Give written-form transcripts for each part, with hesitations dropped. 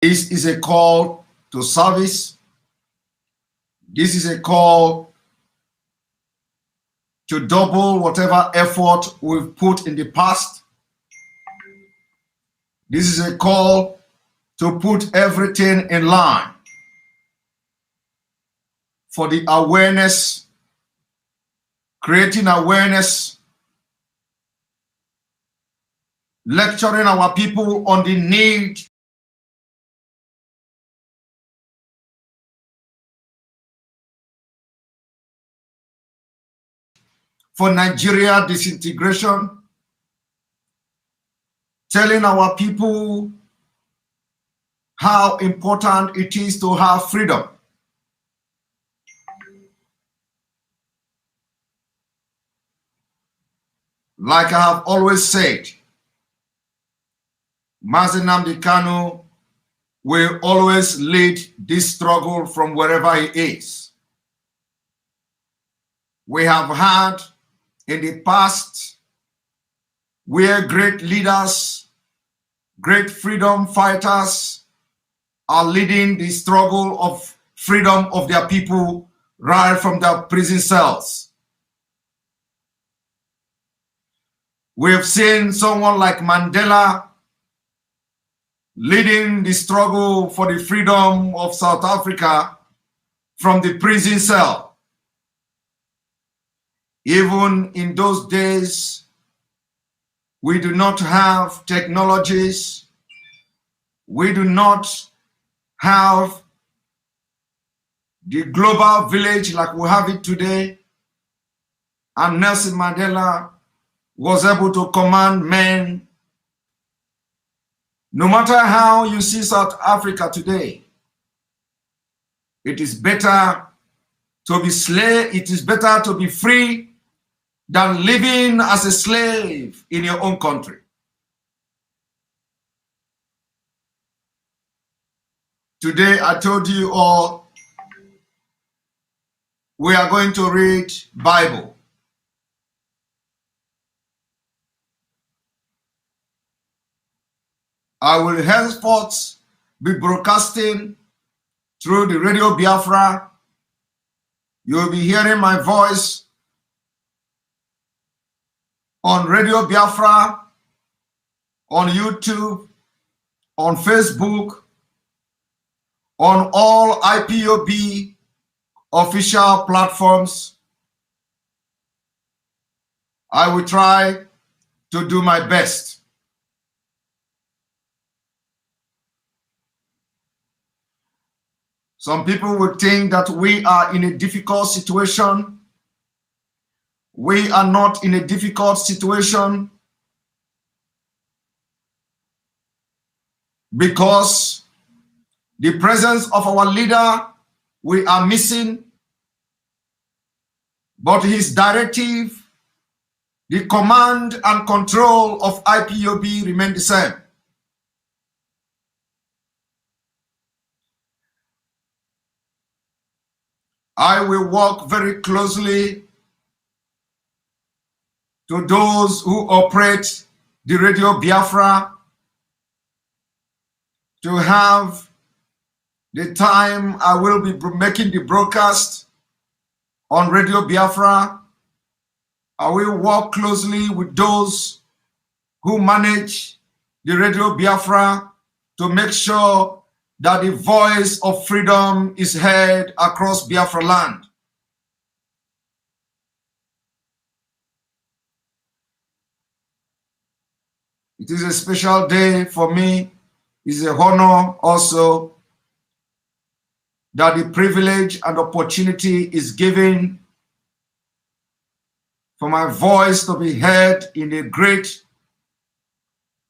This is a call to service. This is a call to double whatever effort we've put in the past. This is a call to put everything in line for the awareness, creating awareness, lecturing our people on the need for Nigeria disintegration, telling our people how important it is to have freedom. Like I have always said, Mazi Nnamdi will always lead this struggle from wherever he is. We have had in the past where great leaders, great freedom fighters are leading the struggle of freedom of their people right from their prison cells. We have seen someone like Mandela leading the struggle for the freedom of South Africa from the prison cell. Even in those days, we do not have technologies. We do not have the global village like we have it today. And Nelson Mandela was able to command men. No matter how you see South Africa today, it is better to be slave. It is better to be free than living as a slave in your own country. Today, I told you all, we are going to read Bible. I will henceforth be broadcasting through the Radio Biafra. You will be hearing my voice on Radio Biafra, on YouTube, on Facebook, on all IPOB official platforms. I will try to do my best. Some people would think that we are in a difficult situation. We are not in a difficult situation because the presence of our leader we are missing, but his directive, the command and control of IPOB remain the same. I will work very closely to those who operate the Radio Biafra to have the time I will be making the broadcast on Radio Biafra. I will work closely with those who manage the Radio Biafra to make sure that the voice of freedom is heard across Biafra land. It is a special day for me. It's an honor also that the privilege and opportunity is given for my voice to be heard in a great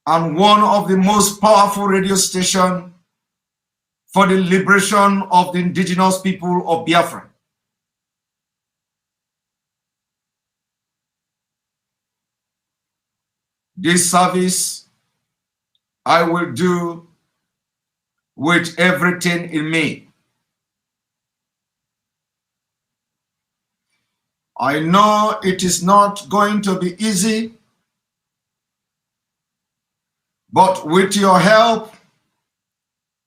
and one of the most powerful radio stations for the liberation of the indigenous people of Biafra. This service I will do with everything in me. I know it is not going to be easy, but with your help,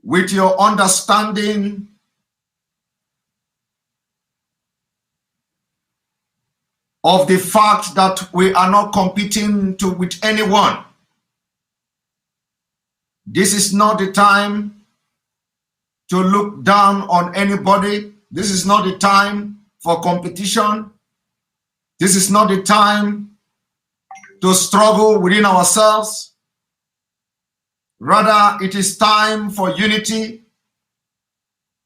with your understanding of the fact that we are not competing with anyone. This is not the time to look down on anybody. This is not the time for competition. This is not the time to struggle within ourselves. Rather, it is time for unity.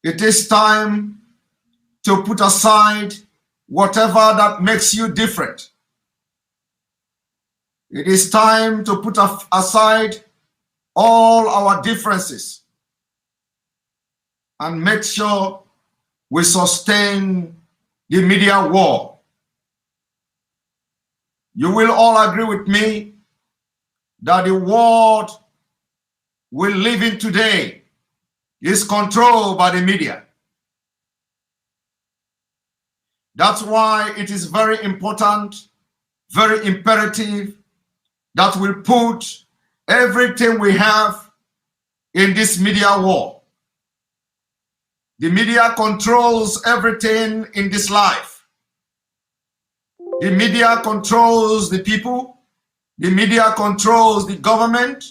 It is time to put aside whatever that makes you different. It is time to put aside all our differences and make sure we sustain the media war. You will all agree with me that the world we live in today is controlled by the media. That's why it is very important, very imperative that we put everything we have in this media war. The media controls everything in this life. The media controls the people. The media controls the government.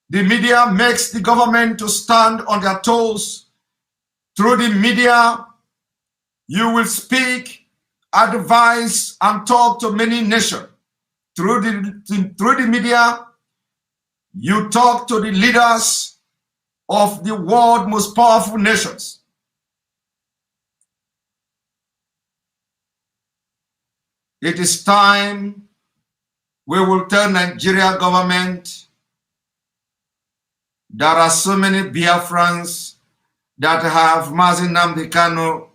The media makes the government to stand on their toes. Through the media, you will speak, advise, and talk to many nations. Through the media, you talk to the leaders of the world's most powerful nations. It is time we will tell Nigeria government there are so many Biafrans that have Mazi Nnamdi Kanu,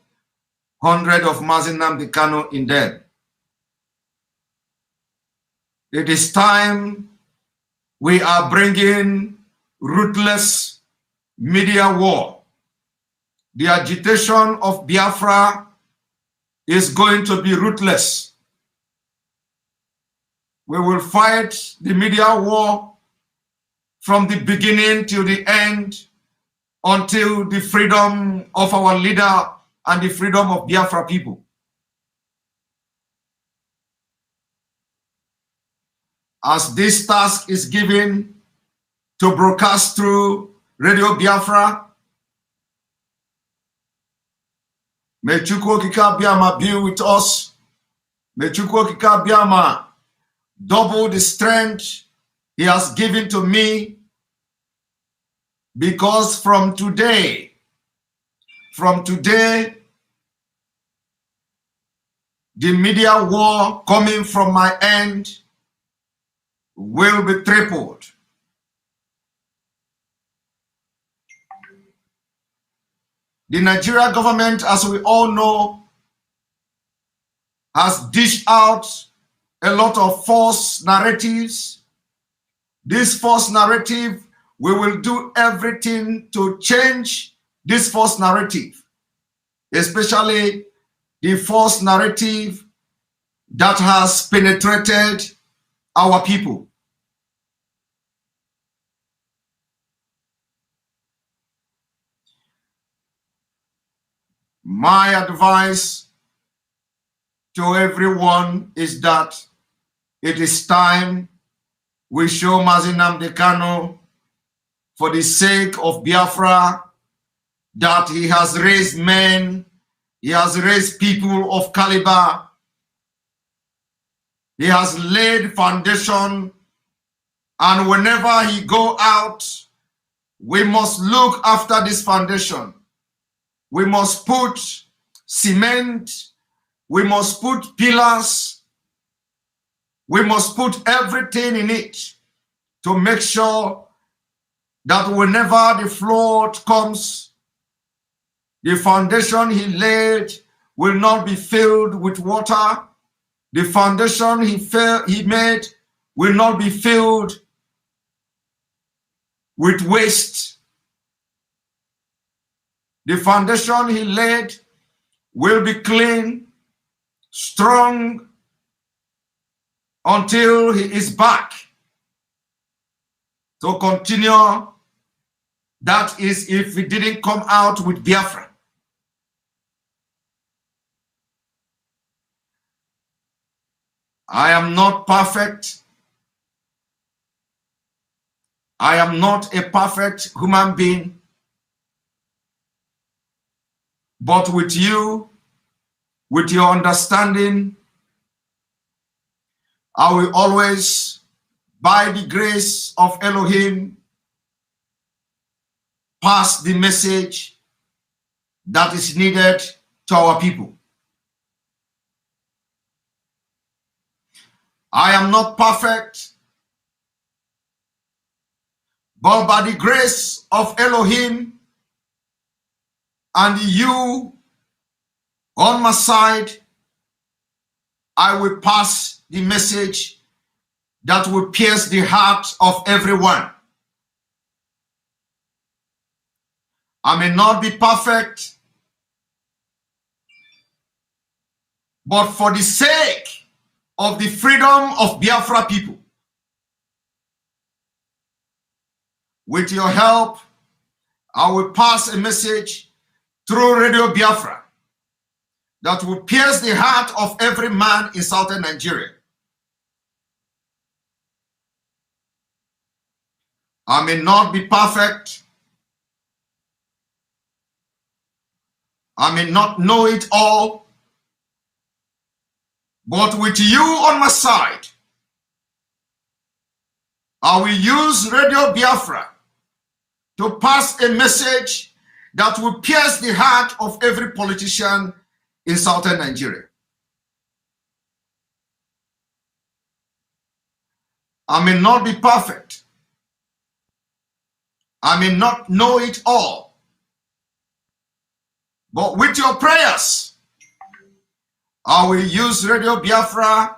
hundreds of Mazi Nnamdi Kanu in them. It is time we are bringing ruthless media war. The agitation of Biafra is going to be ruthless. We will fight the media war from the beginning till the end until the freedom of our leader and the freedom of Biafra people. As this task is given to broadcast through Radio Biafra, may Chukwu Okike Abiama be with us. May Chukwu Okike Abiama double the strength He has given to me, because from today, the media war coming from my end will be tripled. The Nigeria government, as we all know, has dished out a lot of false narratives. This false narrative, we will do everything to change this false narrative, especially the false narrative that has penetrated our people. My advice to everyone is that it is time we show Mazi Nnamdi Kanu, for the sake of Biafra, that he has raised men, he has raised people of caliber, he has laid foundation, and whenever he go out, we must look after this foundation. We must put cement, we must put pillars, we must put everything in it to make sure that whenever the flood comes, the foundation he laid will not be filled with water. The foundation he made will not be filled with waste. The foundation he laid will be clean, strong, until he is back to continue That is, if we didn't come out with Biafra. I am not perfect. I am not a perfect human being. But with you, with your understanding, I will always, by the grace of Elohim, pass the message that is needed to our people. I am not perfect, but by the grace of Elohim and you on my side, I will pass the message that will pierce the heart of everyone. I may not be perfect, but for the sake of the freedom of Biafra people, with your help, I will pass a message through Radio Biafra that will pierce the heart of every man in southern Nigeria. I may not be perfect. I may not know it all. But with you on my side, I will use Radio Biafra to pass a message that will pierce the heart of every politician in southern Nigeria. I may not be perfect. I may not know it all. But with your prayers, I will use Radio Biafra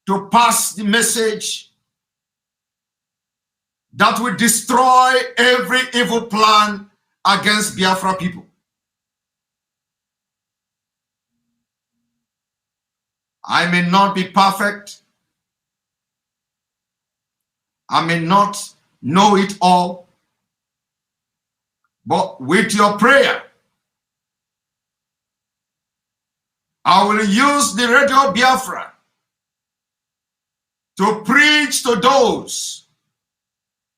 to pass the message that will destroy every evil plan against Biafra people. I may not be perfect. I may not know it all. But with your prayer, I will use the Radio Biafra to preach to those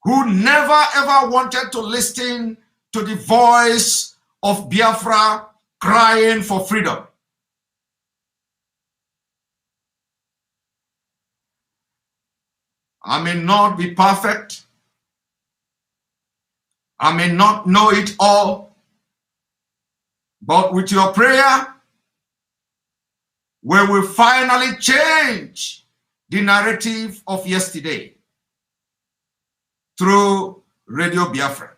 who never ever wanted to listen to the voice of Biafra crying for freedom. I may not be perfect. I may not know it all. But with your prayer, we will finally change the narrative of yesterday through Radio Biafra.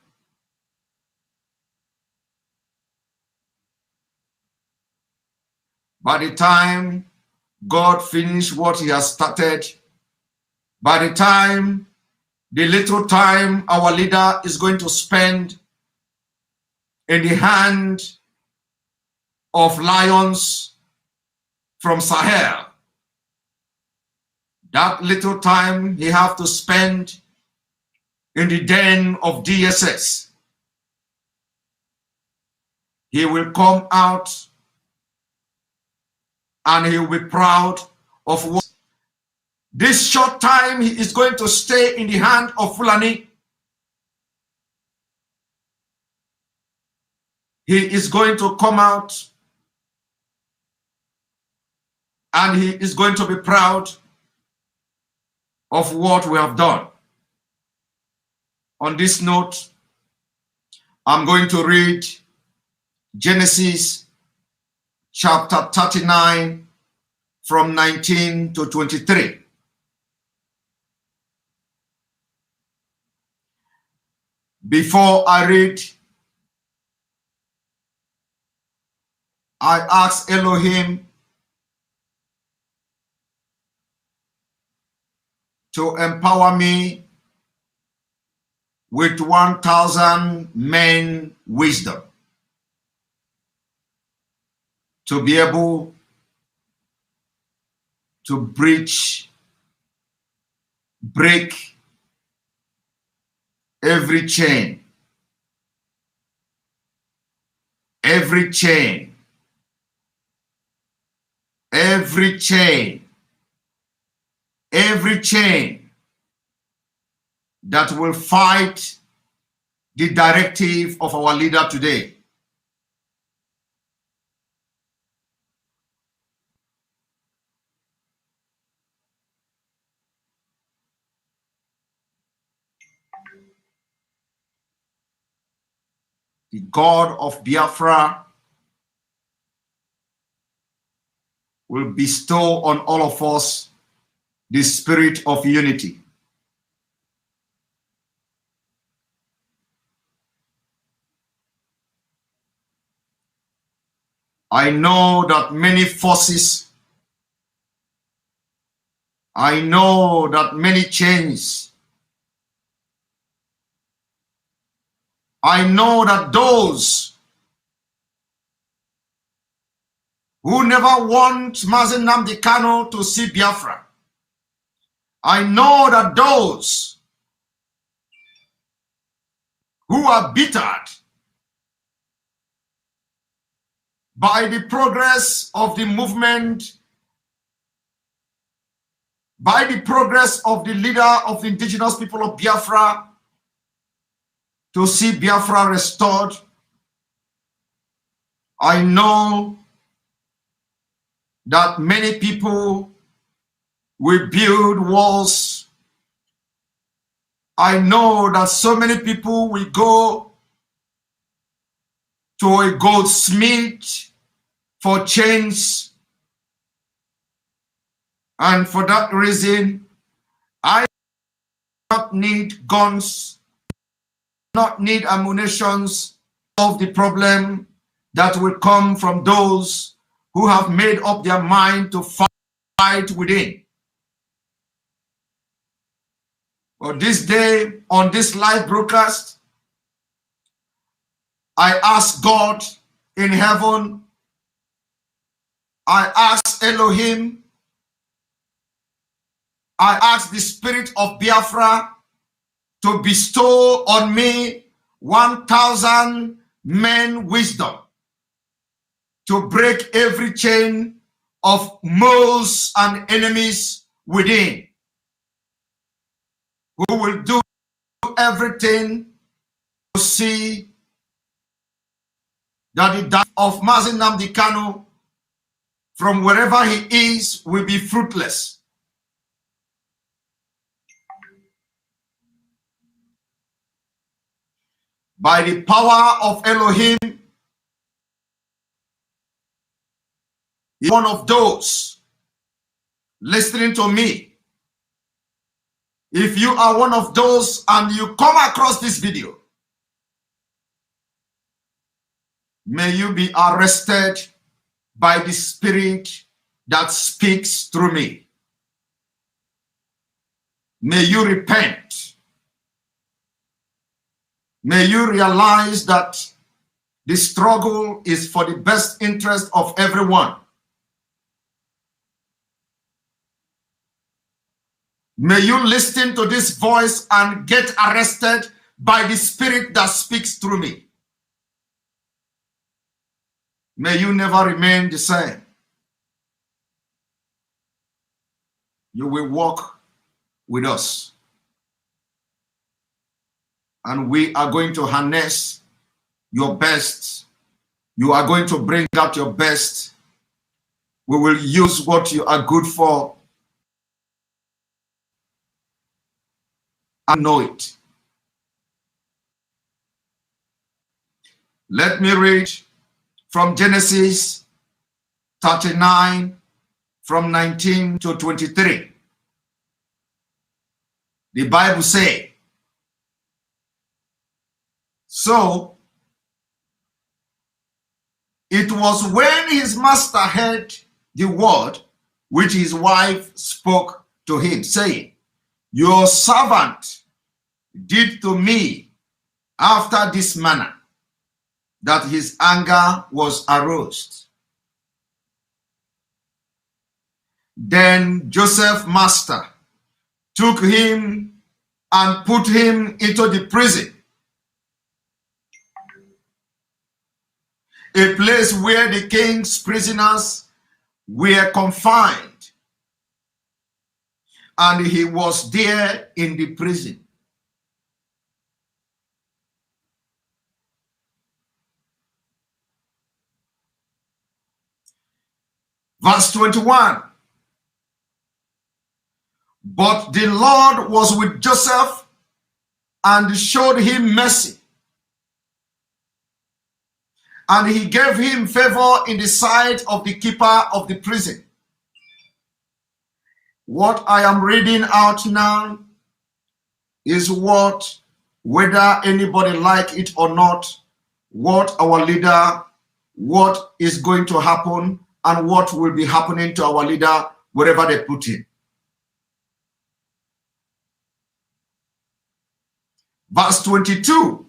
By the time God finishes what he has started, by the time, the little time our leader is going to spend in the hand of lions from Sahel, that little time he have to spend in the den of DSS, he will come out and he will be proud of what this short time he is going to stay in the hand of Fulani. He is going to come out and he is going to be proud of what we have done. On this note, I'm going to read Genesis chapter 39 from 19 to 23. Before I read, I ask Elohim to empower me with 1,000 men wisdom to be able to break every chain every chain, every chain, every chain that will fight the directive of our leader today. The God of Biafra will bestow on all of us the spirit of unity. I know that many forces, I know that many chains, I know that those who never want Mazi Nnamdi to see Biafra, I know that those who are bittered by the progress of the movement, by the progress of the leader of the indigenous people of Biafra to see Biafra restored, I know that many people will build walls. I know that so many people will go to a goldsmith for chains. And for that reason, I do not need guns, not need ammunitions of the problem that will come from those who have made up their mind to fight within. But this day, on this live broadcast, I ask God in heaven, I ask Elohim, I ask the spirit of Biafra to bestow on me 1,000 men wisdom to break every chain of moles and enemies within, who will do everything to see that the death of Mazi Nnamdi from wherever he is will be fruitless. By the power of Elohim, one of those listening to me, if you are one of those and you come across this video, may you be arrested by the spirit that speaks through me. May you repent. May you realize that the struggle is for the best interest of everyone. May you listen to this voice and get arrested by the spirit that speaks through me. May you never remain the same. You will walk with us. And we are going to harness your best. You are going to bring out your best. We will use what you are good for. I know it. Let me read from Genesis 39, from 19 to 23. The Bible says, so it was when his master heard the word which his wife spoke to him, saying, your servant did to me after this manner, that his anger was aroused. Then Joseph's master took him and put him into the prison, a place where the king's prisoners were confined, and he was there in the prison. Verse 21. But the Lord was with Joseph and showed him mercy, and he gave him favor in the sight of the keeper of the prison. What I am reading out now is what, whether anybody like it or not, what our leader, what is going to happen, and what will be happening to our leader wherever they put him. Verse 22.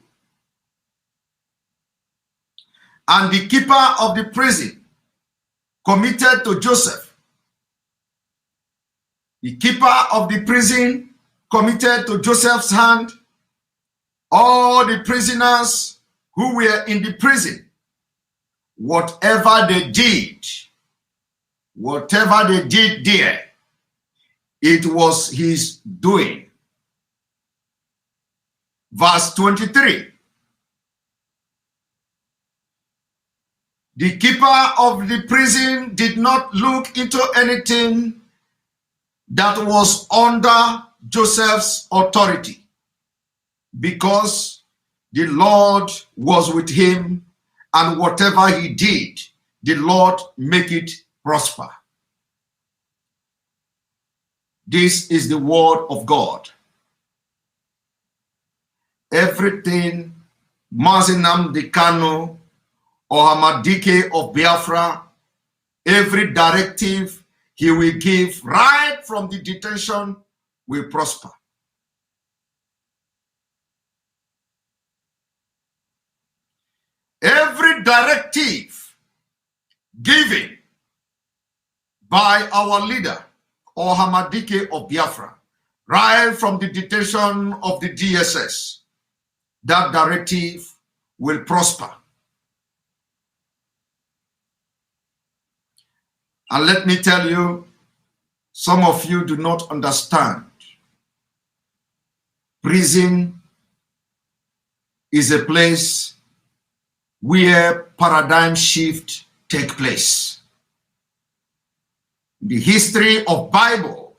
And the keeper of the prison committed to Joseph. The keeper of the prison committed to Joseph's hand all the prisoners who were in the prison. Whatever they did there, it was his doing. Verse 23. The keeper of the prison did not look into anything that was under Joseph's authority, because the Lord was with him, and whatever he did, the Lord make it prosper. This is the word of God. Everything Mazi Nnamdi or Hamadike of Biafra, every directive he will give right from the detention will prosper. Every directive given by our leader or Hamadike of Biafra, right from the detention of the DSS, that directive will prosper. And let me tell you, some of you do not understand. Prison is a place where paradigm shift take place. The history of Bible,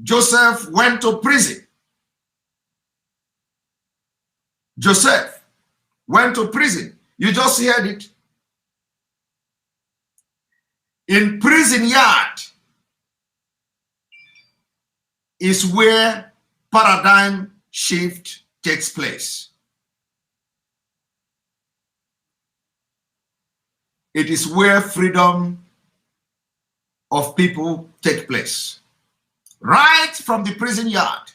Joseph went to prison. Joseph went to prison. You just heard it. In prison yard is where paradigm shift takes place. It is where freedom of people take place. Right from the prison yard.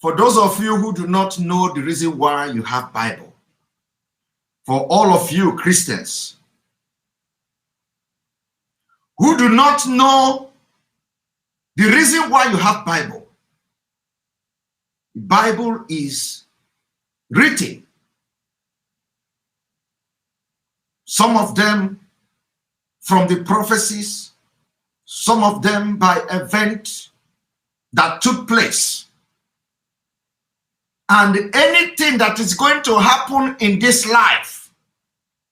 For those of you who do not know the reason why you have Bible, for all of you Christians who do not know the reason why you have Bible, the Bible is written, some of them from the prophecies, some of them by event that took place. And anything that is going to happen in this life,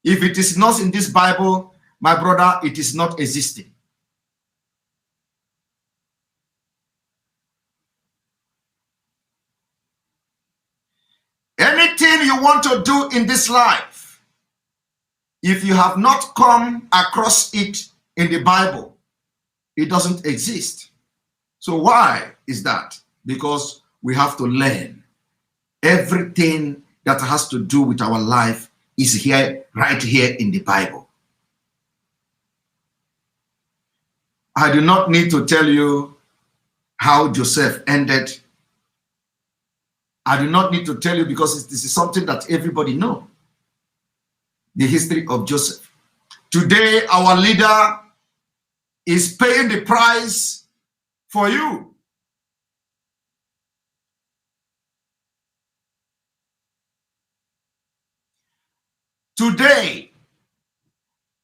if it is not in this Bible, my brother, it is not existing. Anything you want to do in this life, if you have not come across it in the Bible, it doesn't exist. So why is that? Because we have to learn. Everything that has to do with our life is here, right here in the Bible. I do not need to tell you how Joseph ended. I do not need to tell you, because this is something that everybody knows. The history of Joseph. Today, our leader is paying the price for you. Today,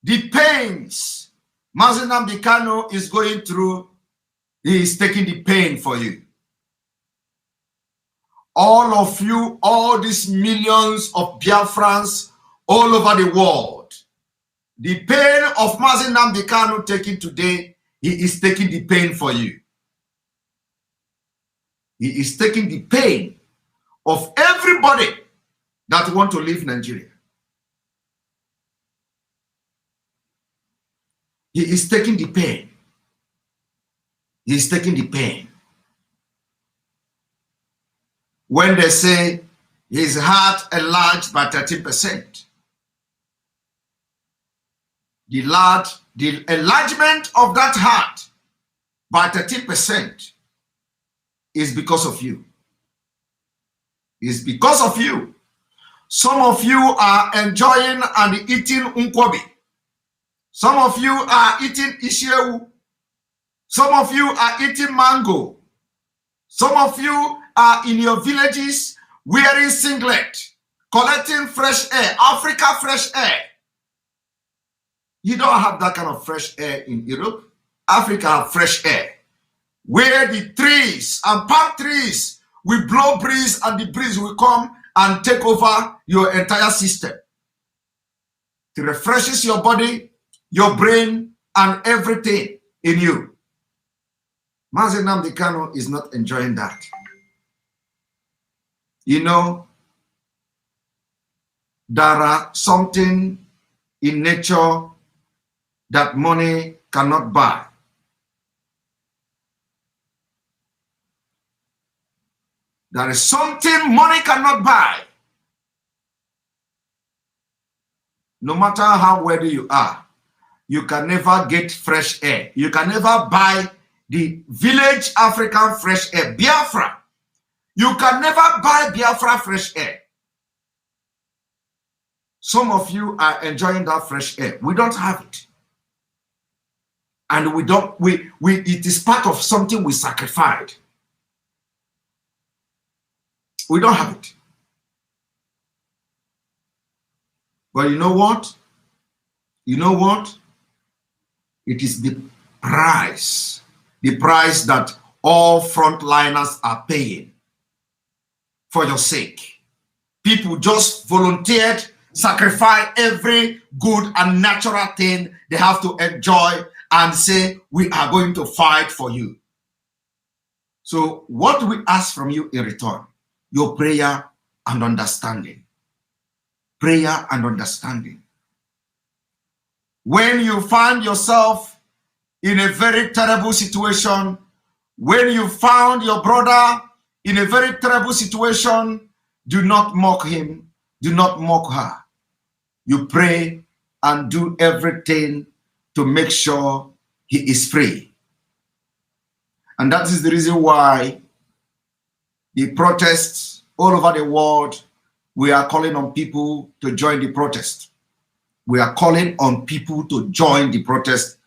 the pains Mazi Nnamdi is going through, he is taking the pain for you. All of you, all these millions of Biafrans all over the world, the pain of Mazi Nnamdi taking today, he is taking the pain for you. He is taking the pain of everybody that want to leave Nigeria. He is taking the pain. He is taking the pain. When they say his heart enlarged by 13%, the enlargement of that heart by 13% is because of you. It's because of you. Some of you are enjoying and eating unkwobi. Some of you are eating ishewu. Some of you are eating mango. Some of you are in your villages wearing singlet, collecting fresh air, Africa fresh air. You don't have that kind of fresh air in Europe. Africa have fresh air, where the trees and palm trees will blow breeze and the breeze will come and take over your entire system. It refreshes your body, your brain, and everything in you. Mazi Nnamdi is not enjoying that. You know, there are something in nature that money cannot buy. There is something money cannot buy. No matter how wealthy you are, you can never get fresh air. You can never buy the village African fresh air, Biafra. You can never buy Biafra fresh air. Some of you are enjoying that fresh air. We don't have it. And it is part of something we sacrificed. We don't have it. But you know what? You know what? It is the price that all frontliners are paying for your sake. People just volunteered, sacrifice every good and natural thing they have to enjoy and say, we are going to fight for you. So what we ask from you in return? Your prayer and understanding. Prayer and understanding. When you find yourself in a very terrible situation, when you found your brother in a very terrible situation, do not mock him, do not mock her. You pray and do everything to make sure he is free. And that is the reason why the protests all over the world, we are calling on people to join the protest. We are calling on people to join the protest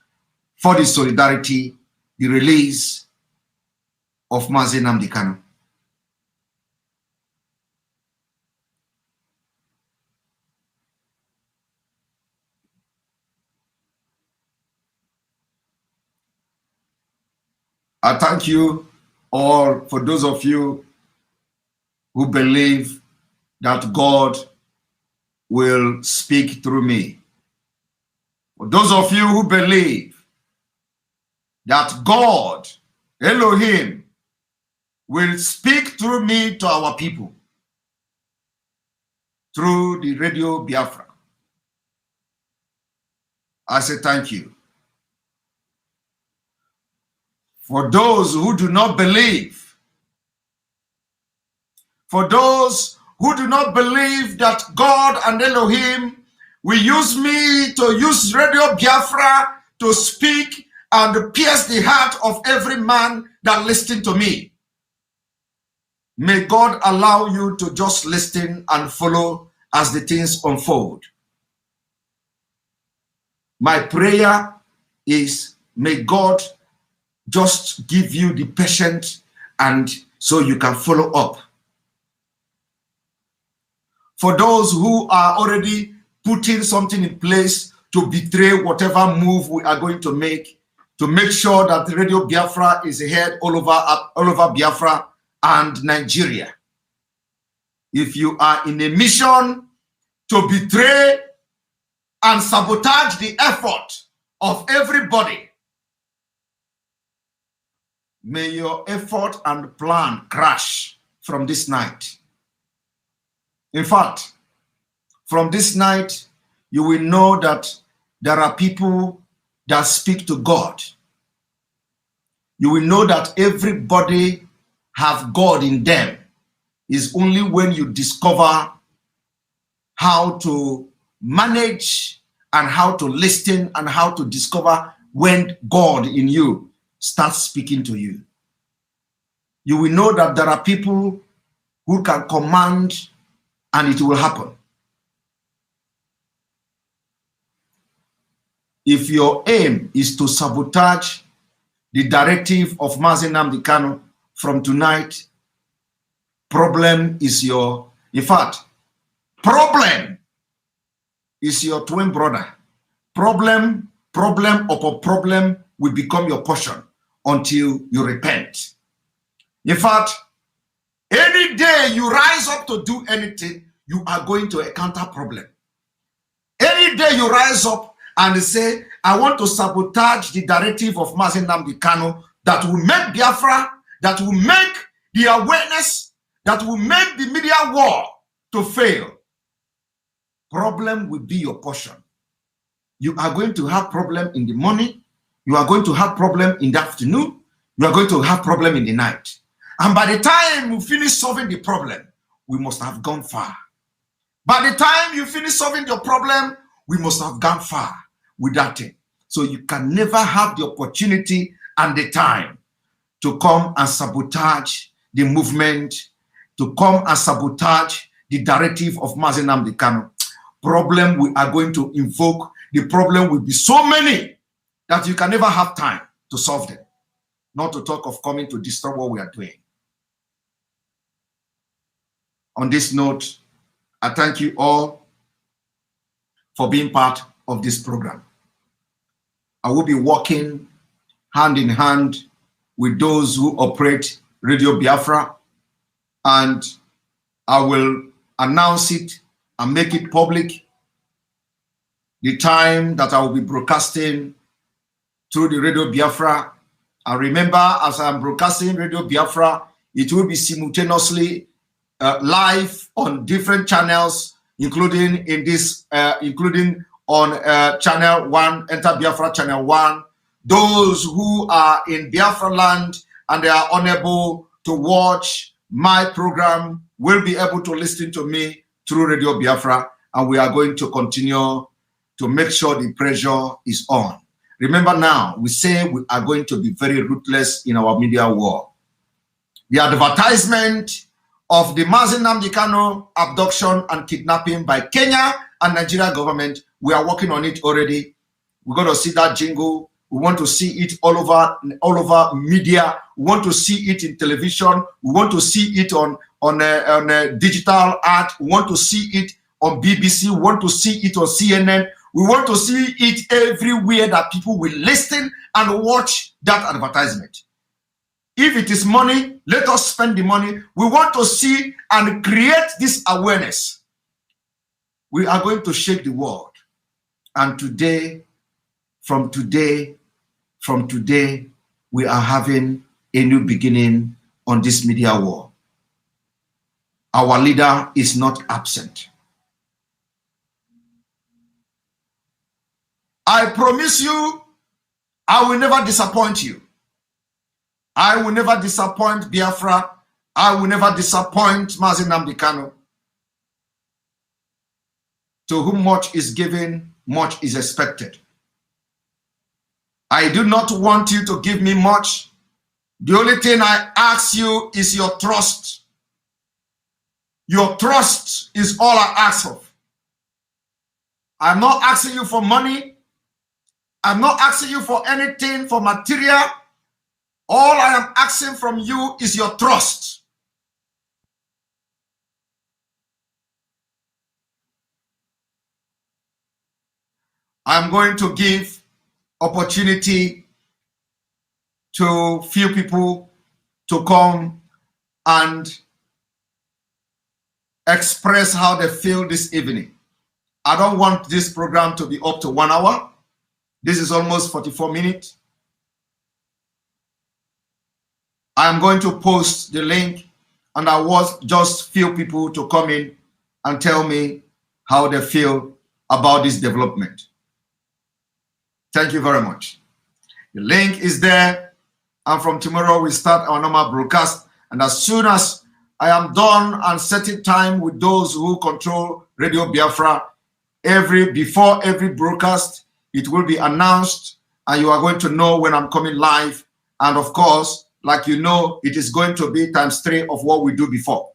for the solidarity, the release of Mazi Nnamdi. I thank you all for those of you who believe that God will speak through me. For those of you who believe that God, Elohim, will speak through me to our people through the Radio Biafra, I say thank you. For those who do not believe, for those who do not believe that God and Elohim will use me to use Radio Biafra to speak and pierce the heart of every man that listens to me, may God allow you to just listen and follow as the things unfold. My prayer is, may God just give you the patience and so you can follow up. For those who are already putting something in place to betray whatever move we are going to make sure that the Radio Biafra is heard all over Biafra and Nigeria. If you are in a mission to betray and sabotage the effort of everybody, may your effort and plan crash from this night. In fact, from this night, you will know that there are people that speak to God. You will know that everybody have God in them. It's only when you discover how to manage and how to listen and how to discover when God in you starts speaking to you. You will know that there are people who can command and it will happen. If your aim is to sabotage the directive of Mazi Nnamdi from tonight, problem is your twin brother. Problem upon problem will become your portion until you repent. In fact, any day you rise up to do anything, you are going to encounter problem. Any day you rise up and say, I want to sabotage the directive of Mazi Nnamdi that will make Biafra, that will make the awareness, that will make the media war to fail. Problem will be your portion. You are going to have problem in the morning. You are going to have problem in the afternoon. You are going to have problem in the night. And by the time you finish solving the problem, we must have gone far. By the time you finish solving your problem, we must have gone far with that thing. So you can never have the opportunity and the time to come and sabotage the movement, to come and sabotage the directive of Mazi Nnamdi. Problem we are going to invoke, the problem will be so many that you can never have time to solve them. Not to talk of coming to destroy what we are doing. On this note, I thank you all for being part of this program. I will be working hand in hand with those who operate Radio Biafra, and I will announce it and make it public the time that I will be broadcasting through the Radio Biafra. And remember, as I'm broadcasting Radio Biafra, it will be simultaneously live on different channels, including on channel 1, Enter Biafra channel 1. Those who are in Biafra land and they are unable to watch my program will be able to listen to me through Radio Biafra, and we are going to continue to make sure the pressure is on. Remember now, we say we are going to be very ruthless in our media war. The advertisement of the Mazi Nnamdi abduction and kidnapping by Kenya and Nigeria government, we are working on it already. We're going to see that jingle. We want to see it all over media. We want to see it in television. We want to see it on digital art. We want to see it on BBC. We want to see it on CNN. We want to see it everywhere that people will listen and watch that advertisement. If it is money, let us spend the money. We want to see and create this awareness. We are going to shake the world. And today, from today, we are having a new beginning on this media war. Our leader is not absent. I promise you, I will never disappoint you. I will never disappoint Biafra. I will never disappoint Mazi Nnamdi. To whom much is given, much is expected. I do not want you to give me much. The only thing I ask you is your trust. Your trust is all I ask of. I'm not asking you for money. I'm not asking you for anything, for material. All I am asking from you is your trust. I'm going to give opportunity to few people to come and express how they feel this evening. I don't want this program to be up to 1 hour. This is almost 44 minutes. I'm going to post the link, and I want just few people to come in and tell me how they feel about this development. Thank you very much. The link is there, and from tomorrow we start our normal broadcast. And as soon as I am done and setting time with those who control Radio Biafra, before every broadcast, it will be announced, and you are going to know when I'm coming live. And of course, like you know, it is going to be ×3 of what we do before.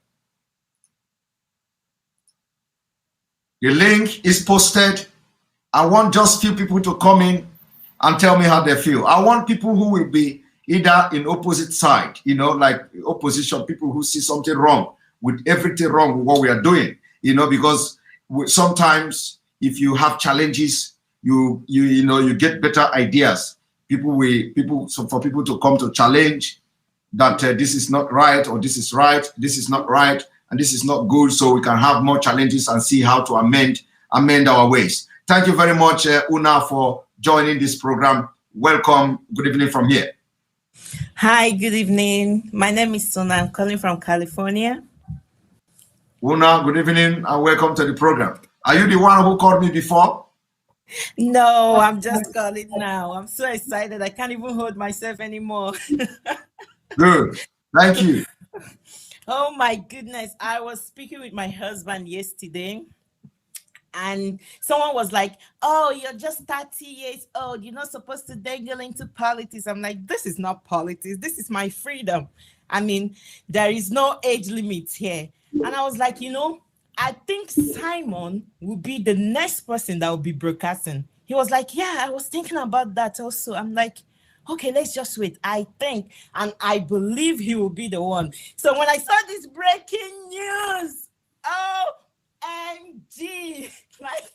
The link is posted. I want just few people to come in and tell me how they feel. I want people who will be either in opposite side, you know, like opposition, people who see something wrong with everything wrong with what we are doing, you know, because sometimes if you have challenges, you get better ideas. So for people to come to challenge that this is not right, or this is right, this is not right, and this is not good, so we can have more challenges and see how to amend our ways. Thank you very much, Una, for joining this program. Welcome. Good evening from here. Hi, good evening. My name is Sona. I'm calling from California. Una, good evening and welcome to the program. Are you the one who called me before? No, I'm just calling now. I'm so excited. I can't even hold myself anymore. Good. Thank you. Oh my goodness. I was speaking with my husband yesterday, and someone was like, oh, you're just 30 years old. You're not supposed to dangle into politics. I'm like, this is not politics. This is my freedom. I mean, there is no age limit here. And I was like, you know, I think Simon will be the next person that will be broadcasting. He was like, yeah, I was thinking about that also. I'm like, okay, let's just wait. I think, and I believe he will be the one. So when I saw this breaking news, OMG, like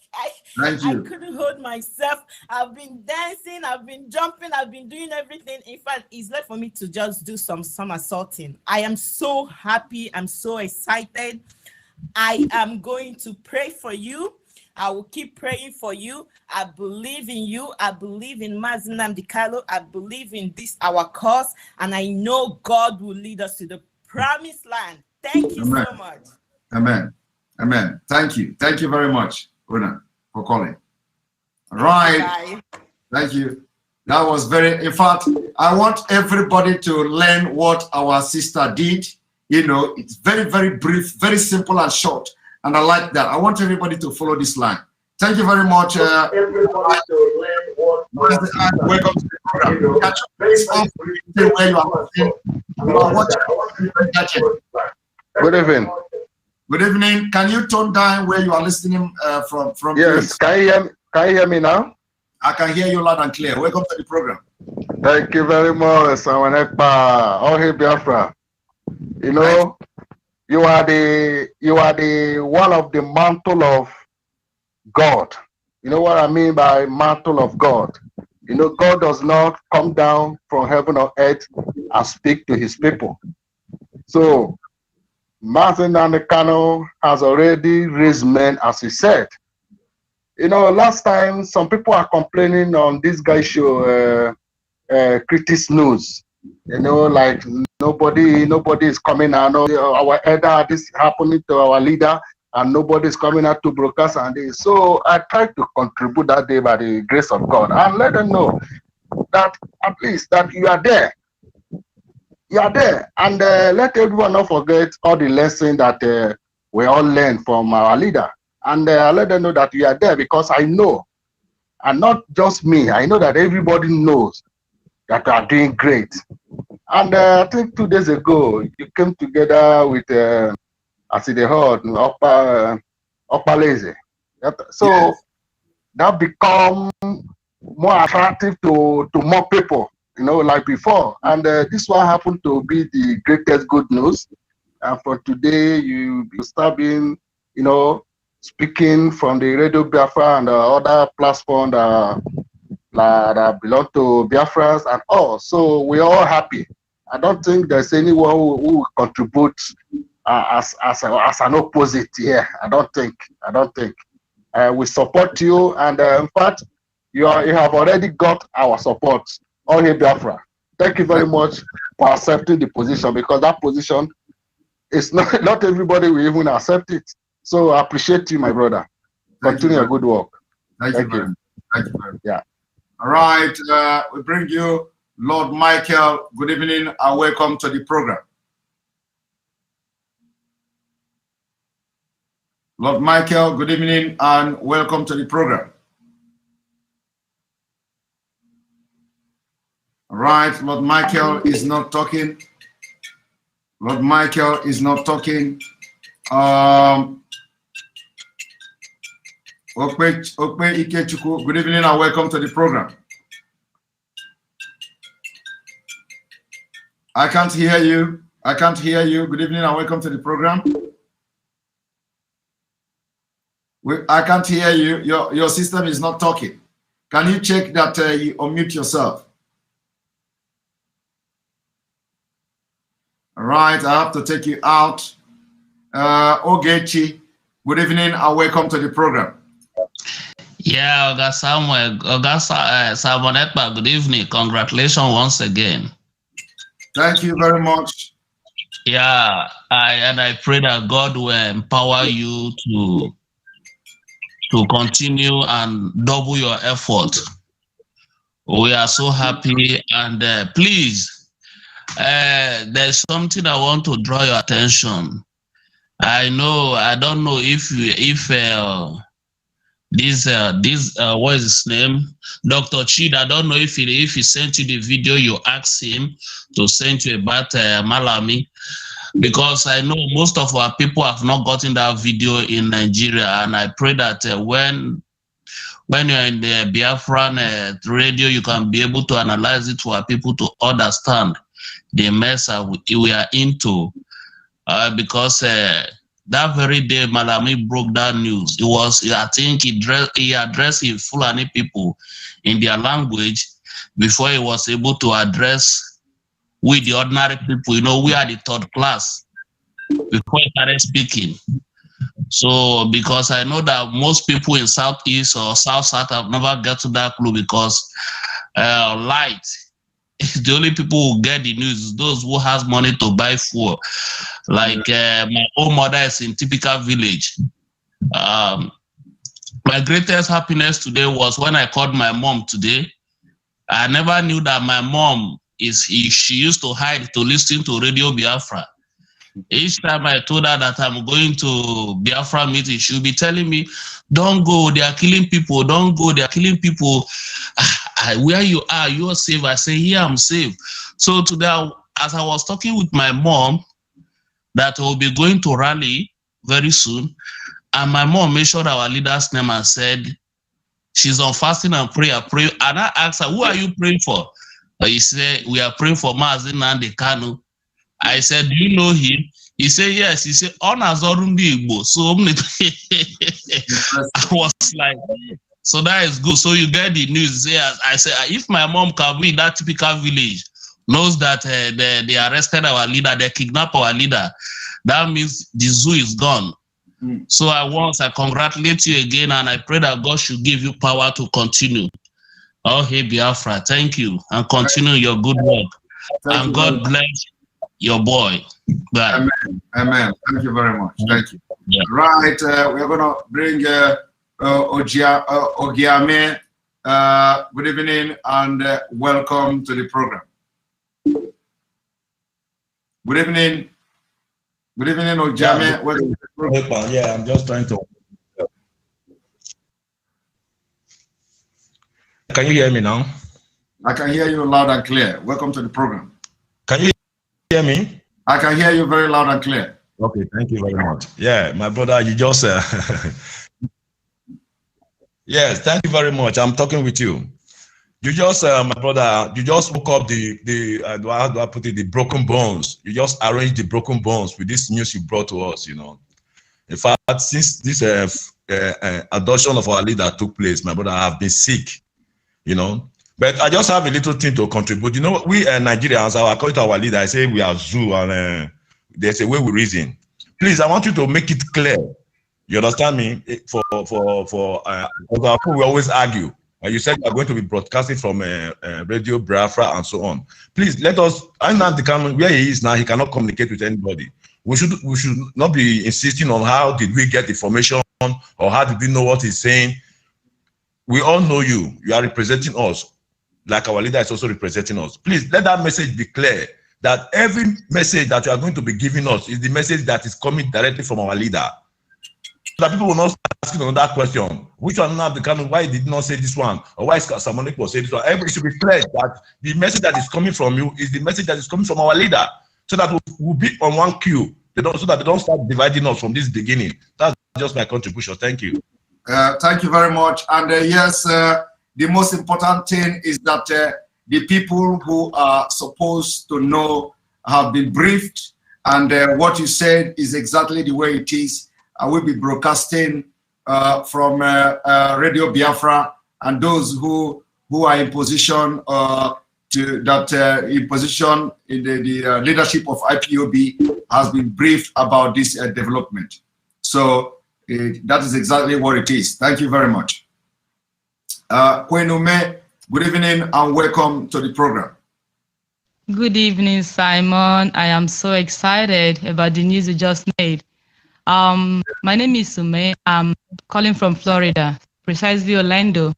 I couldn't hold myself. I've been dancing, I've been jumping, I've been doing everything. In fact, it's left for me to just do some somersaulting. I am so happy. I'm so excited. I am going to pray for you. I will keep praying for you. I believe in you. I believe in Mazi Nnamdi. I believe in this, our cause, and I know God will lead us to the promised land. Thank you so much. Amen. Amen. Thank you. Thank you very much, Una, for calling. All right. Bye. Thank you. That was very, in fact, I want everybody to learn what our sister did. You know, it's very, very brief, very simple and short. And I like that. I want everybody to follow this line. Thank you very much. Welcome to the program. Catch up where you are watching. Good evening. Good evening. Can you tone down where you are listening from? Yes. Can you hear me now? I can hear you loud and clear. Welcome to the program. Thank you very much, Ekpa. Oh, Biafra. You know, you are the one of the mantle of God. You know what I mean by mantle of God? You know, God does not come down from heaven or earth and speak to his people. So Mazi Nnamdi has already raised men, as he said. You know, last time some people are complaining on this guy's show, Critics News. You know, like nobody is coming out. Our elder, this happening to our leader, and nobody is coming out to broadcast. And so I tried to contribute that day by the grace of God and let them know that at least that you are there. You are there, and let everyone not forget all the lessons that we all learned from our leader. And let them know that you are there, because I know, and not just me, I know that everybody knows that you are doing great. And I think 2 days ago, you came together with, as they heard, Opalese. So yes, that become more attractive to more people, you know, like before. And this one happened to be the greatest good news. And for today, you start being, you know, speaking from the Radio Biafra and other platforms that belong to Biafrans and all. So we're all happy. I don't think there's anyone who will contribute as an opposite here. I don't think. We support you, and in fact, you have already got our support. All here, Biafra. Thank you very much for accepting the position, because that position is not everybody will even accept it. So I appreciate you, my brother. Continue your good work. Thank you very much. Thank you very much. Yeah. All right, we bring you Lord Michael. Good evening and welcome to the program. Lord Michael, good evening and welcome to the program. All right, Lord Michael is not talking. Lord Michael is not talking. Okpe Ikechukwu, good evening and welcome to the program. I can't hear you. I can't hear you. Good evening and welcome to the program. I can't hear you. Your system is not talking. Can you check that you unmute yourself? All right, I have to take you out. Ogechi, good evening and welcome to the program. Yeah, Oga Samuel, Simon Ekpa, good evening. Congratulations once again. Thank you very much. Yeah, I pray that God will empower you to continue and double your effort. We are so happy, and please, there's something I want to draw your attention. I don't know if this what is his name, Dr. Chid, I don't know if he sent you the video you asked him to send you about Malami, because I know most of our people have not gotten that video in Nigeria, and I pray that when you're in the Biafran radio, you can be able to analyze it for our people to understand the mess we are into, because that very day Malami broke that news. It was, I think he addressed his Fulani people in their language before he was able to address we the ordinary people. We are the third class before he started speaking. So because I know that most people in Southeast or South have never get to that clue, because light is the only people who get the news, those who has money to buy food. Like my own mother is in typical village. My greatest happiness today was when I called my mom today. I never knew that my mom she used to hide to listen to Radio Biafra. Each time I told her that I'm going to Biafra meeting, she'll be telling me, don't go, they are killing people, don't go, they are killing people. Where you are, you are safe. I say, here I'm safe. So today, as I was talking with my mom, that we'll be going to rally very soon, and my mom made sure our leader's name and said, she's on fasting and prayer. And I asked her, who are you praying for? He said, we are praying for Mazi Nnamdi. I said, do you know him? He said, yes. He said, Onazorundi Igbo. So I was like, so that is good. So you get the news. I said, if my mom can be in that typical village, knows that they arrested our leader, they kidnapped our leader, that means the zoo is gone. So I congratulate you again, and I pray that God should give you power to continue. Oh, hey, Biafra, thank you, and continue your good work. And God bless your boy. Bye. Amen. Amen. Thank you very much. Thank you. Yeah. Right, we're going to bring Ogiame. Good evening and welcome to the program. Good evening. Good evening, Ogiame. Welcome to the program. Yeah, I'm just trying to. Can you hear me now? I can hear you loud and clear. Welcome to the program. Can you hear me? I can hear you very loud and clear. Okay, thank you very much. Yeah, my brother, you just yes, thank you very much. I'm talking with you. You just, my brother, you just woke up how do I put it, the broken bones. You just arranged the broken bones with this news you brought to us, In fact, since this adoption of our leader took place, my brother, I have been sick, you know. But I just have a little thing to contribute. You know, we Nigerians, according to our leader, I say we are zoo, and there's a way we reason. Please, I want you to make it clear. You understand me? Because we always argue. You said you are going to be broadcasting from Radio Biafra and so on. Please let us. I know where he is now. He cannot communicate with anybody. We should not be insisting on how did we get information or how did we know what he's saying. We all know you. You are representing us, like our leader is also representing us. Please let that message be clear. That every message that you are going to be giving us is the message that is coming directly from our leader. So that people will not start asking another question. Which one now becoming? Why did not say this one? Or why is someone was saying this one? Everybody should be clear that the message that is coming from you is the message that is coming from our leader. So that we'll be on one queue. So that they don't start dividing us from this beginning. That's just my contribution. Thank you. Thank you very much. And yes, the most important thing is that the people who are supposed to know have been briefed, and what you said is exactly the way it is. I will be broadcasting from Radio Biafra, and those who are in position in position in the leadership of IPOB has been briefed about this development. So that is exactly what it is. Thank you very much. Kwenume, good evening and welcome to the program. Good evening, Simon. I am so excited about the news you just made. My name is Sume. I'm calling from Florida, precisely Orlando.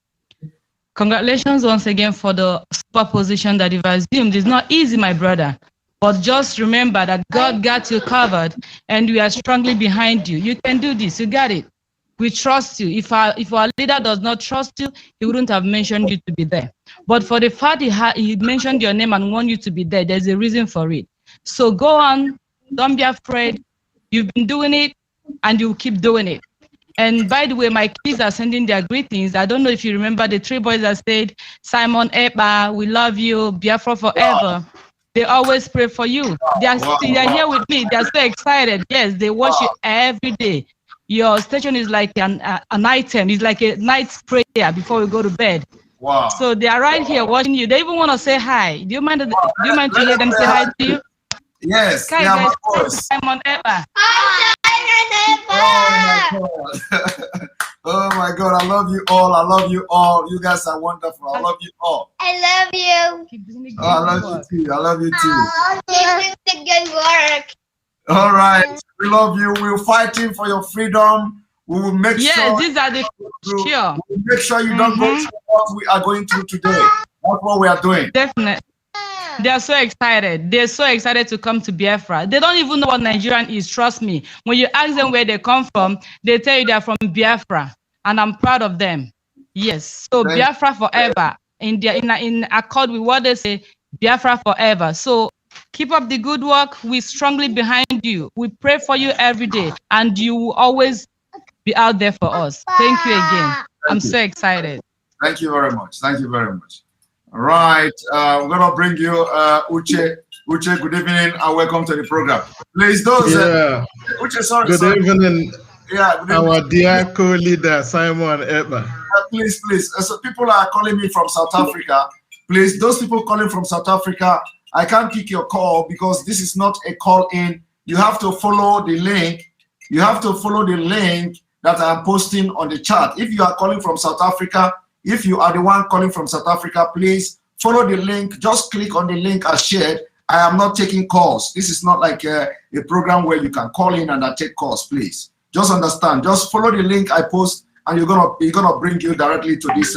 Congratulations once again for the super position that you've assumed. It's not easy, my brother, but just remember that God got you covered and we are strongly behind you. You can do this. You got it. We trust you. If our leader does not trust you, he wouldn't have mentioned you to be there. But for the fact he mentioned your name and want you to be there, there's a reason for it. So go on. Don't be afraid. You've been doing it, and you'll keep doing it. And by the way, my kids are sending their greetings. I don't know if you remember the three boys that said, Simon, Ekpa, we love you, Biafra forever. They always pray for you. They are here with me. They are so excited. Yes, they watch you every day. Your station is like an item. It's like a night's prayer before we go to bed. Wow. So they are right here watching you. They even want to say hi. Do you mind to hear them say hi to you? Yes. Hi, yeah, guys. Simon, Ekpa. Oh my God, I love you all. I love you all. You guys are wonderful. I love you all. I love you. Oh, I love you too. I love you too. Keep the good work. All right. We love you. We're fighting for your freedom. We will make sure. Yes, these are the sure. We'll make sure you don't go through what we are going through today. That's what we are doing. Definitely. They are so excited. They're so excited to come to Biafra. They don't even know what Nigerian is. Trust me. When you ask them where they come from, they tell you they're from Biafra, and I'm proud of them. Yes. So Biafra forever. In accord with what they say, Biafra forever. So keep up the good work. We're strongly behind you. We pray for you every day, and you will always be out there for us. Thank you again. I'm so excited. Thank you very much. Thank you very much. All right, we're gonna bring you Uche. Uche, good evening and welcome to the program. Please, those Uche, sorry. Good evening. Yeah, good evening. Our dear co-leader Simon Ekpa. Please. So people are calling me from South Africa. Please, those people calling from South Africa, I can't pick your call because this is not a call in. You have to follow the link. You have to follow the link that I'm posting on the chat. If you are calling from South Africa, if you are the one calling from South Africa, please follow the link. Just click on the link I shared. I am not taking calls. This is not like a program where you can call in and I take calls, please. Just understand. Just follow the link I post, and you're gonna bring you directly to this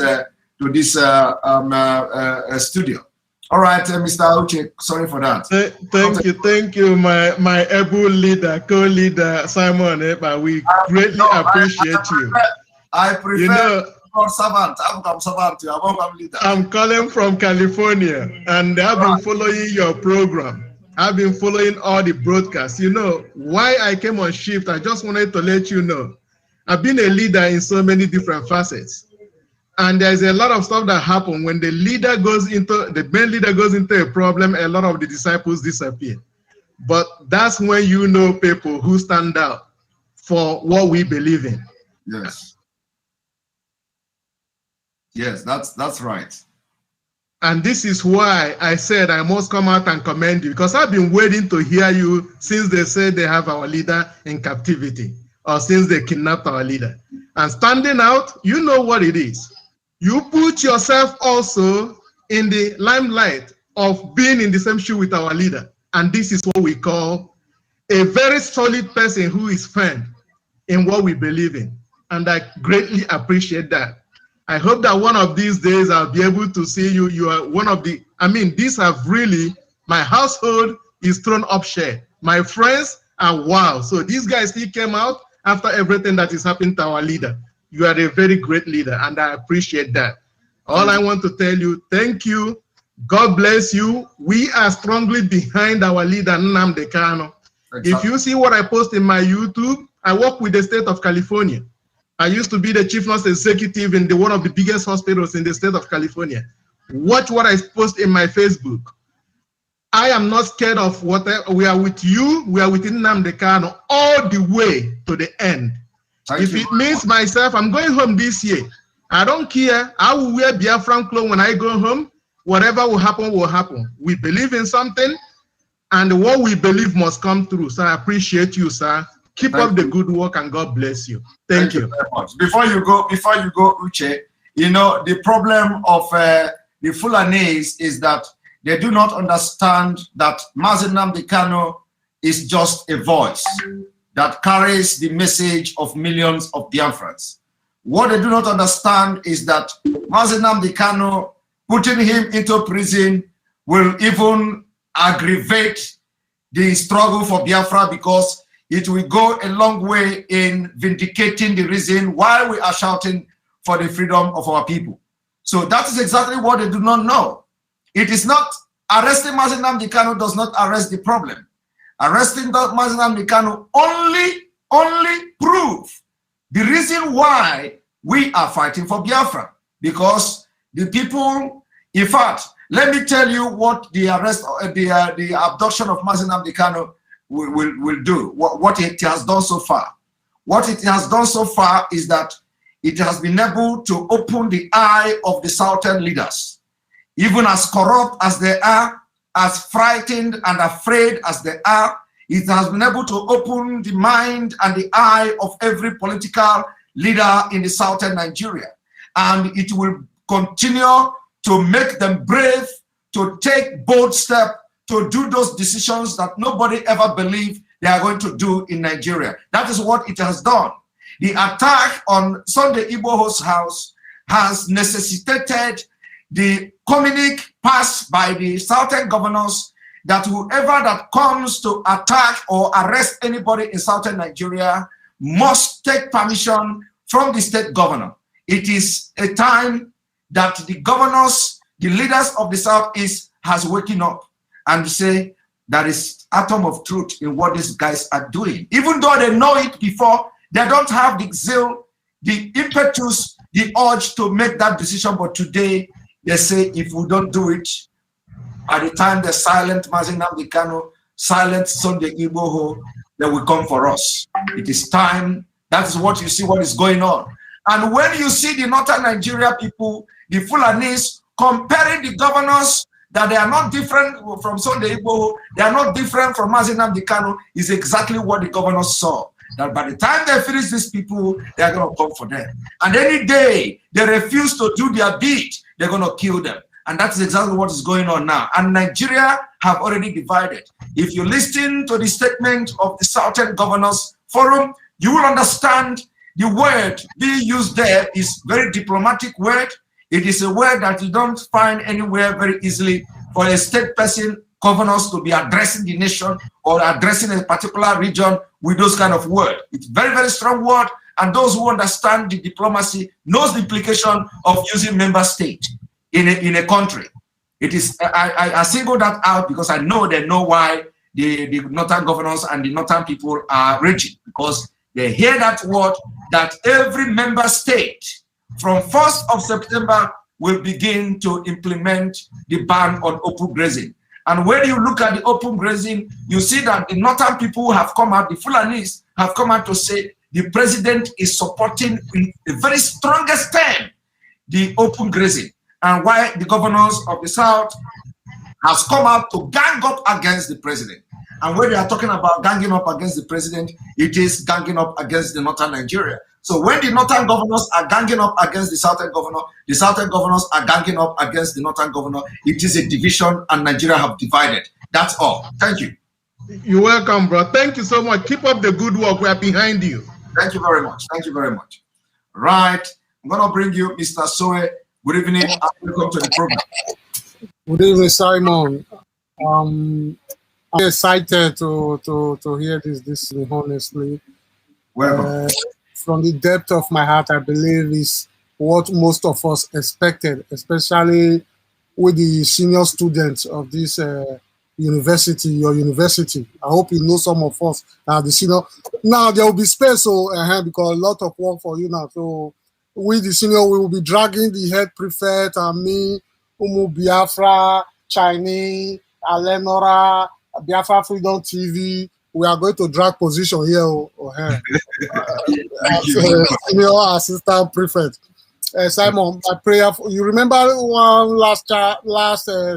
studio. All right, Mr. Uche, sorry for that. Thank you, my able leader, co-leader Simon Ekpa. We greatly appreciate you. I prefer. Servant. I'm servant. I'm leader. I'm calling from California, and I've been following your program. I've been following all the broadcasts. You know why I came on shift. I just wanted to let you know I've been a leader in so many different facets, and there's a lot of stuff that happen when the main leader goes into a problem. A lot of the disciples disappear, but that's when you know people who stand out for what we believe in. Yes. Yes, that's right. And this is why I said I must come out and commend you, because I've been waiting to hear you since they said they have our leader in captivity, or since they kidnapped our leader. And standing out, you know what it is. You put yourself also in the limelight of being in the same shoe with our leader. And this is what we call a very solid person who is firm in what we believe in. And I greatly appreciate that. I hope that one of these days I'll be able to see you. You are one of the, I mean, these have really, my household is thrown up share. My friends are wow. So these guys, he came out after everything that is happening to our leader. You are a very great leader, and I appreciate that. All I want to tell you, thank you. God bless you. We are strongly behind our leader, Nnamdi Kanu. Exactly. If you see what I post in my YouTube, I work with the state of California. I used to be the chief nurse executive in one of the biggest hospitals in the state of California. Watch what I post in my Facebook. I am not scared of whatever. We are with you. We are with Nnamdi Kanu all the way to the end. If it means myself, I'm going home this year. I don't care. I will wear Biafran clothes when I go home. Whatever will happen, will happen. We believe in something, and what we believe must come through. So I appreciate you, sir. Keep up the good work, and God bless you. Thank you very much. Before you go, Uche, you know, the problem of the Fulanese is that they do not understand that Mazi Nnamdi Kanu is just a voice that carries the message of millions of Biafrans. What they do not understand is that Mazi Nnamdi Kanu, putting him into prison, will even aggravate the struggle for Biafra, because it will go a long way in vindicating the reason why we are shouting for the freedom of our people. So that is exactly what they do not know. It is not arresting Mazi Nnamdi Kanu does not arrest the problem. Arresting Mazi Nnamdi Kanu only prove the reason why we are fighting for Biafra. Because the people, in fact, let me tell you what the arrest, the abduction of Mazi Nnamdi Kanu will do, what it has done so far. What it has done so far is that it has been able to open the eye of the Southern leaders. Even as corrupt as they are, as frightened and afraid as they are, it has been able to open the mind and the eye of every political leader in the Southern Nigeria. And it will continue to make them brave, to take bold steps, to do those decisions that nobody ever believed they are going to do in Nigeria. That is what it has done. The attack on Sunday Igboho's house has necessitated the communique passed by the Southern governors that whoever that comes to attack or arrest anybody in Southern Nigeria must take permission from the state governor. It is a time that the governors, the leaders of the Southeast has waken up and say there is atom of truth in what these guys are doing. Even though they know it before, they don't have the zeal, the impetus, the urge to make that decision. But today, they say if we don't do it, at the time the silent Mazi Nnamdi Kanu, silent Sunday Igboho, they will come for us. It is time. That is what you see, what is going on. And when you see the Northern Nigeria people, the Fulanese, comparing the governors, that they are not different from Sunday Igboho, they are not different from Mazi Nnamdi Kanu, is exactly what the governors saw. That by the time they finish these people, they are going to come for them. And any day they refuse to do their bid, they're going to kill them. And that's exactly what is going on now. And Nigeria have already divided. If you listen to the statement of the Southern Governors Forum, you will understand the word being used there is very diplomatic word. It is a word that you don't find anywhere very easily for a state person, governors, to be addressing the nation or addressing a particular region with those kind of words. It's very, very strong word. And those who understand the diplomacy knows the implication of using member state in a country. It is, I single that out because I know they know why the Northern governors and the Northern people are raging, because they hear that word that every member state from 1st of September will begin to implement the ban on open grazing. And when you look at the open grazing, you see that the Northern people have come out, the Fulanese have come out to say the president is supporting in the very strongest term the open grazing, and why the governors of the South has come out to gang up against the president. And when they are talking about ganging up against the president, it is ganging up against the northern Nigeria. So when the northern governors are ganging up against the southern governors are ganging up against the northern governor, it is a division, and Nigeria have divided. That's all. Thank you. You're welcome, bro. Thank you so much. Keep up the good work. We are behind you. Thank you very much. Thank you very much. Right. I'm going to bring you Mr. Soe. Good evening and welcome to the program. Good evening, Simon. I'm excited to hear this honestly. Welcome. From the depth of my heart, I believe is what most of us expected, especially with the senior students of this university, your university. I hope you know some of us are the senior. Now there will be space because a lot of work for you now. So with the senior, we will be dragging the head prefect and me, Umu Biafra, Chinese, Alenora, Biafra Freedom TV. We are going to drag position here. Senior assistant prefect. Simon, my prayer for you. Remember one last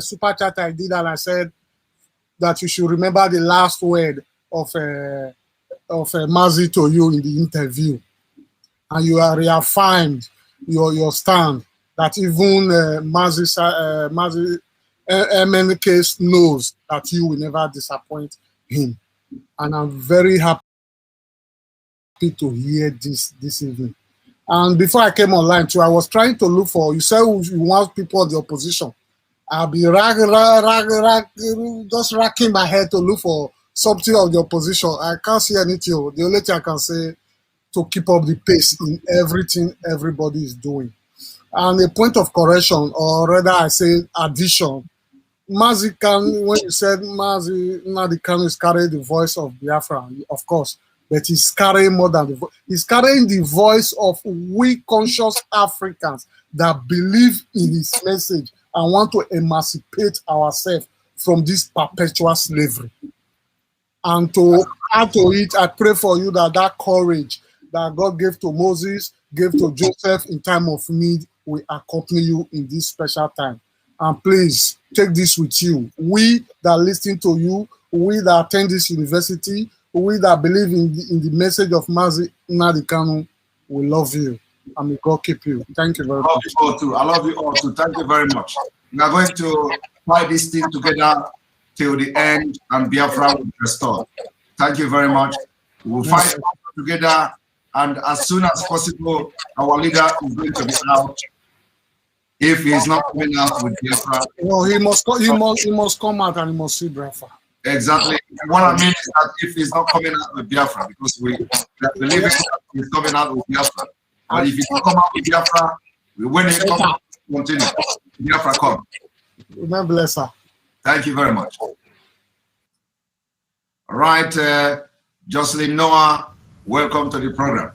super chat I did, and I said that you should remember the last word of Mazi to you in the interview, and you are reaffirmed your stand that even Mazi MNK knows that you will never disappoint him, and I'm very happy to hear this evening. And before I came online too, I was trying to look for, you said you want people in the opposition. I'll be just racking my head to look for something of the opposition. I can't see anything. The only thing I can say to keep up the pace in everything everybody is doing. And a point of correction, or rather I say addition, Mazi can, when you said Mazi Nnamdi Kanu is carrying the voice of Biafra, of course, but he's carrying more than the voice. He's carrying the voice of we conscious Africans that believe in his message and want to emancipate ourselves from this perpetual slavery. And to add to it, I pray for you that courage that God gave to Moses, gave to Joseph in time of need, will accompany you in this special time. And please take this with you. We that listen to you, we that attend this university, we that believe in the message of Mazi Nnamdi Kanu, we love you. And may God keep you. Thank you very much. I love you all too. Thank you very much. We are going to fight this thing together till the end, and Biafra will be restored. Thank you very much. We will fight together, and as soon as possible, our leader is going to be out. If he is not coming out with Biafra, well, he must come out and he must see Biafra. Exactly. What I mean is that if he's not coming out with Biafra, because we believe that he's coming out with Biafra. But if he's not coming out with Biafra, when he comes out, continue. Biafra come. Remember, bless her. Thank you very much. All right, Jocelyn Noah, welcome to the program.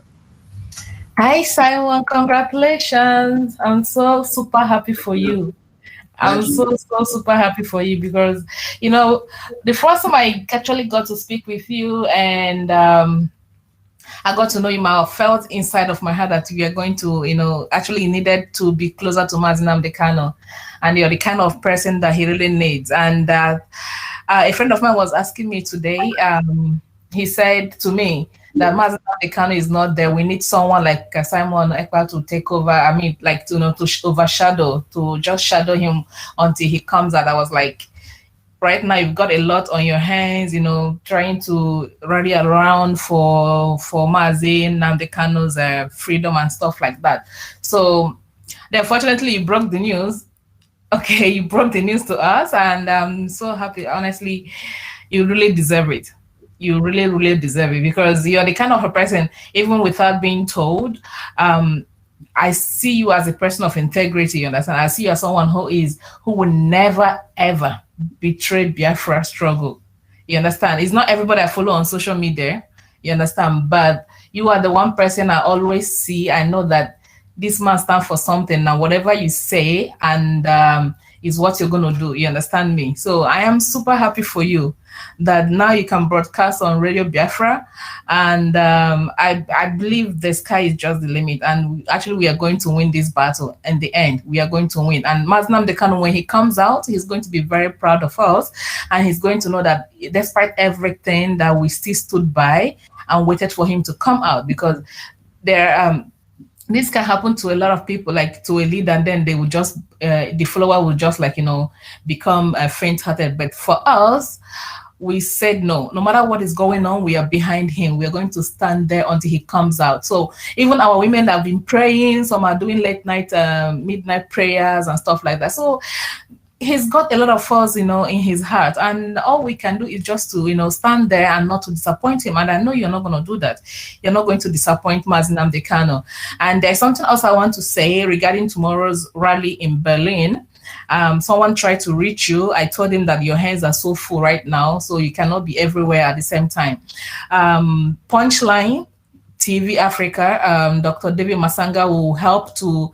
Hi, Simon. Congratulations. I'm so super happy for you. I'm so super happy for you because, you know, the first time I actually got to speak with you and I got to know you, I felt inside of my heart that we are going to, you know, actually needed to be closer to Mazi Nnamdi Kanu, and you're the kind of person that he really needs. And a friend of mine was asking me today, he said to me that Mazi Nnamdi Kanu is not there. We need someone like Simon Ekpa to take over. I mean, like, to, you know, to overshadow, to just shadow him until he comes out. I was like, right now you've got a lot on your hands, you know, trying to rally around for Mazi Nnamdi Kanu's freedom and stuff like that. So, unfortunately, you broke the news. Okay, you broke the news to us, and I'm so happy. Honestly, you really deserve it. You really, really deserve it, because you're the kind of a person, even without being told, I see you as a person of integrity, you understand? I see you as someone who will never, ever betray Biafra struggle. You understand? It's not everybody I follow on social media, you understand? But you are the one person I always see. I know that this man stands for something. Now, whatever you say, and is what you're going to do. You understand me? So I am super happy for you that now you can broadcast on Radio Biafra. And I believe the sky is just the limit. And actually, we are going to win this battle. In the end, we are going to win. And Mazi Nnamdi Kanu, when he comes out, he's going to be very proud of us. And he's going to know that despite everything, that we still stood by and waited for him to come out. Because there this can happen to a lot of people, like to a leader, and then they will just, the follower will just like, become faint-hearted. But for us, we said no matter what is going on, we are behind him. We are going to stand there until he comes out. So even our women have been praying, some are doing late night, midnight prayers and stuff like that. So he's got a lot of us, in his heart, and all we can do is just to, stand there and not to disappoint him. And I know you're not going to do that. You're not going to disappoint Mazi Nnamdi Kanu. And there's something else I want to say regarding tomorrow's rally in Berlin. Someone tried to reach you. I told him that your hands are so full right now, so you cannot be everywhere at the same time. Punchline TV Africa, Dr. David Masanga will help to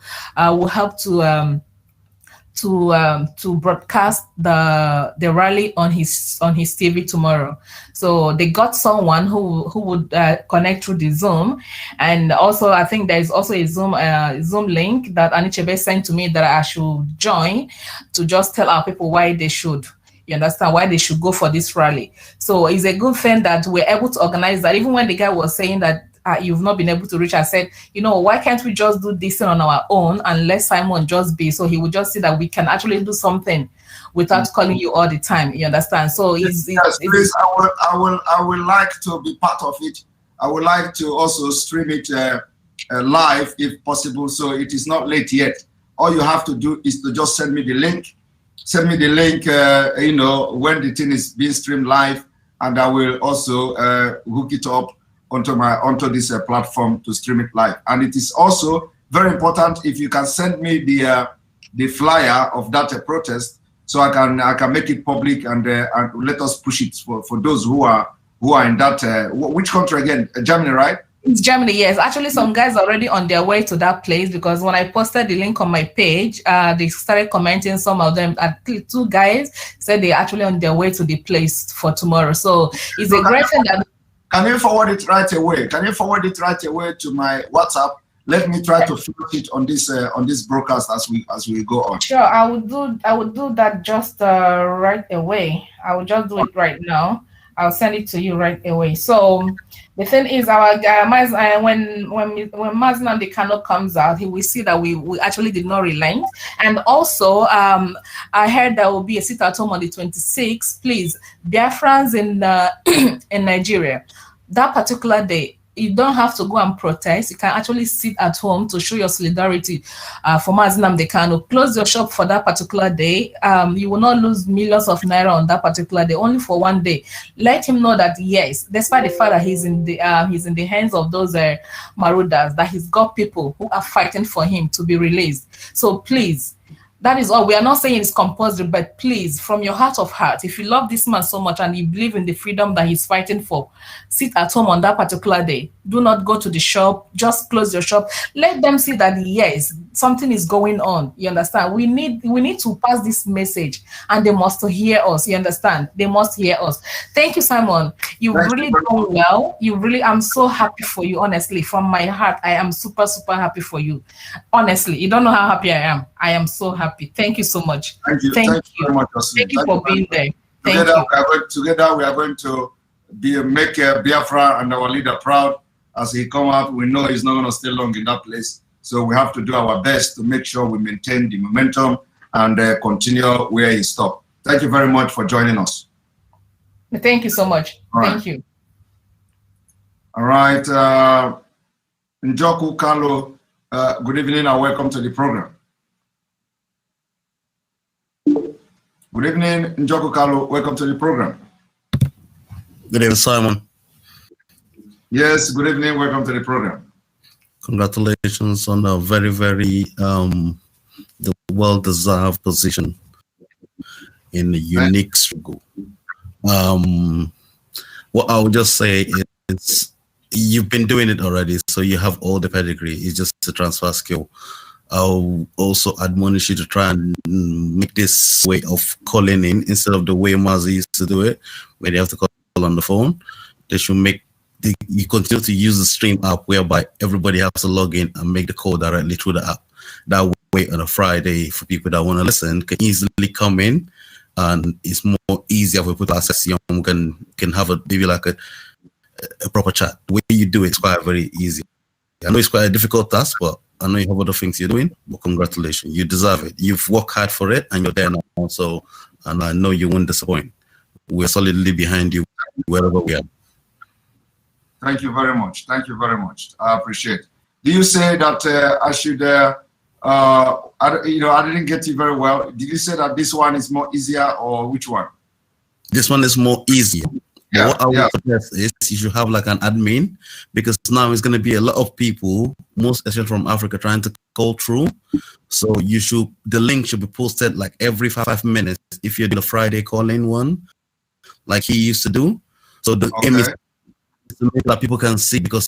broadcast the rally on his TV tomorrow. So they got someone who would connect through the Zoom, and also I think there is also a Zoom link that Anichebe sent to me that I should join to just tell our people why they should. You understand, why they should go for this rally. So it's a good thing that we're able to organize that. Even when the guy was saying that you've not been able to reach, I said, why can't we just do this on our own and let Simon just be, so he would just see that we can actually do something without calling you all the time. You understand? So yes, please, I will like to be part of it. I would like to also stream it live if possible, so it is not late yet. All you have to do is to just send me the link. Send me the link, when the thing is being streamed live, and I will also hook it up onto this platform to stream it live. And it is also very important if you can send me the flyer of that protest, so I can make it public and let us push it for those who are in that which country again? Germany, right? It's Germany, yes. Actually, some guys are already on their way to that place, because when I posted the link on my page, they started commenting. Some of them, two guys said they're actually on their way to the place for tomorrow. So it's a great thing that. Can you forward it right away? Can you forward it right away to my WhatsApp? Let me try to float it on this broadcast as we go on. Sure, I would do that just right away. I will just do it right now. I'll send it to you right away. So the thing is, our when Mazi Nnamdi Kanu comes out, he will see that we actually did not relent. And also, I heard there will be a sit at home on the 26th. Please, Biafrans in Nigeria, that particular day, you don't have to go and protest. You can actually sit at home to show your solidarity for Mazi Nnamdi Kanu. Close your shop for that particular day. You will not lose millions of naira on that particular day, only for one day. Let him know that yes, despite the fact that he's in the hands of those marauders, that he's got people who are fighting for him to be released. So please, that is all. We are not saying it's compulsory, but please, from your heart of heart, if you love this man so much and you believe in the freedom that he's fighting for, sit at home on that particular day. Do not go to the shop. Just close your shop. Let them see that yes, something is going on. You understand? We need to pass this message, and they must hear us. You understand? They must hear us. Thank you, Simon. You've really done well. I'm so happy for you. Honestly, from my heart, I am super, super happy for you. Honestly, you don't know how happy I am. I am so happy. Thank you so much. Thank you. Thank you very much. Thank you for being there. Together we are going to make Biafra and our leader proud. As he come out, we know he's not going to stay long in that place. So we have to do our best to make sure we maintain the momentum and continue where he stopped. Thank you very much for joining us. Thank you so much. Thank you. All right. Njoku Kalu, good evening and welcome to the program. Good evening, Njoku Kalu. Welcome to the program. Good evening, Simon. Yes, good evening. Welcome to the program. Congratulations on a very, very well-deserved position in a unique struggle. What I would just say is you've been doing it already, so you have all the pedigree. It's just a transfer skill. I'll also admonish you to try and make this way of calling in instead of the way Mazi used to do it, where they have to call on the phone. They should you continue to use the stream app whereby everybody has to log in and make the call directly through the app. That way on a Friday, for people that want to listen, can easily come in, and it's more easier for people to access you. Can have maybe like a proper chat. The way you do it is quite very easy. I know it's quite a difficult task, but I know you have other things you're doing. But congratulations, you deserve it. You've worked hard for it, and you're there now. So, and I know you won't disappoint. We're solidly behind you wherever we are. Thank you very much. Thank you very much. I appreciate it. Do you say that I should, I didn't get you very well. Did you say that this one is more easier, or which one? This one is more easier. Yeah, what I would suggest is you should have like an admin, because now it's going to be a lot of people, most especially from Africa, trying to call through. So the link should be posted like every 5 minutes if you're doing a Friday call-in one, like he used to do. So the aim is to make that people can see, because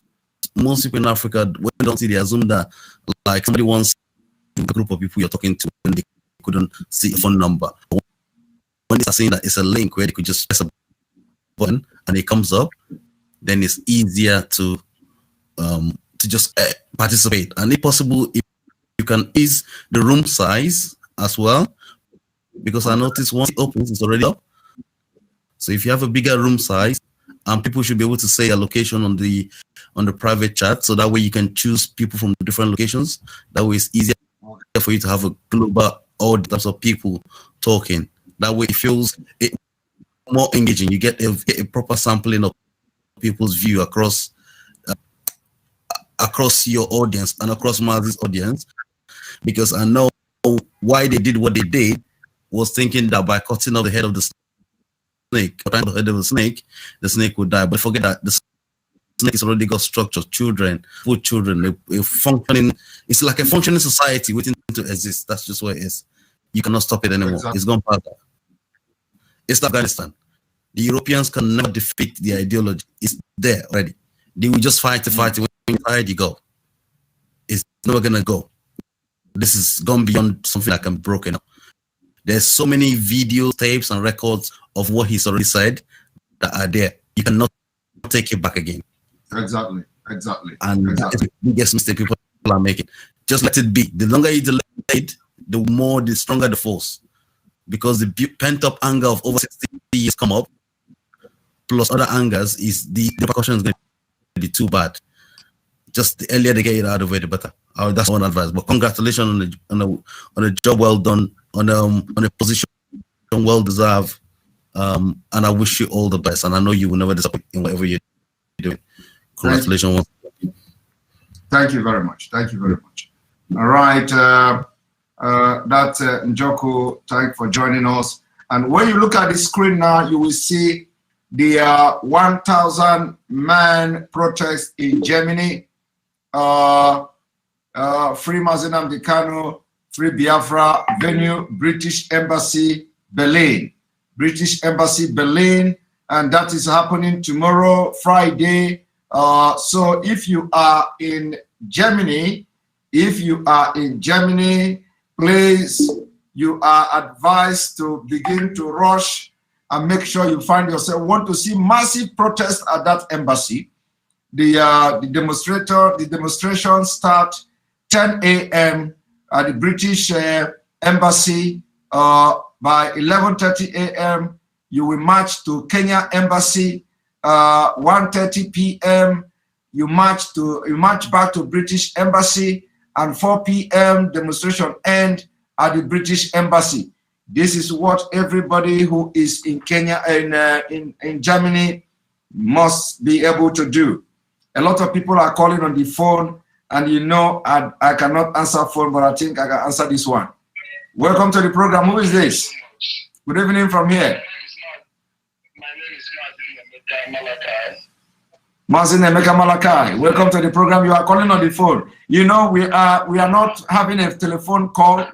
most people in Africa, when they don't see, they assume that like somebody wants a group of people you're talking to and they couldn't see a phone number. When they are saying that it's a link where they could just press a button and it comes up, then it's easier to just participate. And if possible, if you can ease the room size as well, because I noticed once it opens, it's already up. So if you have a bigger room size, and people should be able to say a location on the private chat, so that way you can choose people from different locations. That way it's easier for you to have a global audience of people talking. That way it feels more engaging. You get a proper sampling of people's view across your audience and across Mazi's audience, because I know why they did what they did was thinking that by cutting off the head of the snake, the snake would die. But forget that the snake has already got structure, children, a functioning. It's like a functioning society waiting to exist. That's just what it is. You cannot stop it anymore. Exactly. It's gone past that. It's Afghanistan. The Europeans can never defeat the ideology. It's there already. They will just fight. When you fight, you go. It's never gonna go. This is gone beyond something that can be broken up. There's so many video tapes and records of what he's already said that are there. You cannot take it back again. Exactly. And that is the biggest mistake people are making. Just let it be. The longer you delay it, the stronger the force. Because the pent-up anger of over 60 years come up, plus other angers, is the repercussion is going to be too bad. Just the earlier they get it out of the way, the better. That's one advice. But congratulations on a job well done, on a position well deserved, and I wish you all the best. And I know you will never disappoint in whatever you're doing. Congratulations. Thank you very much. All right. That's Njoku. Thank you for joining us. And when you look at the screen now, you will see the 1,000 man protest in Germany. Free Mazi Nnamdi, Free Biafra, venue, British Embassy, Berlin. And that is happening tomorrow, Friday. So if you are in Germany, please, you are advised to begin to rush and make sure you find yourself. Want to see massive protest at that embassy. The demonstrations start 10 a.m. at the British Embassy. By 11:30 a.m., you will march to Kenya Embassy. 1:30 p.m., you march back to British Embassy, and 4 p.m. demonstration end at the British Embassy. This is what everybody who is in Kenya and in Germany must be able to do. A lot of people are calling on the phone, and I cannot answer phone, but I think I can answer this one. Welcome to the program. Who is this? Good evening from here. My name is Mazi Emeka Malakai. Welcome to the program. You are calling on the phone. We are not having a telephone call. Yes,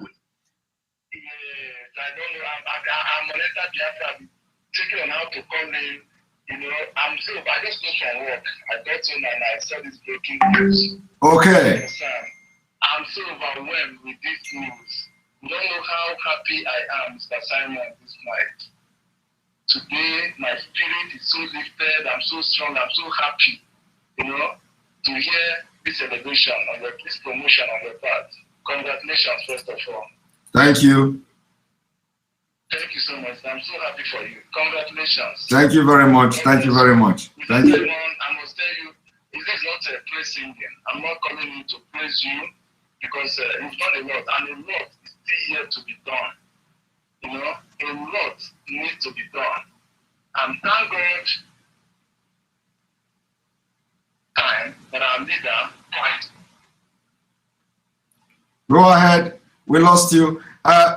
I don't know. I'm on Biafra. Taking on how to call in. I'm safe. I just go from work. I got in and I saw this breaking news. Okay. I'm so overwhelmed with this news. You don't know how happy I am, Mr. Simon, this night. Today, my spirit is so lifted. I'm so strong. I'm so happy, to hear this celebration on this promotion on your part. Congratulations, first of all. Thank you. Thank you so much. I'm so happy for you. Congratulations. Thank you very much. Thank you very much. Thank you. I must tell you, this is not a praise singing. I'm not coming in to praise you because you've done a lot, and a lot is still yet to be done. A lot needs to be done. And thank God time that our leader. Go ahead. We lost you.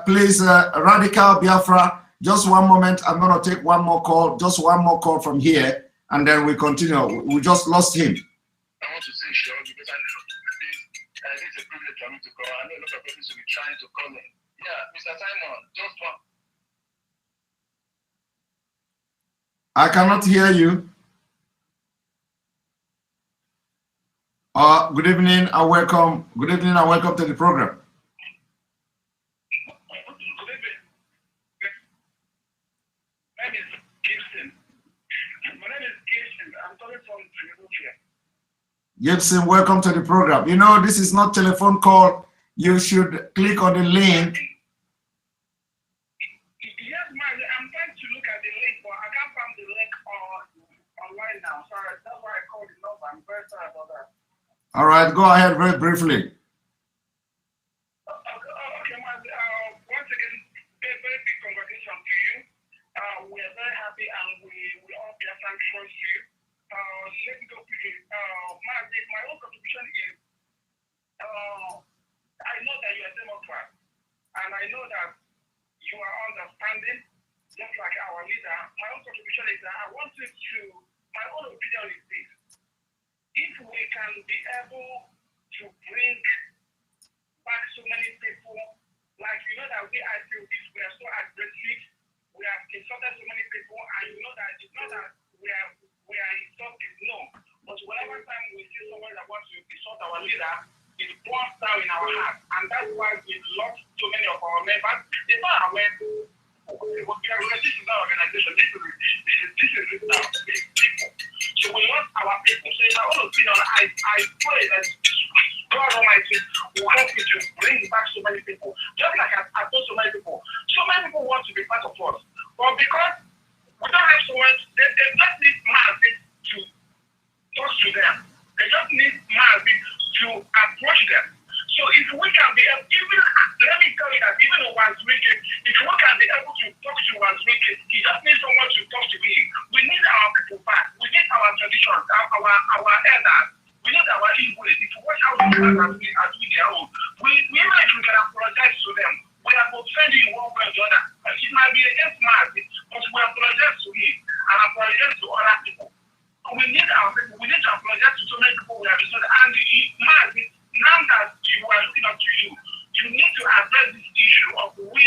Please, Radical Biafra, just one moment. I'm going to take one more call, just one more call from here, and then we continue. We just lost him. I want to say sure because I know it's a privilege for me to call. I know a lot of people will be trying to call in. Yeah, Mr. Simon, just one. I cannot hear you. Good evening and welcome. Good evening and welcome to the program. Gibson, welcome to the program. This is not telephone call. You should click on the link. Yes, Mazi, I'm trying to look at the link, but I can't find the link online now. Sorry, that's why I called the number. I'm very sorry about that. All right, go ahead very briefly. Okay, Mazi, once again, very big congratulations to you. We are very happy and we all Biafran trust you. Let me go quickly. Mazi, my own contribution is, I know that you are a Democrat, and I know that you are understanding, just like our leader. My own contribution is that I want you to, my own opinion is this. If we can be able to bring back so many people, like that we are so aggressive, we have insulted so many people, and that it's not that we are insulted, no. But whenever time we see someone that wants to insult our leader, it burns down in our heart, and that's why we lost so many of our members. It's not our members. This is not organization. This is people. So we lost our people. So in my own opinion, I pray that God Almighty will help me to bring back so many people. Just like I told so many people want to be part of us. But because we don't have so much, they just need Mazi to talk to them. They just need Mazi to approach them. So if we can be able, let me tell you that even Wazwike, if we can be able to talk to Wazwike, he just needs someone to talk to him. We need our people back. We need our traditions, our elders. We need our English. If we watch how we do as we their own, we might we can apologize to them. We are offending one way or the other. It might be against Mazi, but we apologize to him and apologize to other people. We need our people. We need to apologize to so many people we have insulted. And Mazi, now that you are looking up to you, you need to address this issue of we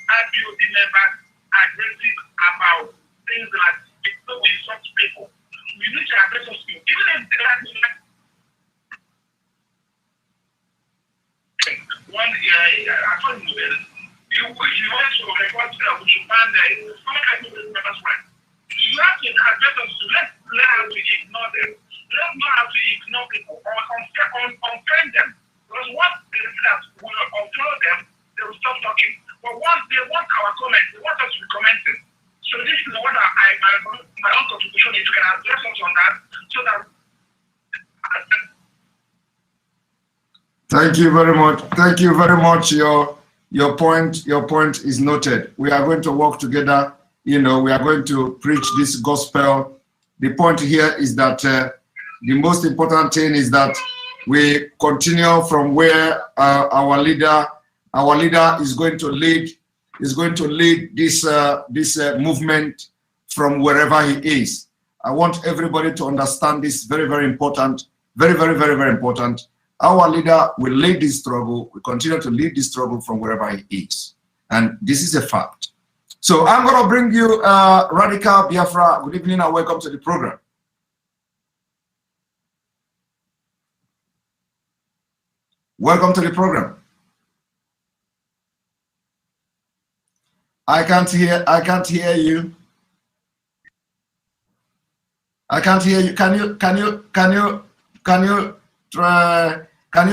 IPOB members aggressive about things like people with such people. We need to address those people. Even if they are one, I told you, you want to record we should ban some IPOB members right. You have to address them. Let's learn how to ignore them. Let's know how to ignore people or unfriend them. Because once they that will unfollow them, they will stop talking. But once they want our comments, they want us to be commenting. So this is what my own contribution is. You can address us on that so that. Thank you very much. Thank you very much. Your point is noted. We are going to work together. We are going to preach this gospel. The point here is that the most important thing is that we continue from where our leader is going to lead this movement from wherever he is. I want everybody to understand this. Very, very important. Very, very, very, very important. Our leader will lead this struggle. We continue to lead this struggle from wherever he is, and this is a fact. So I'm going to bring you Radical Biafra. Good evening and welcome to the program. Welcome to the program. I can't hear you. I can't hear you. Can you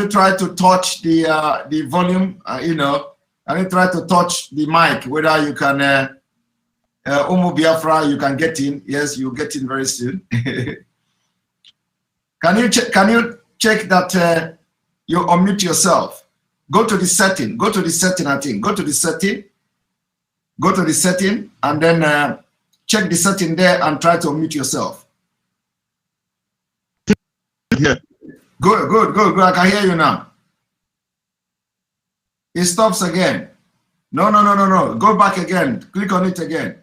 try to touch the volume? Can you try to touch the mic? Whether you can, Biafra, you can get in. Yes, you'll get in very soon. Can you check that you unmute yourself? Go to the setting. Go to the setting. I think. Go to the setting. Go to the setting and then check the setting there and try to unmute yourself. Yeah. Good. I can hear you now. It stops again. No. Go back again. Click on it again.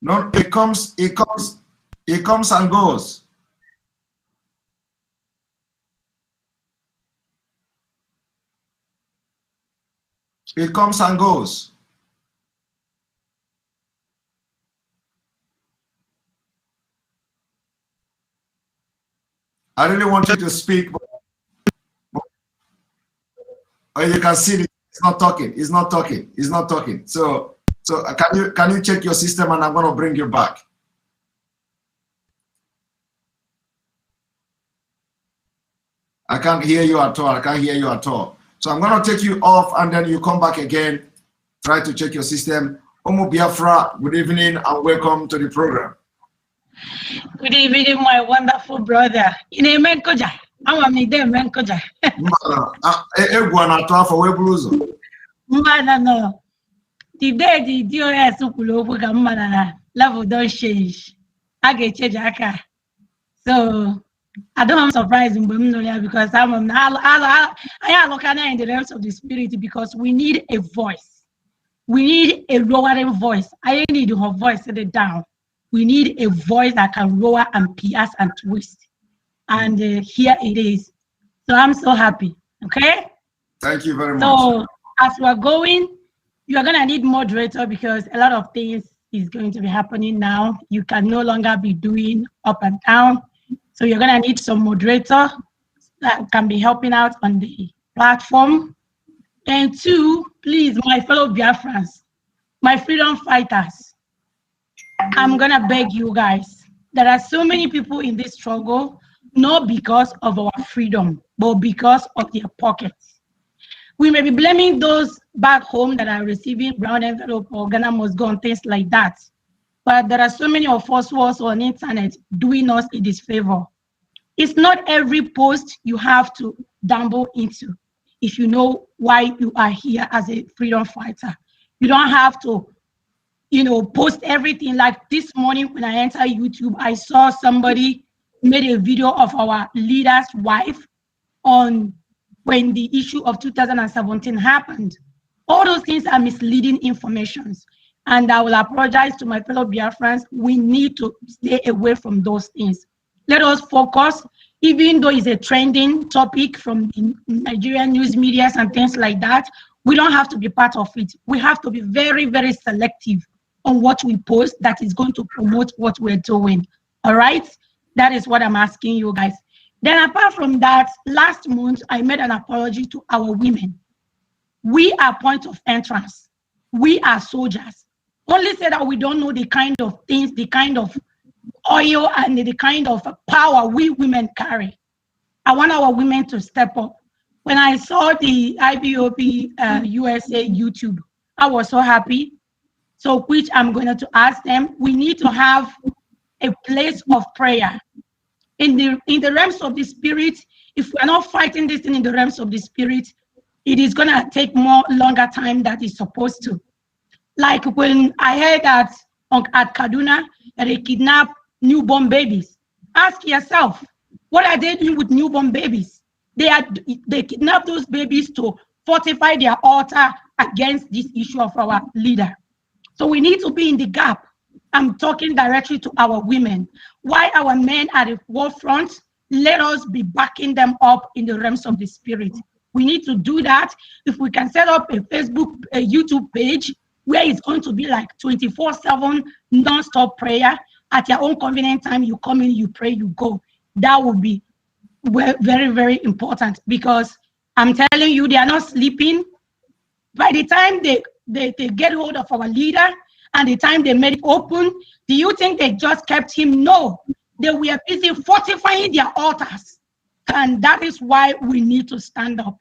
No, it comes and goes. It comes and goes. I really want you to speak, but you can see it's not talking. It's not talking. So can you check your system, and I'm going to bring you back. I can't hear you at all. So I'm going to take you off, and then you come back again. Try to check your system. Biafra, good evening, and welcome to the program. Good evening, my wonderful brother. In a menkoja, I want me there, menkoja. No. The day the DOS level don't change. I get change. So I don't am surprised in because I look at in the realms of the spirit because we need a voice. We need a lowering voice. I need her voice set it down. We need a voice that can roar and pierce and twist. And here it is. So I'm so happy. Okay? Thank you very much. So as we're going, you're going to need moderator because a lot of things is going to be happening now. You can no longer be doing up and down. So you're going to need some moderator that can be helping out on the platform. And two, please, my fellow Biafrans, my freedom fighters, I'm going to beg you guys. There are so many people in this struggle, not because of our freedom, but because of their pockets. We may be blaming those back home that are receiving brown envelope or Ghana must go and things like that. But there are so many of us who are also on the internet doing us a disfavor. It's not every post you have to dabble into if you know why you are here as a freedom fighter. You don't have to post everything. Like this morning when I entered YouTube, I saw somebody made a video of our leader's wife on when the issue of 2017 happened. All those things are misleading informations. And I will apologize to my fellow Biafrans. We need to stay away from those things. Let us focus, even though it's a trending topic from the Nigerian news media and things like that, we don't have to be part of it. We have to be very, very selective on what we post that is going to promote what we're doing. All right? That is what I'm asking you guys. Then apart from that, last month, I made an apology to our women. We are point of entrance. We are soldiers. Only say that we don't know the kind of things, the kind of oil and the kind of power we women carry. I want our women to step up. When I saw the IPOB USA YouTube, I was so happy. So which I'm going to ask them, we need to have a place of prayer. In the realms of the spirit, if we're not fighting this thing in the realms of the spirit, it is going to take longer time than it's supposed to. Like when I heard that at Kaduna, they kidnap newborn babies. Ask yourself, what are they doing with newborn babies? They kidnap those babies to fortify their altar against this issue of our leader. So we need to be in the gap. I'm talking directly to our women. Why our men are at the forefront, let us be backing them up in the realms of the spirit. We need to do that. If we can set up a Facebook, a YouTube page where it's going to be like 24/7 non-stop prayer. At your own convenient time, you come in, you pray, you go. That would be very, very important, because I'm telling you, they are not sleeping. By the time they get hold of our leader and the time they made it open, do you think they just kept him? No, they were busy fortifying their altars. And that is why we need to stand up.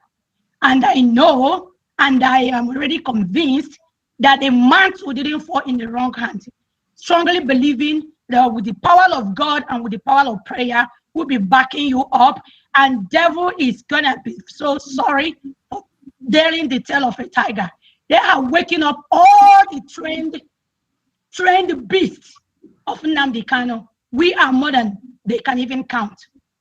And I know, and I am already convinced that the mantle didn't fall in the wrong hands. Strongly believing that with the power of God and with the power of prayer, we'll be backing you up. And devil is gonna be so sorry for daring the tail of a tiger. They are waking up all the trained beasts of Nnamdi Kanu. We are more than they can even count.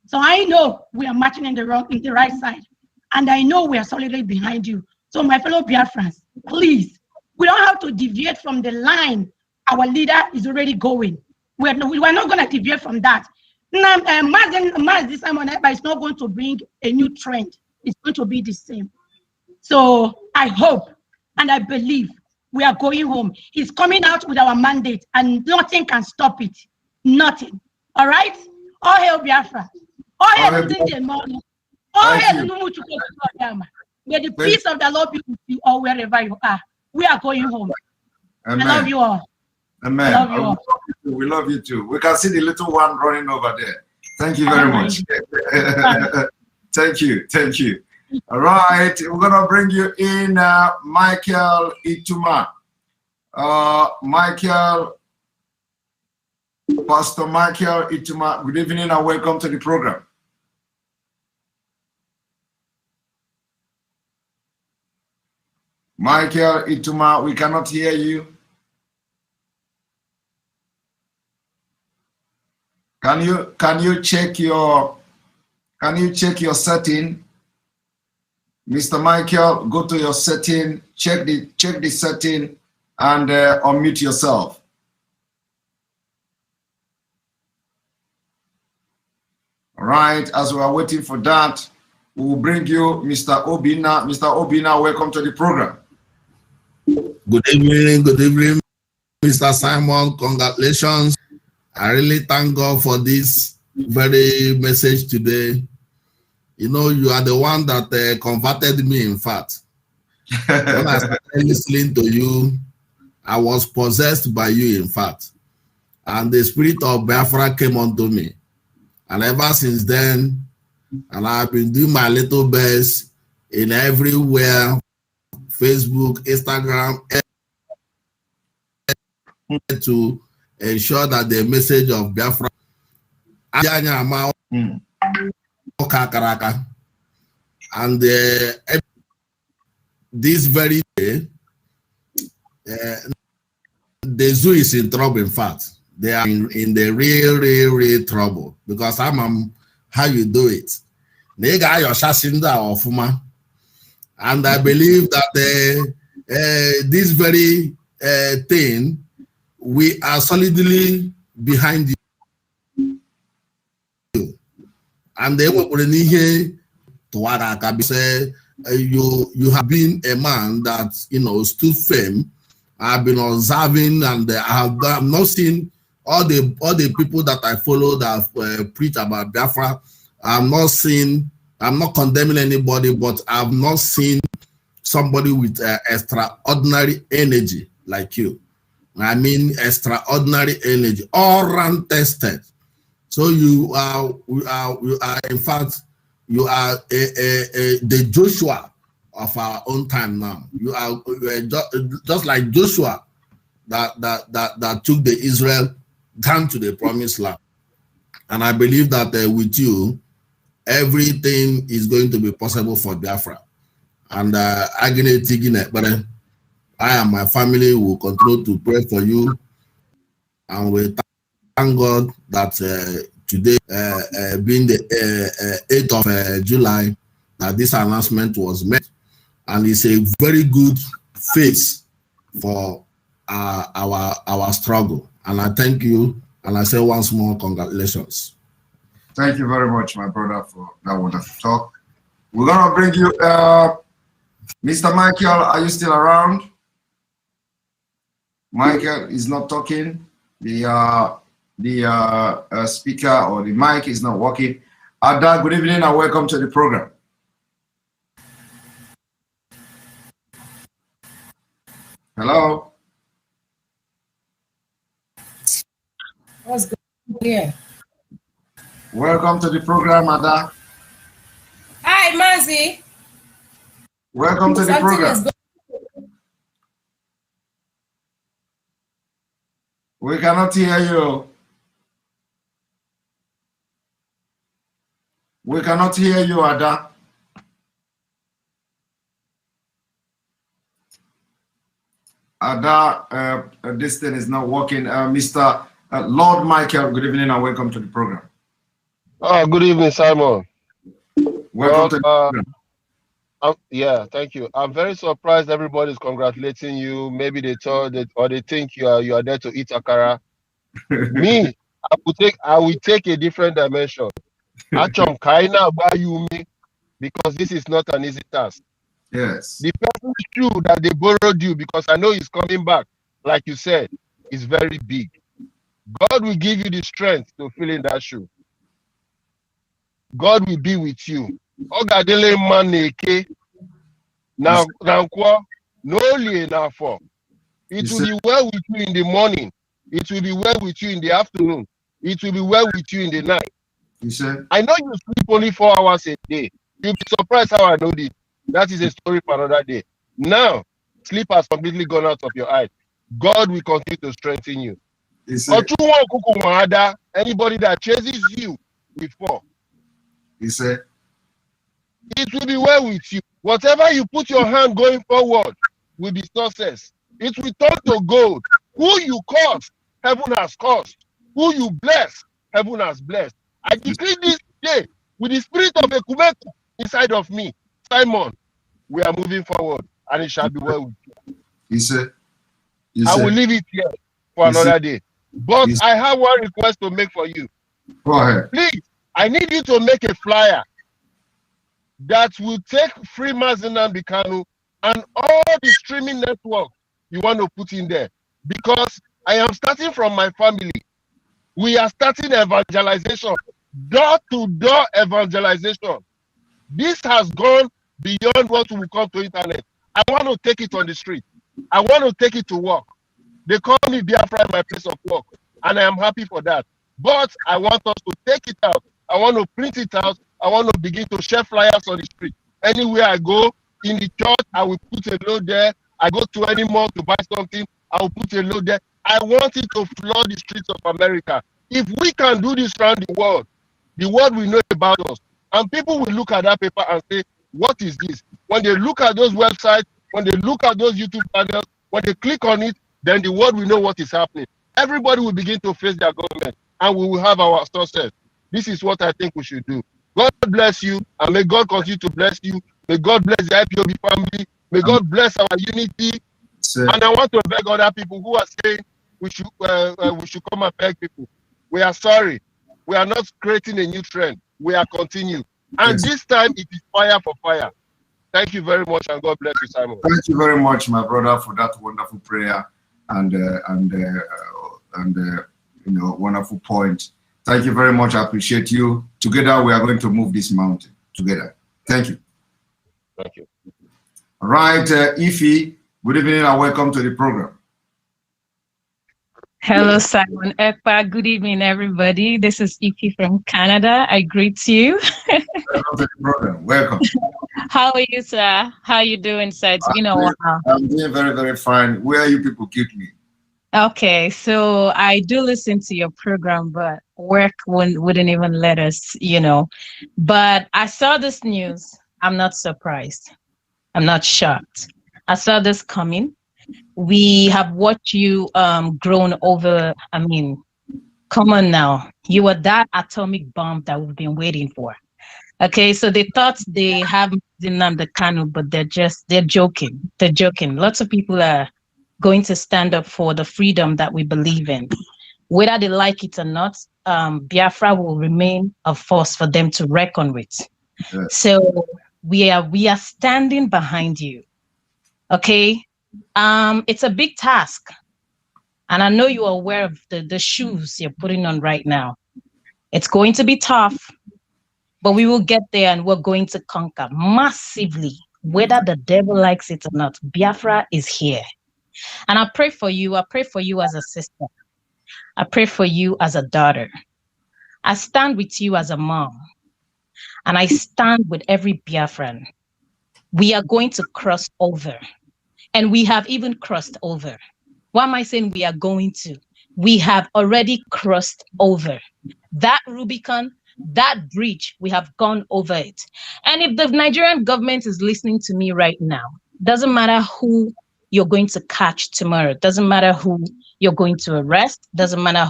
So I know we are marching in the right side, and I know we are solidly behind you. So my fellow Biafrans, please, we don't have to deviate from the line our leader is already going. We are not going to deviate from that. Now, Mazi this time on Ekpa is not going to bring a new trend. It's going to be the same. So I hope and I believe we are going home. He's coming out with our mandate, and nothing can stop it. Nothing. All right? All hail Biafra. All hail the morning. All hail the May the peace of the Lord be with you all wherever you are. We are going home. Amen. I love you all. Amen. I love you all. We love you too. We can see the little one running over there. Thank you very much. Thank you. Thank you. All right. We're going to bring you in Michael Ituma. Pastor Michael Ituma, good evening and welcome to the program. Michael Ituma, we cannot hear you. Can you check your setting? Mr. Michael, go to your setting, check the setting and unmute yourself. All right, as we are waiting for that, we will bring you Mr. Obina. Mr. Obina, welcome to the program. Good evening, Mr. Simon. Congratulations. I really thank God for this very message today. You know, you are the one that converted me, in fact. When I started listening to you, I was possessed by you, in fact. And the spirit of Biafra came onto me. And ever since then, and I've been doing my little best in everywhere, Facebook, Instagram, to ensure that the message of Biafra and this very day, the zoo is in trouble. In fact, they are in the real trouble, because I'm how you do it. And I believe that this very thing, we are solidly behind you. And they will say you have been a man that, you know, stood firm. I've been observing, and I have not seen all the people that I follow that preach about Biafra. I'm not condemning anybody, but I've not seen somebody with extraordinary energy like you. I mean, extraordinary energy, all round tested. So you are, in fact, you are the Joshua of our own time now. You are just like Joshua that took the Israel down to the promised land. And I believe that with you, everything is going to be possible for Biafra. And I and my family will continue to pray for you. And we thank God that today, being the 8th of July, that this announcement was made. And it's a very good face for our struggle. And I thank you. And I say once more, congratulations. Thank you very much, my brother, for that wonderful talk. We're going to bring you, Mr. Michael, are you still around? Michael is not talking. The speaker or the mic is not working. Ada, good evening and welcome to the program. Hello. What's going on here? Welcome to the program, Ada. Hi, Mazi. Welcome to the program. We cannot hear you. We cannot hear you, Ada. Ada, this thing is not working. Mr. Lord Michael, good evening and welcome to the program. Good evening, Simon. Welcome to the program. Yeah, thank you. I'm very surprised everybody's congratulating you. Maybe they thought that, or they think you are there to eat akara. Me, I will take a different dimension. Achom kaina buy you me, because this is not an easy task. Yes. The person's shoe that they borrowed you, because I know he's coming back, like you said, is very big. God will give you the strength to fill in that shoe. God will be with you. Ogadele maneke now no only enough for it will be well with you in the morning, it will be well with you in the afternoon, it will be well with you in the night. I know you sleep only 4 hours a day. You'll be surprised how I know this. That is a story for another day. Now, sleep has completely gone out of your eyes. God will continue to strengthen you. Anybody that chases you will fall. It will be well with you. Whatever you put your hand going forward will be success. It will turn to gold. Who you curse, heaven has cursed. Who you bless, heaven has blessed. I decree this day with the spirit of Ekumeku inside of me. Simon, we are moving forward and it shall be well with you. I will leave it here for another day. But I have one request to make for you. Go ahead. Please, I need you to make a flyer that will take free Nnamdi Kanu and all the streaming networks you want to put in there. Because I am starting from my family. We are starting evangelization, door-to-door evangelization. This has gone beyond what will come to internet. I want to take it on the street. I want to take it to work. They call me Biafra in my place of work, and I am happy for that. But I want us to take it out. I want to print it out. I want to begin to share flyers on the street. Anywhere I go, in the church, I will put a load there. I go to any mall to buy something, I will put a load there. I want it to flood the streets of America. If we can do this around the world will know about us. And people will look at that paper and say, what is this? When they look at those websites, when they look at those YouTube channels, when they click on it, then the world will know what is happening. Everybody will begin to face their government and we will have our success. This is what I think we should do. God bless you, and may God continue to bless you. May God bless the IPOB family. May God bless our unity. And I want to beg other people who are saying we should come and beg people. We are sorry. We are not creating a new trend. We are continuing. And this time it is fire for fire. Thank you very much, and God bless you, Simon. Thank you very much, my brother, for that wonderful prayer and wonderful point. Thank you very much. I appreciate you. Together, we are going to move this mountain together. Thank you. Thank you. All right, Ify, good evening and welcome to the program. Hello, Simon Ekpa. Good evening, everybody. This is Ify from Canada. I greet you. Welcome to the program. Welcome. How are you, sir? How are you doing, sir? It's been a while. I'm doing very, very fine. Where are you people keep me? Okay, so I do listen to your program, but work wouldn't even let us, But I saw this news. I'm not surprised. I'm not shocked. I saw this coming. We have watched you grown over. Come on now. You were that atomic bomb that we've been waiting for. Okay, so they thought they have Nnamdi Kanu, but they're joking. They're joking. Lots of people are going to stand up for the freedom that we believe in. Whether they like it or not, Biafra will remain a force for them to reckon with. Yes. So we are standing behind you. Okay? It's a big task. And I know you are aware of the shoes you're putting on right now. It's going to be tough. but we will get there and we're going to conquer massively, whether the devil likes it or not. Biafra is here. And I pray for you. I pray for you as a sister. I pray for you as a daughter. I stand with you as a mom. And I stand with every Biafran. We are going to cross over. And we have even crossed over. Why am I saying we are going to? We have already crossed over. That Rubicon, that bridge, we have gone over it. And if the Nigerian government is listening to me right now, doesn't matter who you're going to catch tomorrow, doesn't matter who you're going to arrest, doesn't matter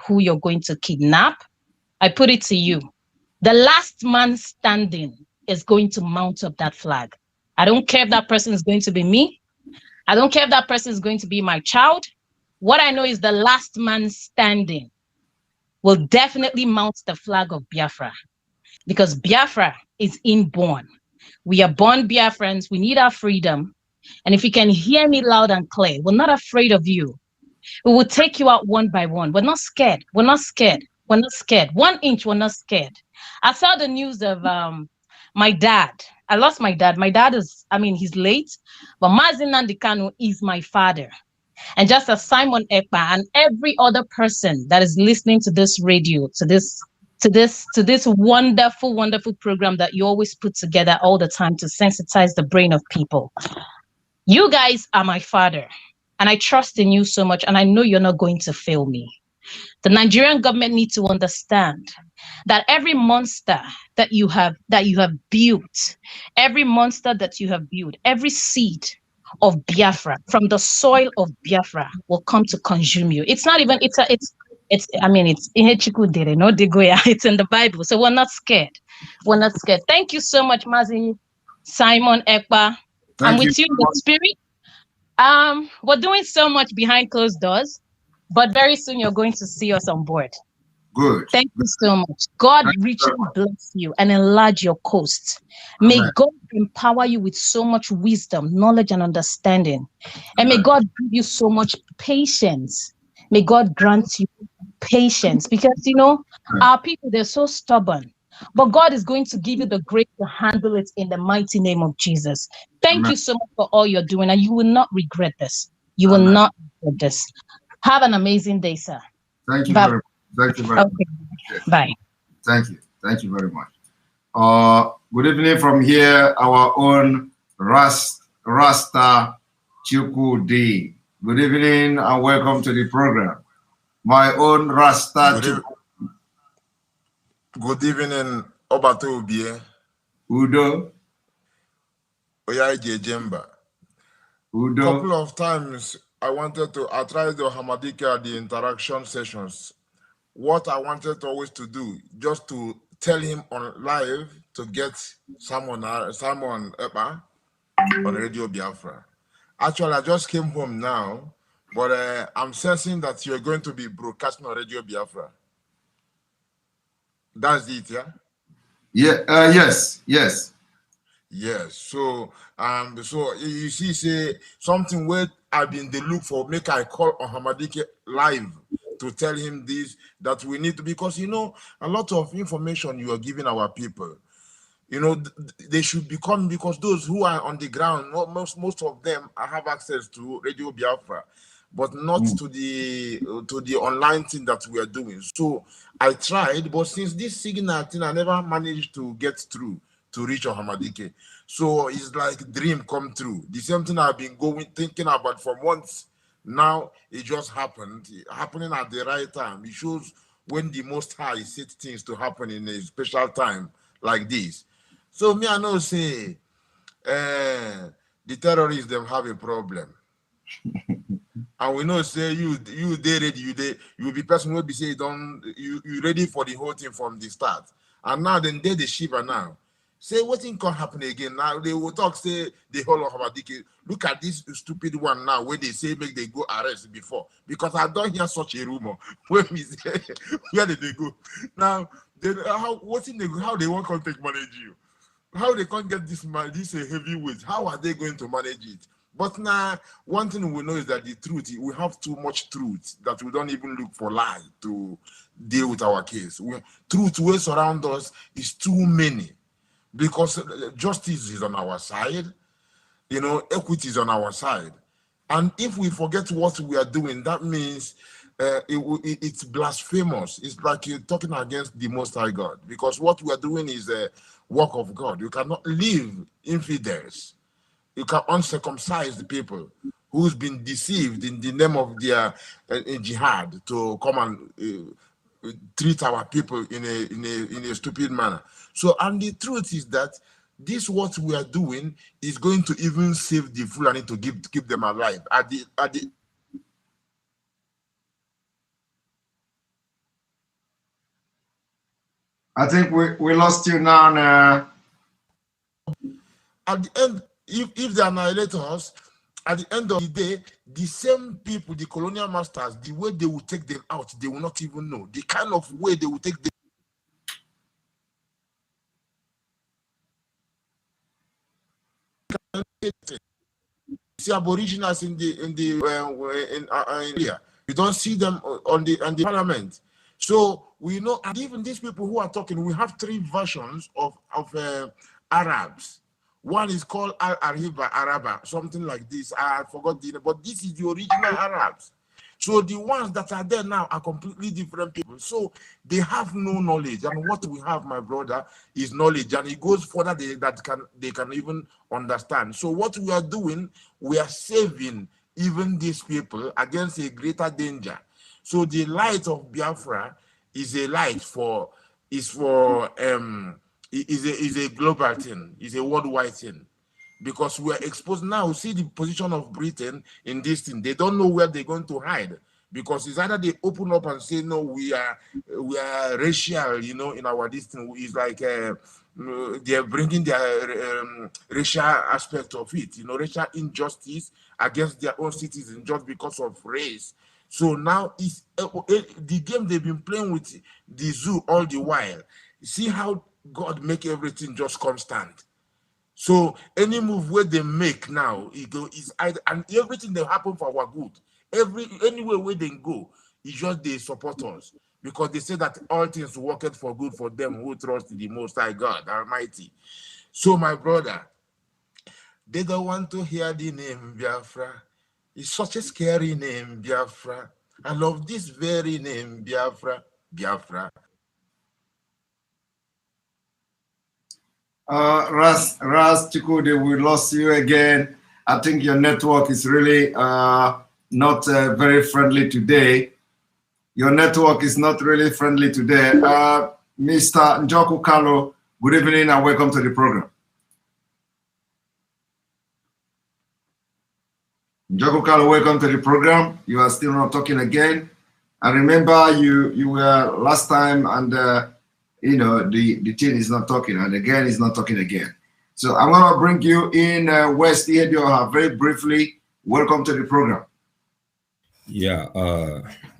who you're going to kidnap, I put it to you. The last man standing is going to mount up that flag. I don't care if that person is going to be me. I don't care if that person is going to be my child. What I know is the last man standing will definitely mount the flag of Biafra, because Biafra is inborn. We are born Biafrans. We need our freedom. And if you can hear me loud and clear, we're not afraid of you. We will take you out one by one. We're not scared. We're not scared. We're not scared. 1 inch, we're not scared. I saw the news of my dad. I lost my dad. My dad is, he's late, but Mazi Nnamdi is my father. And just as Simon Ekpa and every other person that is listening to this radio, to this wonderful, wonderful program that you always put together all the time to sensitize the brain of people. You guys are my father, and I trust in you so much, and I know you're not going to fail me. The Nigerian government needs to understand that every monster that you have built, every monster that you have built, every seed of Biafra from the soil of Biafra will come to consume you. It's not even, it's in the Bible. So we're not scared. We're not scared. Thank you so much, Mazi, Simon, Ekpa. I'm with you in the spirit. We're doing so much behind closed doors, but very soon you're going to see us on board. Good. Thank you so much. God richly bless you and enlarge your coast. May God empower you with so much wisdom, knowledge, and understanding. And may God give you so much patience. May God grant you patience, because, our people, they're so stubborn. But God is going to give you the grace to handle it in the mighty name of Jesus. Thank you so much for all you're doing, and you will not regret this. You will not regret this. Have an amazing day, sir. Thank you very much. Thank you very much. Bye. Thank you. Thank you very much. Good evening from here, our own Rasta Chukudi. Good evening and welcome to the program. My own Rasta. Good evening, Obato Ubie. Udo. Oyaije Jemba. Udo. Couple of times I tried the Hamadika at the interaction sessions. What I wanted always to do, just to tell him on live to get someone Ekpa on Radio Biafra. Actually, I just came home now, but I'm sensing that you're going to be broadcasting on Radio Biafra. That's it, yeah? Yeah. Yes. Yes. So you see, say something where I've been the look for. Make I call on Hamadike live to tell him this, that we need to, because a lot of information you are giving our people, they should become, because those who are on the ground, most of them have access to Radio Biafra, but not to the online thing that we are doing. So I tried, but since this signal thing, I never managed to get through to reach Hamadike. So it's like dream come true. The same thing I've been thinking about for months. Now it just happening at the right time. It shows when the Most High set things to happen in a special time like this. So me, I know say the terrorists them have a problem. And we know say you they ready, you be person will be say you ready for the whole thing from the start. And now then they the Shiva now. Say what thing can happen again. Now they will talk, say the whole of Hamadike. Look at this stupid one now where they say make they go arrest before. Because I don't hear such a rumor. When we say where did they go? Now how they want to manage you? How they can't get this heavy weight? How are they going to manage it? But now, one thing we know is that the truth, we have too much truth that we don't even look for lie to deal with our case. Truth ways around us is too many because justice is on our side, equity is on our side. And if we forget what we are doing, that means it's blasphemous. It's like you're talking against the Most High God, because what we are doing is a work of God. You cannot live infidels. You can uncircumcise the people who's been deceived in the name of their jihad to come and treat our people in a stupid manner. So, and the truth is that this what we are doing is going to even save the Fulani to keep them alive. I think we lost you now. At the end, if they annihilate us, at the end of the day, the same people, the colonial masters, the way they will take them out, they will not even know. The kind of way they will take them. See aboriginals in India. You don't see them on the parliament. So we know, and even these people who are talking, we have three versions of Arabs. One is called Al-Ariba Araba, something like this. I forgot the name, but this is the original Arabs. So the ones that are there now are completely different people. So they have no knowledge. And what we have, my brother, is knowledge. And it goes further than they can even understand. So what we are doing, we are saving even these people against a greater danger. So the light of Biafra is a light is a global thing, is a worldwide thing. Because we are exposed now. See the position of Britain in this thing. They don't know where they're going to hide, because it's either they open up and say, no, we are racial, in our this thing. It's like they're bringing their racial aspect of it, racial injustice against their own citizens just because of race. So now it's the game they've been playing with the zoo all the while. See how God make everything just constant. So any move where they make now, is either, and everything that happen for our good. Anywhere where they go, it's just they support us, because they say that all things work for good for them who trust in the Most High God Almighty. So my brother, they don't want to hear the name Biafra. It's such a scary name, Biafra. I love this very name, Biafra. Biafra. Ras Chikude, we lost you again. I think your network is really not very friendly today. Your network is not really friendly today. Mr. Njoku Kalo, good evening and welcome to the program. Njoku Kalo, welcome to the program. You are still not talking again. I remember you were last time, and the thing is not talking, and again is not talking again. So I'm going to bring you in, West Edioha, very briefly. Welcome to the program. Yeah,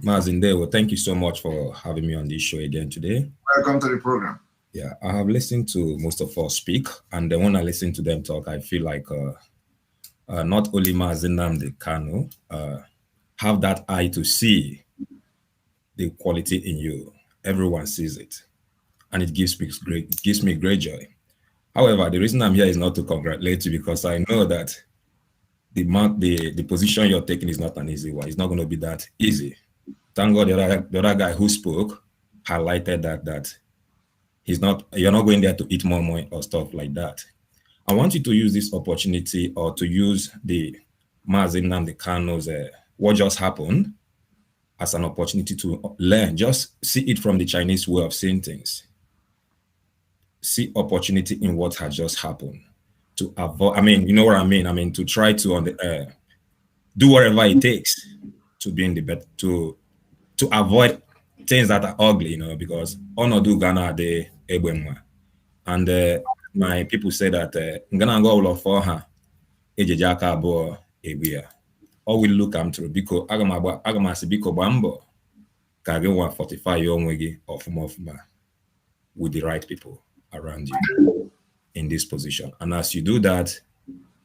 Mazi, well, thank you so much for having me on this show again today. Welcome to the program. Yeah, I have listened to most of us speak, and then when I listen to them talk, I feel like not only Mazi Nnamdi Kanu have that eye to see the quality in you. Everyone sees it, and it gives me great joy. However, the reason I'm here is not to congratulate you, because I know that the position you're taking is not an easy one. It's not going to be that easy. Thank God the other guy who spoke highlighted that you're not going there to eat more money or stuff like that. I want you to use this opportunity, or to use the Mazi Nnamdi Kanu's what just happened as an opportunity to learn. Just see it from the Chinese way of seeing things. See opportunity in what has just happened. To avoid, you know what I mean? To try to do whatever it takes to be in the bed, to avoid things that are ugly, because onodu Ghana de ebwenwa. And my people say that Ghana go all for her ejejaka abo ebia. Or we look am through because agamasi biko bambo kage 145 yomwegi of mofma with the right people around you in this position. And as you do that,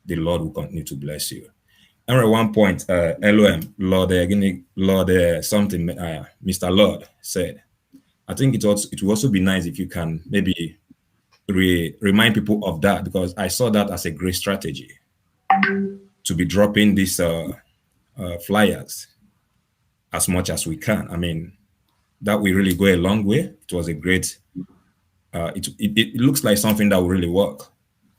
the Lord will continue to bless you. at one point, LOM, Lord something, Mr. Lord said, I think it will also be nice if you can maybe remind people of that, because I saw that as a great strategy to be dropping these flyers as much as we can. I mean, that will really go a long way. It was a great, it looks like something that will really work.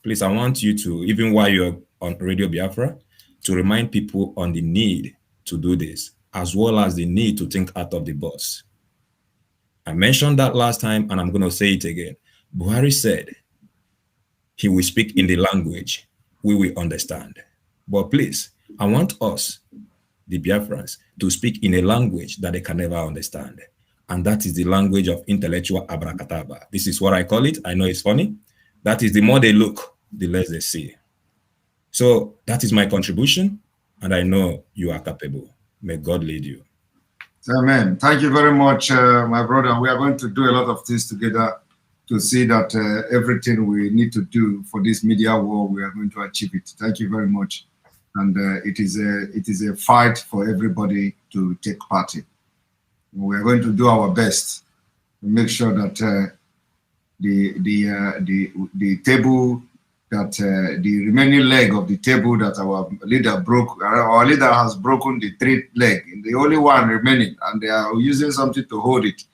Please, I want you to, even while you're on Radio Biafra, to remind people on the need to do this, as well as the need to think out of the box. I mentioned that last time, and I'm going to say it again. Buhari said he will speak in the language we will understand. But please, I want us, the Biafrans, to speak in a language that they can never understand. And that is the language of intellectual abracadabra. This is what I call it. I know it's funny. That is, the more they look, the less they see. So that is my contribution, and I know you are capable. May God lead you. Amen. Thank you very much, my brother. We are going to do a lot of things together to see that everything we need to do for this media war, we are going to achieve it. Thank you very much. And it is a fight for everybody to take part in. We are going to do our best to make sure that the table, that the remaining leg of the table that our leader broke, our leader has broken the third leg, the only one remaining, and they are using something to hold it.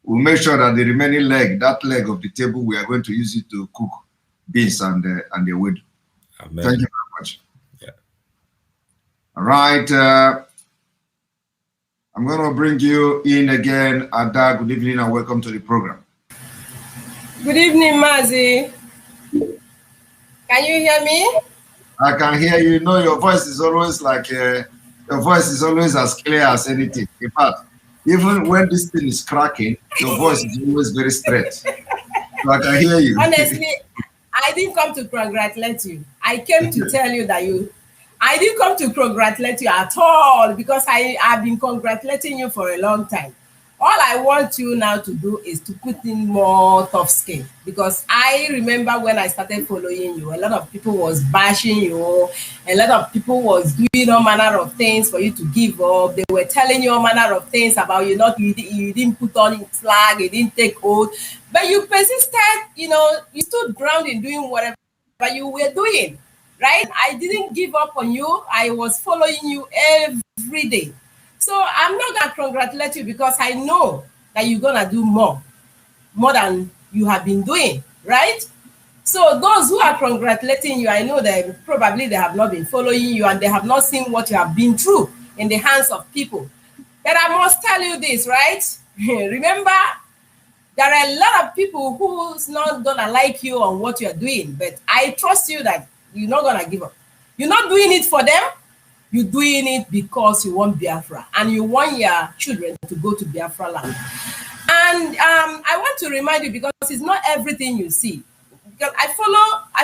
We'll make sure that the remaining leg, that leg of the table, we are going to use it to cook beans and the wood. Amen. Thank you very much. Yeah. All right. I'm going to bring you in again. Ada, good evening and welcome to the program. Good evening, Mazi. Can you hear me? I can hear you. You know, your voice is always like, your voice is always as clear as anything. In fact, even when this thing is cracking, your voice is always very straight. So I can hear you. Honestly, I didn't come to congratulate you. I came to tell you that I didn't come to congratulate you at all, because I've been congratulating you for a long time. All I want you now to do is to put in more tough skin, because I remember when I started following you, a lot of people was bashing you, a lot of people was doing all manner of things for you to give up. They were telling you all manner of things about you didn't put on flag, you didn't take oath, but you persisted, you stood ground in doing whatever you were doing, right? I didn't give up on you. I was following you every day. So I'm not going to congratulate you, because I know that you're going to do more than you have been doing, right? So those who are congratulating you, I know that probably they have not been following you and they have not seen what you have been through in the hands of people. But I must tell you this, right? Remember, there are a lot of people who's not going to like you on what you're doing, but I trust you that you're not going to give up. You're not doing it for them. You're doing it because you want Biafra and you want your children to go to Biafra land. And I want to remind you, because it's not everything you see. Because I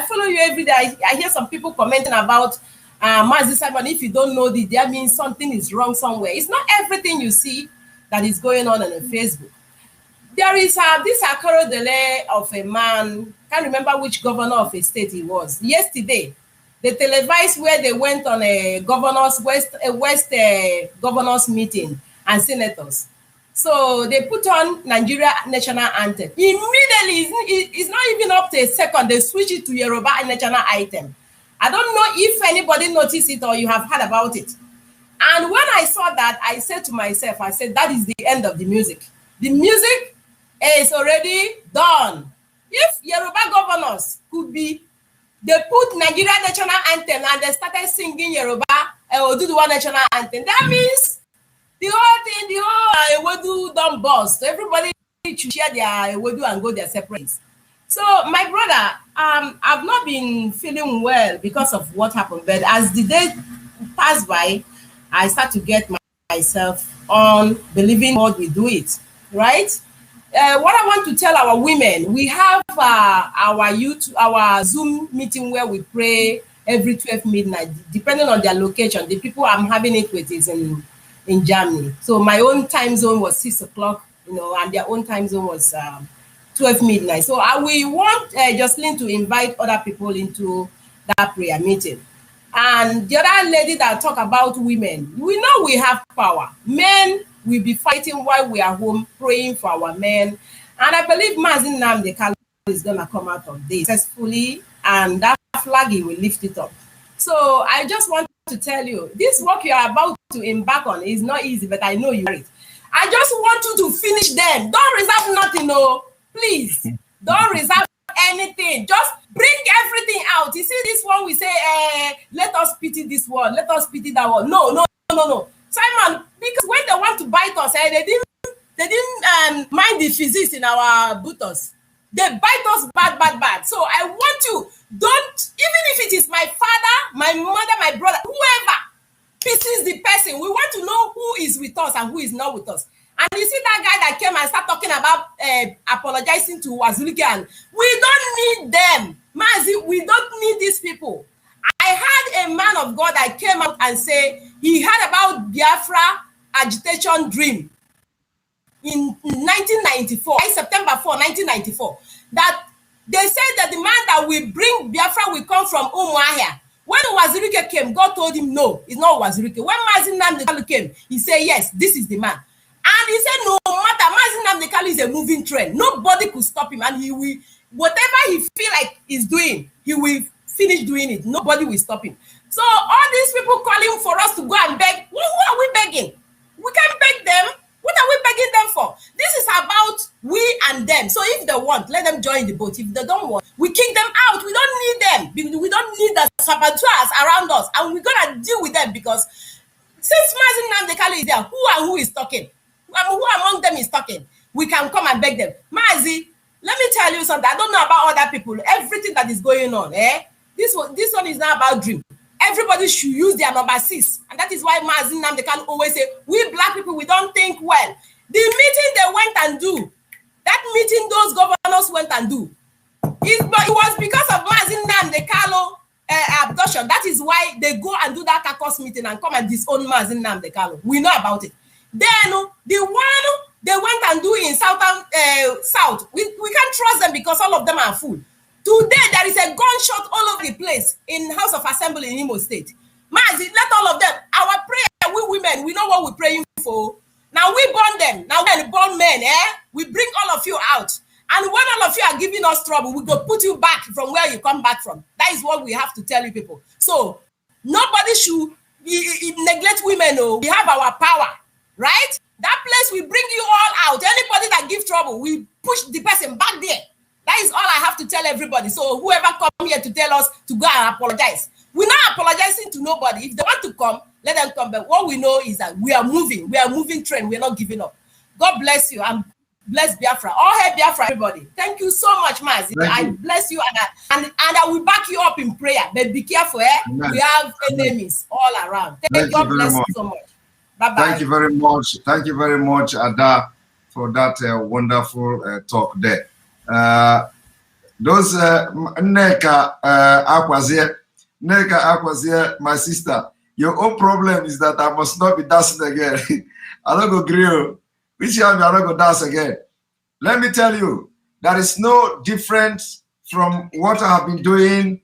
follow you every day. I hear some people commenting about Mazi Simon. If you don't know this, that means something is wrong somewhere. It's not everything you see that is going on Facebook. There is this Akoro delay of a man, can't remember which governor of a state he was. Yesterday, they televised where they went on a West governors meeting and senators. So they put on Nigeria national anthem. Immediately, it's not even up to a second, they switch it to Yoruba national anthem. I don't know if anybody noticed it or you have heard about it. And when I saw that, I said to myself, that is the end of the music. The music is already done. If Yoruba governors could be, they put Nigeria national anthem and they started singing Yoruba Oduduwa national anthem. That means the whole thing, the whole Ewedu don't bust. Everybody should share their Ewedu and go their separate ways. So my brother, I've not been feeling well because of what happened. But as the day passed by, I start to get myself on believing God will do it, right? What I want to tell our women, we have our Zoom meeting where we pray every 12 midnight, depending on their location. The people I'm having it with is in Germany. So my own time zone was 6 o'clock, and their own time zone was 12 midnight. So we want Jocelyn to invite other people into that prayer meeting. And the other lady that talk about women, we know we have power. Men will be fighting while we are home, praying for our men. And I believe Mazi Nnamdi is going to come out of this successfully, and that flag, he will lift it up. So I just want to tell you, this work you are about to embark on is not easy, but I know you are it. I just want you to finish them. Don't reserve nothing, no. Please, don't reserve anything. Just bring everything out. You see this one, we say, let us pity this one, let us pity that one. No. Simon, because when they want to bite us, they didn't mind the physics in our buttocks. They bite us bad. So I want you, don't, even if it is my father, my mother, my brother, whoever pisses the person, we want to know who is with us and who is not with us. And you see that guy that came and started talking about apologizing to Wazirike, and we don't need them. Mazi, we don't need these people. I had a man of God that came out and say he had about Biafra agitation dream in 1994, September 4, 1994, that they said that the man that will bring Biafra will come from Umuahia. When Wazirike came, God told him, no, it's not Wazirike. When Mazi Nnamdi came, he said, yes, this is the man. And he said, no matter, Mazi Nnamdi is a moving train. Nobody could stop him. And he will, whatever he feel like he's doing, he will finish doing it. Nobody will stop him. So all these people calling for us to go and beg, who are we begging? We can't beg them. What are we begging them for? This is about we and them. So if they want, let them join the boat. If they don't want, we kick them out. We don't need them. We don't need the saboteurs around us. And we're going to deal with them, because since Mazi Nnamdi is there, who is talking? Who among them is talking? We can come and beg them. Mazi, let me tell you something. I don't know about other people. Everything that is going on, this one is not about dream. Everybody should use their number 6. And that is why Mazi Nnamdi always say, we black people, we don't think well. The meeting they went and do, that meeting those governors went and do, it was because of Mazi Nnamdi abduction. That is why they go and do that caucus meeting and come and disown Mazi Nnamdi. We know about it. Then the one they went and do in South, we can't trust them because all of them are full. Today, there is a gunshot all over the place in House of Assembly in Imo State. Mazi, let all of them, our prayer, we women, we know what we're praying for. Now we burn them. Now when born men, we bring all of you out. And when all of you are giving us trouble, we go put you back from where you come back from. That is what we have to tell you people. So nobody should neglect women. No, we have our power, right? That place, we bring you all out. Anybody that gives trouble, we push the person back there. That is all I have to tell everybody. So whoever come here to tell us to go and apologize, we're not apologizing to nobody. If they want to come, let them come. But what we know is that we are moving. We are moving train. We're not giving up. God bless you and bless Biafra. All hail Biafra, everybody. Thank you so much, Mazi. I bless you and I will back you up in prayer. But be careful, We have enemies all around. Thank you. God bless you so much. Bye-bye. Thank you very much. Thank you very much, Ada, for that wonderful talk there. Those Nneka Akwazie, my sister, your own problem is that I must not be dancing again. I don't go grill. Which year I don't go dance again? Let me tell you, there is no difference from what I have been doing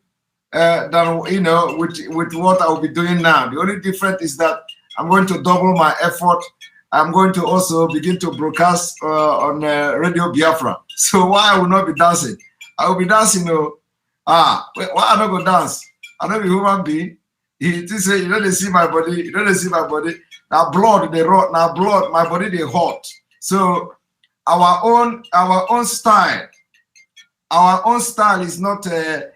than with what I will be doing now. The only difference is that I'm going to double my effort. I'm going to also begin to broadcast on Radio Biafra. So why I will not be dancing? I will be dancing. Why I not go dance? I know the human being. He say, you don't see my body. You don't see my body. Now blood they rot. Now blood, my body they hot. So our own style. Our own style is not. They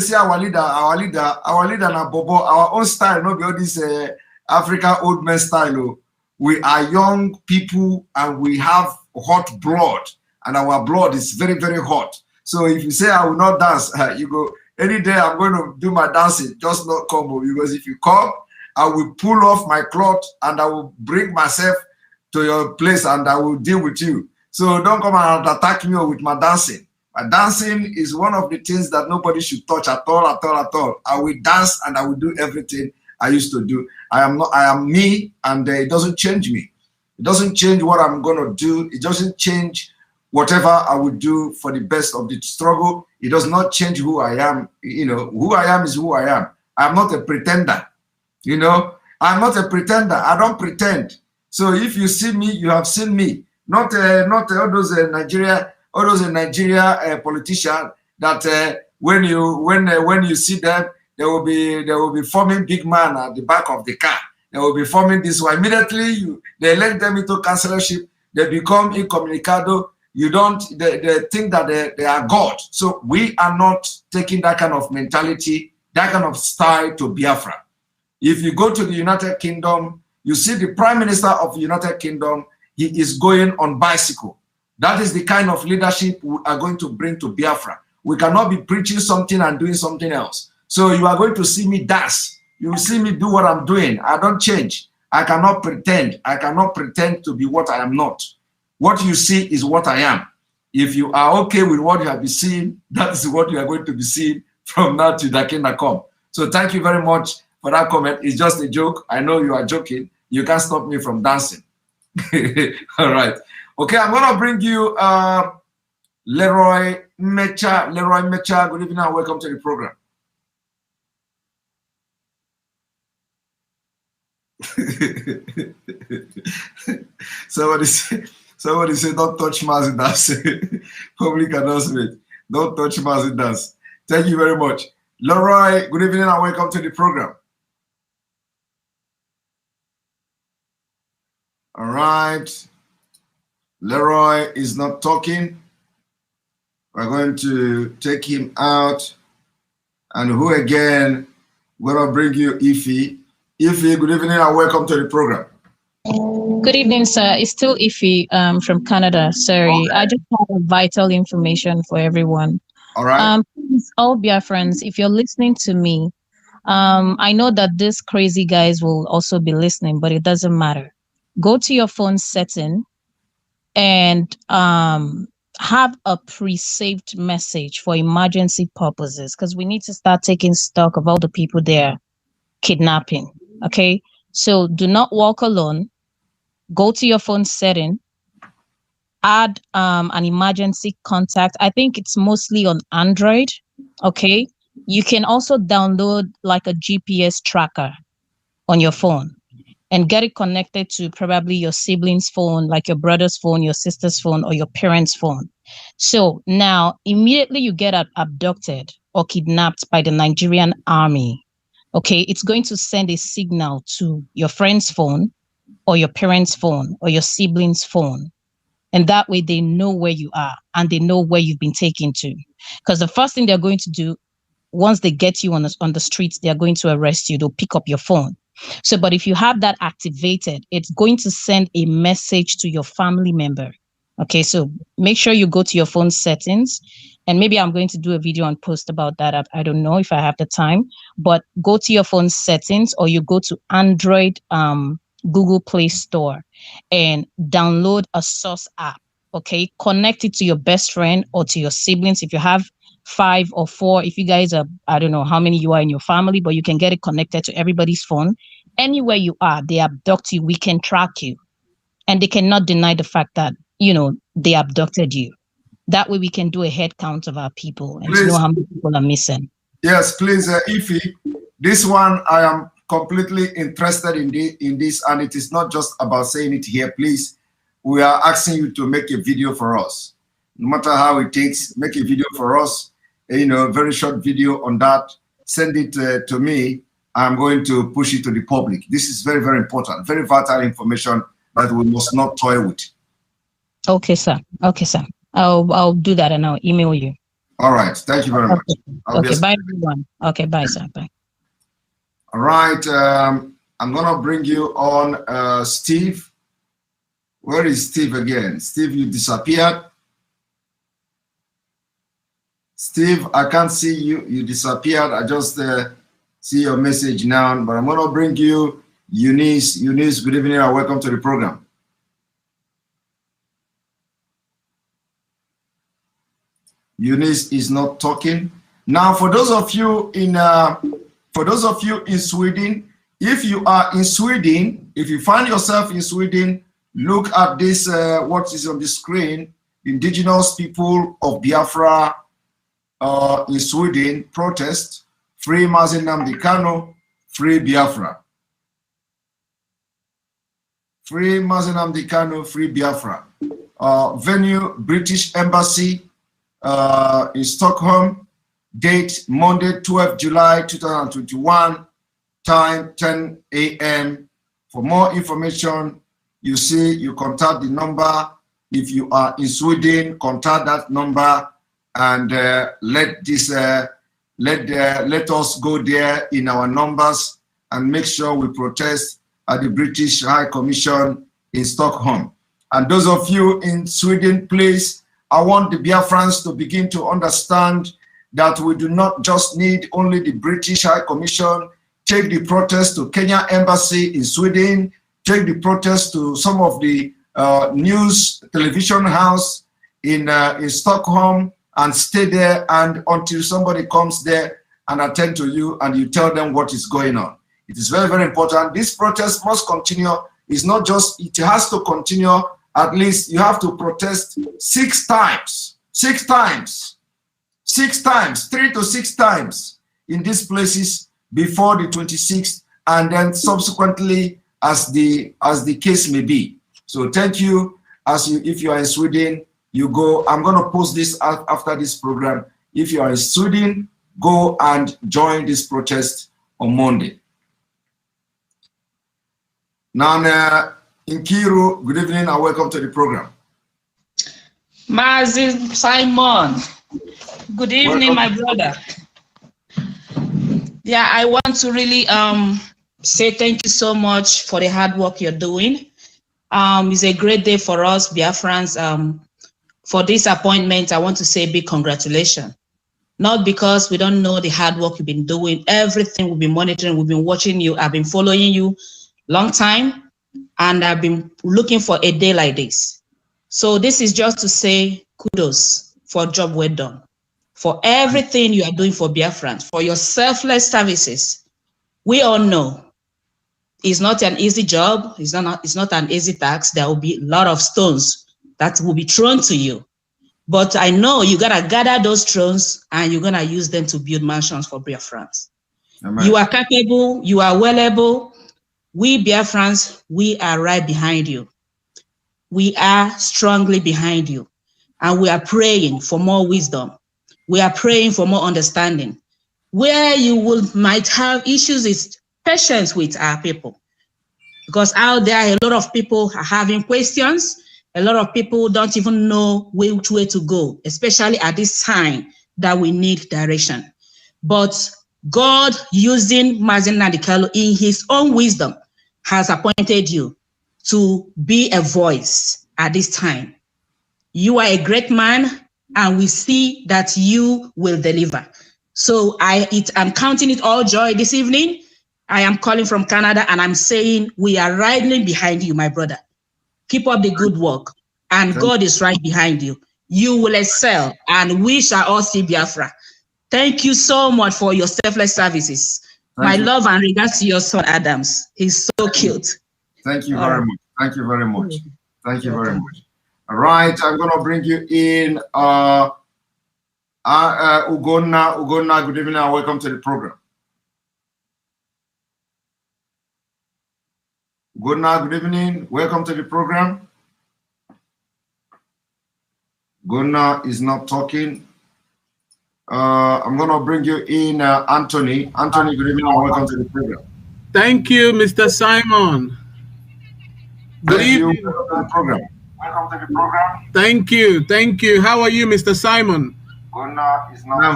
say our leader na bobo. Our own style not be all this African old man style. We are young people and we have hot blood, and our blood is very, very hot. So if you say I will not dance, you go, any day I'm going to do my dancing, just not come, because if you come, I will pull off my cloth and I will bring myself to your place and I will deal with you. So don't come and attack me with my dancing. My dancing is one of the things that nobody should touch at all, at all, at all. I will dance and I will do everything I used to do. I am me, and it doesn't change me. It doesn't change what I'm going to do. It doesn't change whatever I would do for the best of the struggle. It does not change who I am. Who I am is who I am. I'm not a pretender. You know, I'm not a pretender. I don't pretend. So if you see me, you have seen me. Not all those Nigeria politicians that when you see them, they will be forming big man at the back of the car. They will be forming this one. Immediately they elect them into councillorship. They become incommunicado. They think that they are God. So we are not taking that kind of mentality, that kind of style to Biafra. If you go to the United Kingdom, you see the Prime Minister of the United Kingdom, he is going on bicycle. That is the kind of leadership we are going to bring to Biafra. We cannot be preaching something and doing something else. So you are going to see me dance. You will see me do what I'm doing. I don't change. I cannot pretend. I cannot pretend to be what I am not. What you see is what I am. If you are okay with what you have been seeing, that is what you are going to be seeing from now to the kingdom come. So thank you very much for that comment. It's just a joke. I know you are joking. You can't stop me from dancing. All right. Okay, I'm going to bring you Leroy Mecha. Leroy Mecha, good evening and welcome to the program. Somebody say, don't touch Mazi dance. Public announcement. Don't touch Mazi dance. Thank you very much. Leroy, good evening and welcome to the program. All right. Leroy is not talking. We're going to take him out. And who again? We're going to bring you Ify. Ify, good evening and welcome to the program. Good evening, sir. It's still Ify from Canada. Sorry, okay. I just have vital information for everyone. All right. Please, all Biafrans, if you're listening to me, I know that these crazy guys will also be listening, but it doesn't matter. Go to your phone setting and have a pre-saved message for emergency purposes, because we need to start taking stock of all the people they're kidnapping. Okay, so do not walk alone. Go to your phone setting, add an emergency contact. I think it's mostly on Android. Okay, you can also download like a GPS tracker on your phone and get it connected to probably your sibling's phone, like your brother's phone, your sister's phone, or your parents' phone. So now immediately you get abducted or kidnapped by the Nigerian army. Okay, it's going to send a signal to your friend's phone or your parents' phone or your sibling's phone. And that way they know where you are and they know where you've been taken to. Because the first thing they're going to do, once they get you on the streets, they're going to arrest you. They'll pick up your phone. So, but if you have that activated, it's going to send a message to your family member. Okay, so make sure you go to your phone settings, and maybe I'm going to do a video and post about that. I don't know if I have the time, but go to your phone settings, or you go to Android Google Play Store and download a Source app. Okay, connect it to your best friend or to your siblings. If you have 5 or 4, if you guys are, I don't know how many you are in your family, but you can get it connected to everybody's phone. Anywhere you are, they abduct you, we can track you. And they cannot deny the fact that, you know, they abducted you. That way we can do a head count of our people and know how many people are missing. Yes, please, Ify. This one, I am completely interested in this, and it is not just about saying it here. Please, we are asking you to make a video for us. No matter how it takes, make a video for us, you know, a very short video on that. Send it to me. I'm going to push it to the public. This is very, very important, very vital information that we must not toy with. Okay, sir. Okay, sir. I'll do that and I'll email you. All right. Thank you very much. Okay, bye, everyone. Okay, bye, sir. Bye. All right. I'm going to bring you on Steve. Where is Steve again? Steve, you disappeared. Steve, I can't see you. You disappeared. I just see your message now, but I'm going to bring you Eunice. Eunice, good evening and welcome to the program. Eunice is not talking. Now, for those of you in Sweden, if you are in Sweden, if you find yourself in Sweden, look at this, what is on the screen. Indigenous people of Biafra in Sweden protest Free Mazi Nnamdi, free Biafra. Free Mazi Nnamdi, free Biafra. Venue, British Embassy in Stockholm. Date, Monday, 12 July 2021. Time, 10 a.m. For more information, you contact the number. If you are in Sweden, contact that number and let us go there in our numbers and make sure we protest at the British High Commission in Stockholm. And those of you in Sweden, please, I want the Biafrans to begin to understand that we do not just need only the British High Commission. Take the protest to Kenya Embassy in Sweden. Take the protest to some of the news television house in Stockholm and stay there and until somebody comes there and attend to you and you tell them what is going on. It is very, very important. This protest must continue. It's not just, it has to continue. At least you have to protest 6 times, 3 to 6 times in these places before the 26th, and then subsequently as the case may be. So thank you. If you are in Sweden, you go. I'm going to post this after this program. If you are in Sweden, go and join this protest on Monday. Now, Nkiru, good evening and welcome to the program. Mazi Simon, good evening, my brother. Yeah, I want to really say thank you so much for the hard work you're doing. It's a great day for us Biafrans. For this appointment, I want to say big congratulations. Not because we don't know the hard work you've been doing. Everything we've been monitoring, we've been watching you. I've been following you long time, and I've been looking for a day like this. So this is just to say kudos for job well done, for everything you are doing for Biafrans, for your selfless services. We all know it's not an easy job. It's not an easy task. There will be a lot of stones that will be thrown to you. But I know you gotta gather those stones and you're gonna use them to build mansions for Biafrans. Amen. You are capable, you are well able. We Biafrans, we are right behind you. We are strongly behind you. And we are praying for more wisdom. We are praying for more understanding. Where you might have issues is patience with our people. Because out there, a lot of people are having questions. A lot of people don't even know which way to go, especially at this time that we need direction. But God, using Mazi Nnamdi in his own wisdom, has appointed you to be a voice at this time. You are a great man, and we see that you will deliver. So I'm counting it all joy this evening. I am calling from Canada, and I'm saying we are riding behind you, my brother. Keep up the good work, and God is right behind you. You will excel, and we shall all see Biafra. Thank you so much for your selfless services. My love and regards to your son, Adams. He's so cute. Thank you very much. Thank you very much. Thank you very much. All right, I'm going to bring you in. Ugonna, good evening and welcome to the program. Ugonna, good evening. Welcome to the program. Ugonna is not talking. I'm going to bring you in Anthony. Anthony, good evening and welcome to the program. Thank you, Mr. Simon. Good evening. Welcome to the program. Thank you. Thank you. How are you, Mr. Simon? I'm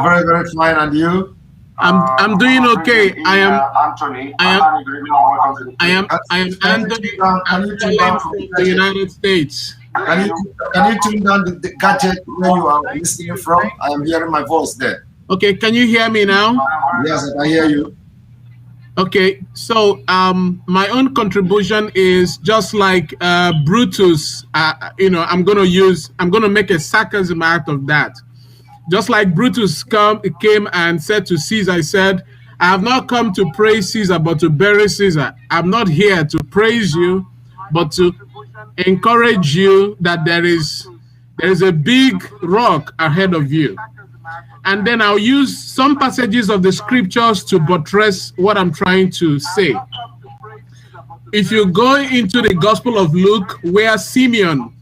very, very fine. And you? I'm doing okay. I am Anthony from the United States. Can you tune down the gadget where you are listening from? I am hearing my voice there. Okay, can you hear me now? Yes, I can hear you. Okay, so my own contribution is just like Brutus. I'm gonna make a sarcasm out of that. Just like Brutus came and said to Caesar, I said, I have not come to praise Caesar, but to bury Caesar. I'm not here to praise you, but to encourage you that there is a big rock ahead of you. and then I'll use some passages of the scriptures to buttress what I'm trying to say. If you go into the Gospel of Luke, where Simeon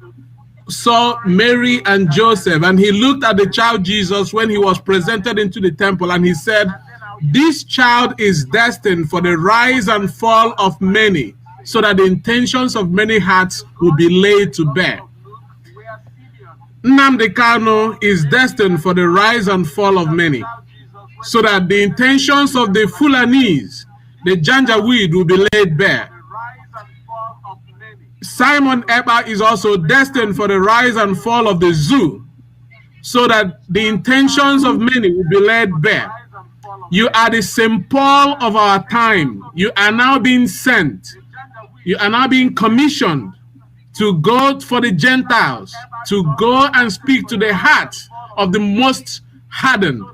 saw Mary and Joseph, and he looked at the child Jesus when he was presented into the temple, and he said, this child is destined for the rise and fall of many, so that the intentions of many hearts will be laid to bear. Nnamdi is destined for the rise and fall of many, so that the intentions of the Fulanese, the Janjaweed, will be laid bare. Simon Ekpa is also destined for the rise and fall of the zoo, so that the intentions of many will be laid bare. You are the St. Paul of our time. You are now being sent. You are now being commissioned to go for the Gentiles, to go and speak to the hearts of the most hardened.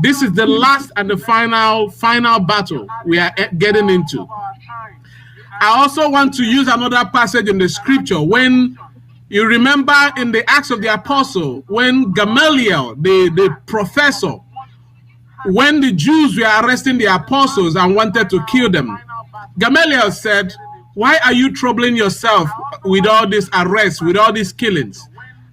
This is the last and the final battle we are getting into. I also want to use another passage in the scripture. When you remember in the Acts of the Apostle, when Gamaliel, the professor, when the Jews were arresting the apostles and wanted to kill them, Gamaliel said, why are you troubling yourself with all these arrests, with all these killings?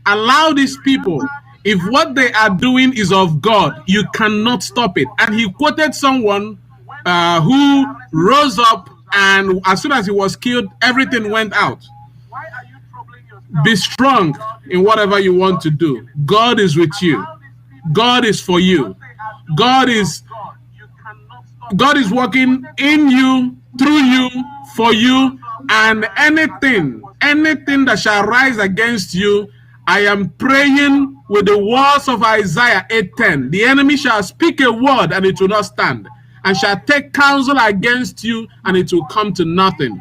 Allow these people. If what they are doing is of God, you cannot stop it. And he quoted someone who rose up, and as soon as he was killed, everything went out. Be strong in whatever you want to do. God is with you. God is for you. God is working in you, through you, for you, and anything that shall rise against you, I am praying with the words of Isaiah 8:10. The enemy shall speak a word and it will not stand, and shall take counsel against you and it will come to nothing.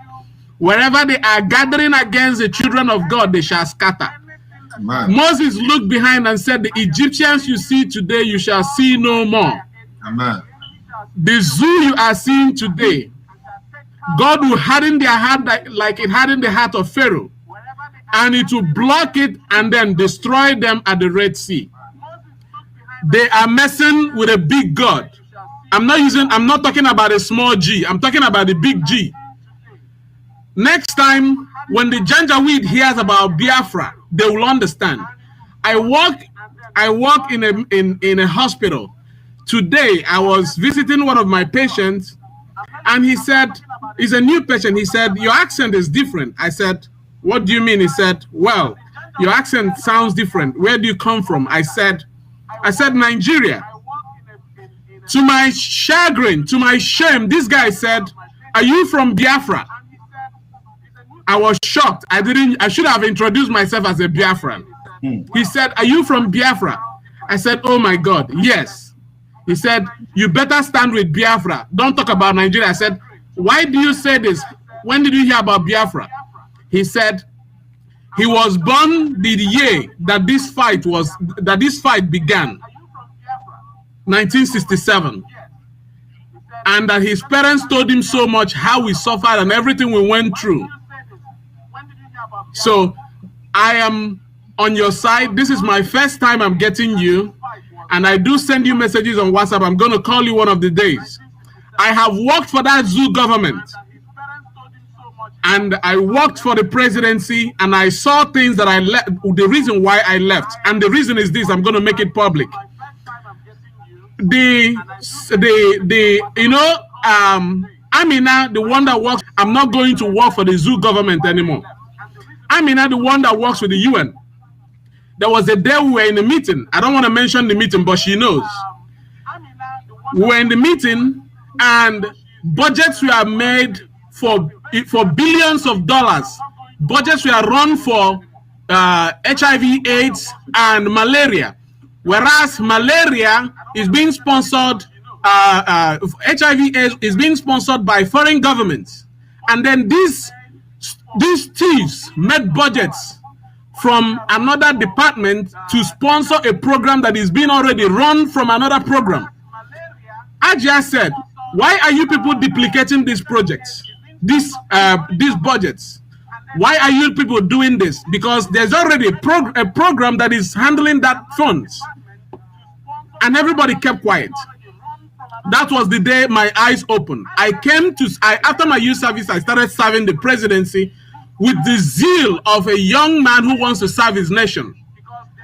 Wherever they are gathering against the children of God, they shall scatter. Amen. Moses looked behind and said, the Egyptians you see today, you shall see no more. Amen. The zoo you are seeing today, God will harden their heart like it hardened the heart of Pharaoh, and it will block it and then destroy them at the Red Sea. They are messing with a big God. I'm not talking about a small G. I'm talking about the big G. Next time, when the Janjaweed hears about Biafra, they will understand. I work in a hospital. Today, I was visiting one of my patients, and he said, he's a new patient. He said, your accent is different. I said, what do you mean? He said, well, your accent sounds different. Where do you come from? I said, Nigeria. To my chagrin, to my shame, this guy said, are you from Biafra? I was shocked. I should have introduced myself as a Biafran. He said, are you from Biafra? I said, oh my God, yes. He said, you better stand with Biafra. Don't talk about Nigeria. I said, why do you say this? When did you hear about Biafra? He said, he was born the year that this fight began, 1967. And that his parents told him so much how we suffered and everything we went through. So I am on your side. This is my first time I'm getting you, and I do send you messages on WhatsApp. I'm going to call you one of the days. I have worked for that zoo government, and I worked for the presidency, and I saw things that I left. The reason why I left, and the reason is this. I'm going to make it public. Amina, the one that works. I'm not going to work for the zoo government anymore. Amina, the one that works with the UN. There was a day we were in a meeting. I don't want to mention the meeting, but she knows. We were in the meeting, and budgets were made for billions of dollars. Budgets were run for HIV/AIDS and malaria, whereas malaria is being sponsored. HIV/AIDS is being sponsored by foreign governments, and then these thieves made budgets from another department to sponsor a program that is being already run from another program. Ajia said, why are you people duplicating these projects, these budgets? Why are you people doing this? Because there's already a program that is handling that funds. and everybody kept quiet. That was the day my eyes opened. After my youth service, I started serving the presidency with the zeal of a young man who wants to serve his nation.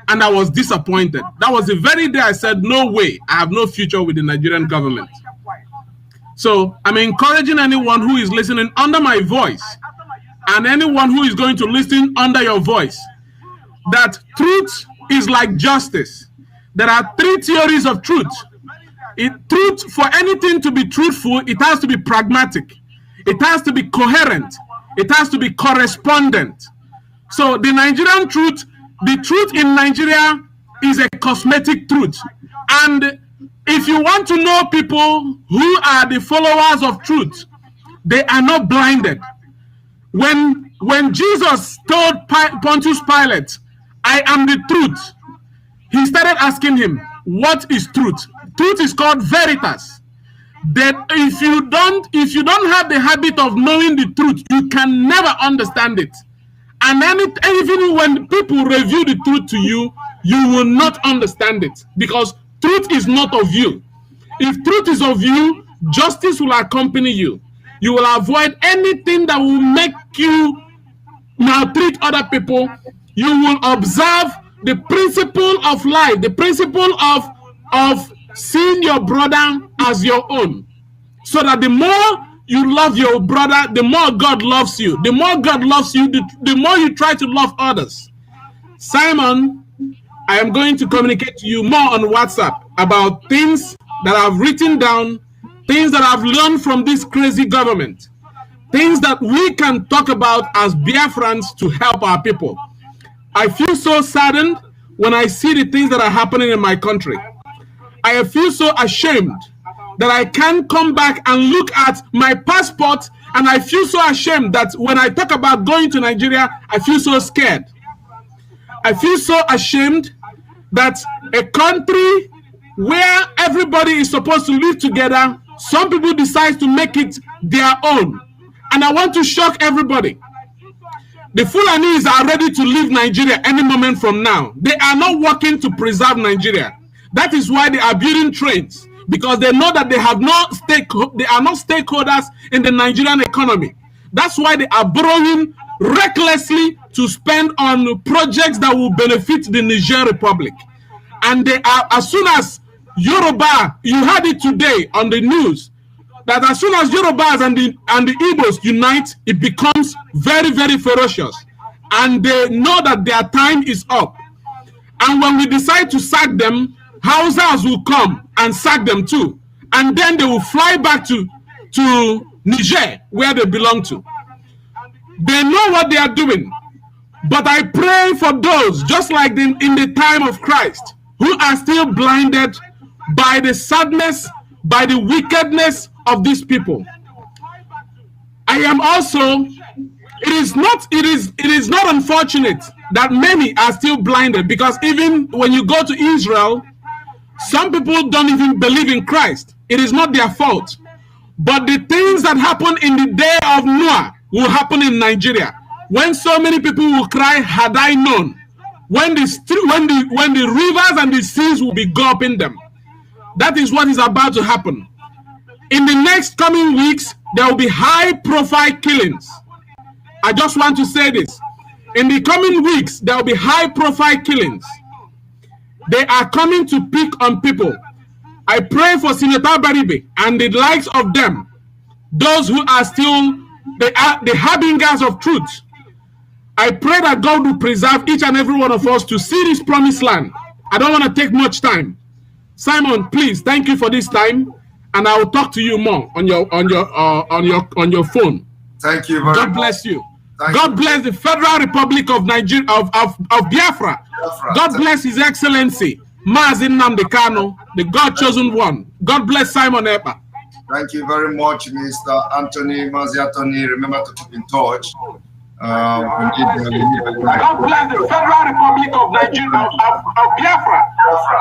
And I was disappointed. That was the very day I said, no way, I have no future with the Nigerian government. So I'm encouraging anyone who is listening under my voice and anyone who is going to listen under your voice that truth is like justice. There are 3 theories of truth. Truth, for anything to be truthful, it has to be pragmatic. It has to be coherent. It has to be correspondent. So the Nigerian truth, the truth in Nigeria is a cosmetic truth. And if you want to know people who are the followers of truth, they are not blinded. When Jesus told Pontius Pilate, I am the truth, he started asking him, what is truth? Truth is called veritas. That if you don't have the habit of knowing the truth, you can never understand it. And even when people reveal the truth to you, you will not understand it because truth is not of you. If truth is of you, justice will accompany you. You will avoid anything that will make you maltreat other people. You will observe the principle of life, the principle of seeing your brother as your own. So that the more you love your brother, the more God loves you. The more God loves you, the more you try to love others. Simon, I am going to communicate to you more on WhatsApp about things that I've written down, things that I've learned from this crazy government, things that we can talk about as Biafrans to help our people. I feel so saddened when I see the things that are happening in my country. I feel so ashamed that I can't come back and look at my passport, and I feel so ashamed that when I talk about going to Nigeria, I feel so scared. I feel so ashamed that a country where everybody is supposed to live together, some people decide to make it their own. And I want to shock everybody. The Fulanis are ready to leave Nigeria any moment from now. They are not working to preserve Nigeria. That is why they are building trains, because they know that they are not stakeholders in the Nigerian economy. That's why they are borrowing recklessly to spend on projects that will benefit the Niger Republic. And they are, as soon as Yoruba, you heard it today on the news, that as soon as Yorubas and the Igbos unite, it becomes very, very ferocious. And they know that their time is up. And when we decide to sack them, Hausas will come and sack them too. And then they will fly back to Niger, where they belong to. They know what they are doing. But I pray for those, just like in the time of Christ, who are still blinded by the sadness, by the wickedness of these people. I am also, it is not unfortunate that many are still blinded, because even when you go to Israel, some people don't even believe in Christ. It is not their fault. But the things that happened in the day of Noah will happen in Nigeria. When so many people will cry, had I known, when the rivers and the seas will be gulping them. That is what is about to happen. In the next coming weeks, there will be high-profile killings. I just want to say this. In the coming weeks, there will be high-profile killings. They are coming to pick on people. I pray for Senator Baribe and the likes of them, those who are still the harbingers of truth. I pray that God will preserve each and every one of us to see this promised land. I don't want to take much time. Simon, please, thank you for this time, and I will talk to you more on your phone. Thank you very much. God bless you. God bless the Federal Republic of Nigeria of Biafra. God bless His Excellency Mazi Nnamdi, the God-chosen one. God bless Simon Ekpa. Thank you very much, Mr. Anthony Mazi Anthony. Remember to keep in touch. God bless the Federal Republic of Nigeria of Biafra.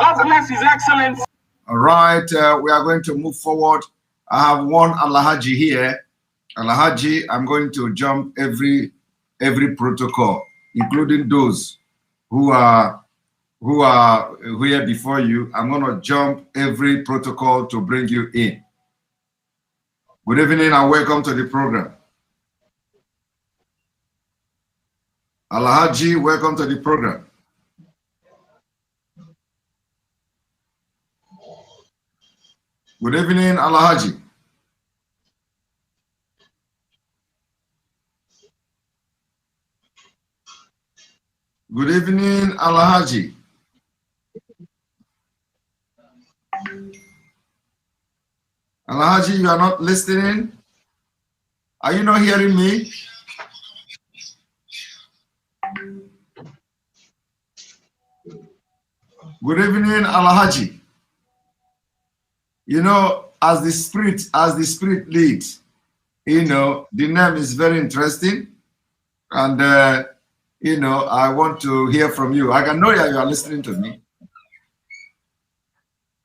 God bless His Excellency. All right, we are going to move forward. I have one Alhaji here. Alhaji, I'm going to jump every protocol, including those who who are here before you. I'm going to jump every protocol to bring you in. Good evening and welcome to the program. Alhaji, welcome to the program. Good evening, Alhaji. Good evening, Alhaji. Alhaji, you are not listening? Are you not hearing me? Good evening, Alhaji. You know, as the spirit leads, you know, the name is very interesting. And, you know, I want to hear from you. I can know that you are listening to me.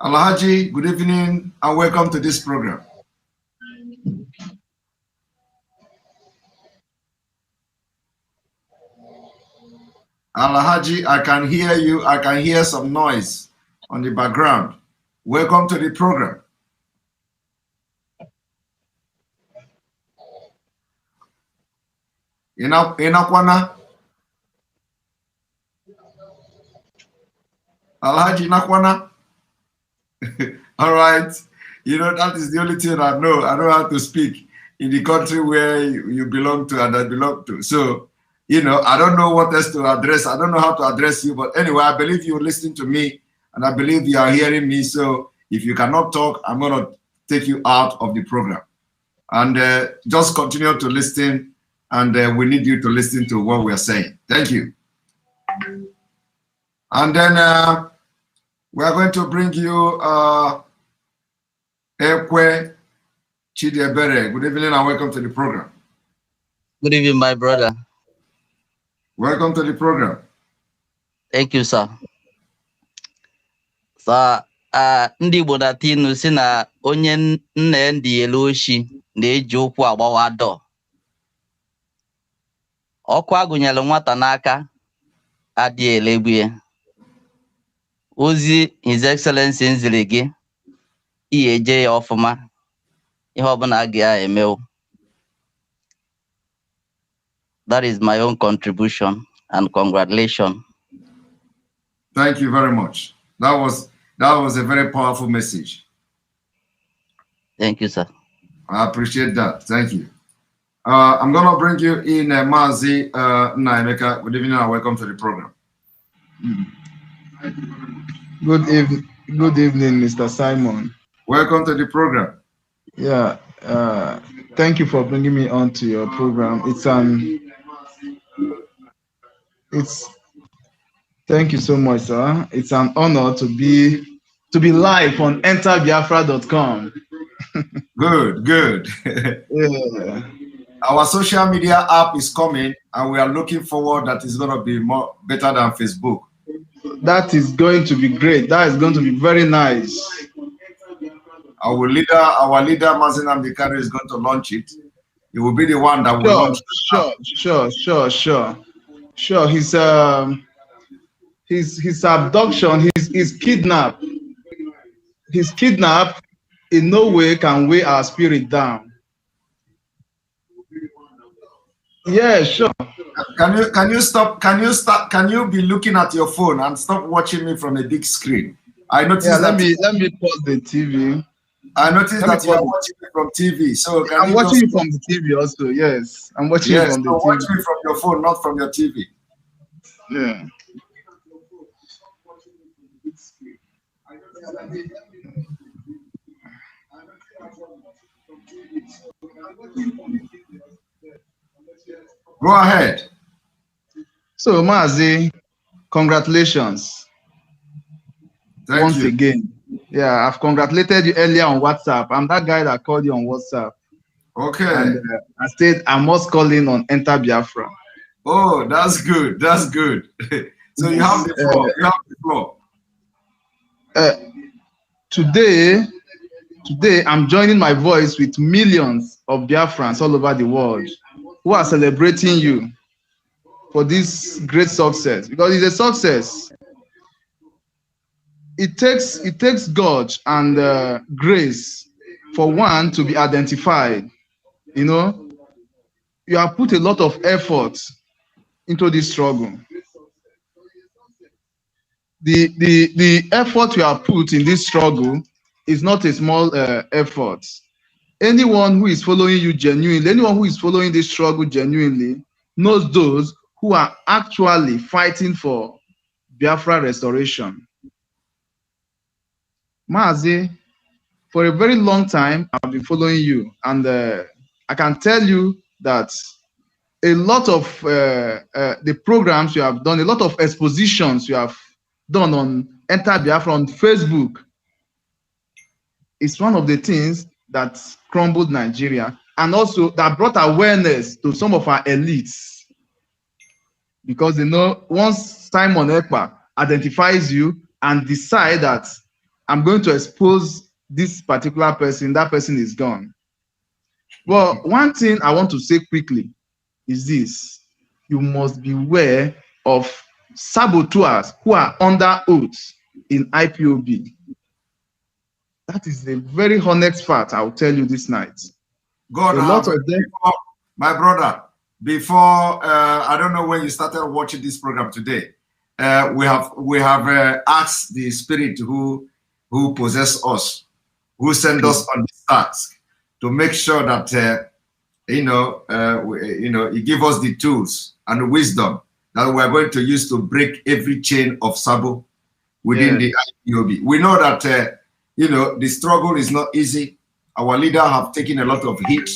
Alhaji, good evening and welcome to this program. Alhaji, I can hear you. I can hear some noise on the background. Welcome to the program. Inakwana? Alhaji Inakwana? All right. You know, that is the only thing I know. I know how to speak in the country where you belong to and I belong to. So, you know, I don't know what else to address. I don't know how to address you. But anyway, I believe you're listening to me and I believe you are hearing me. So if you cannot talk, I'm going to take you out of the program. And just continue to listen. And we need you to listen to what we are saying. Thank you. And then we are going to bring you Ekpa Chidiebere. Good evening and welcome to the program. Good evening, my brother. Welcome to the program. Thank you, sir. Sir, ndị Igbo na-atinu si na onye nne ndị elu oshi na-eji okwu agbawa adọ. Ọkụ agụnyere nwata n'aka adịghị elegbu. Ozi His Excellency nziri gị ihe eje ya ọfụma ihe ọbụla ga-eme. That is my own contribution and congratulations. Thank you very much. That was a very powerful message. Thank you, sir. I appreciate that. Thank you. I'm going to bring you in Mazi Nnamdi. Good evening and welcome to the program. Good evening, Mr. Simon. Welcome to the program. Yeah, thank you for bringing me on to your program. Thank you so much, sir. It's an honor to be live on enterbiafra.com. Good. Yeah. Our social media app is coming, and we are looking forward that it's going to be better than Facebook. That is going to be great. That is going to be very nice. Our leader, Mazi Nnamdi, is going to launch it. He will be the one that will launch it. Sure. His abduction, his kidnap. His kidnap in no way can weigh our spirit down. Yeah, sure. Can you stop? Can you be looking at your phone and stop watching me from a big screen? I noticed let me pause the TV. I noticed that you are watching me from TV. So I'm watching you from the TV also. Yes, I'm watching you from the TV. Watch me from your phone, not from your TV. Yeah. Go ahead. So, Mazi, congratulations. Thank you. Once again. Yeah, I've congratulated you earlier on WhatsApp. I'm that guy that called you on WhatsApp. Okay. And I said I must call in on Enter Biafra. Oh, that's good. That's good. So you have the floor. Today, I'm joining my voice with millions of Biafrans all over the world who are celebrating you for this great success, because it's a success. it takes God and grace for one to be identified. You know, you have put a lot of effort into this struggle. The effort you have put in this struggle is not a small effort. Anyone who is following you genuinely, anyone who is following this struggle genuinely, knows those who are actually fighting for Biafra restoration. Mazi, for a very long time, I've been following you, and I can tell you that a lot of the programs you have done, a lot of expositions you have done on Enter Biafra on Facebook, is one of the things that crumbled Nigeria, and also that brought awareness to some of our elites. Because they know once Simon Ekpa identifies you and decide that I'm going to expose this particular person, that person is gone. Well, one thing I want to say quickly is this: you must beware of saboteurs who are under oath in IPOB. That is a very honest fact I'll tell you this night. God, a lot of them. My brother, before I don't know when you started watching this program today, we have asked the spirit who possess us, who send us on this task, to make sure that he give us the tools and the wisdom that we are going to use to break every chain of sabo within the IPOB. We know that the struggle is not easy. Our leader have taken a lot of heat.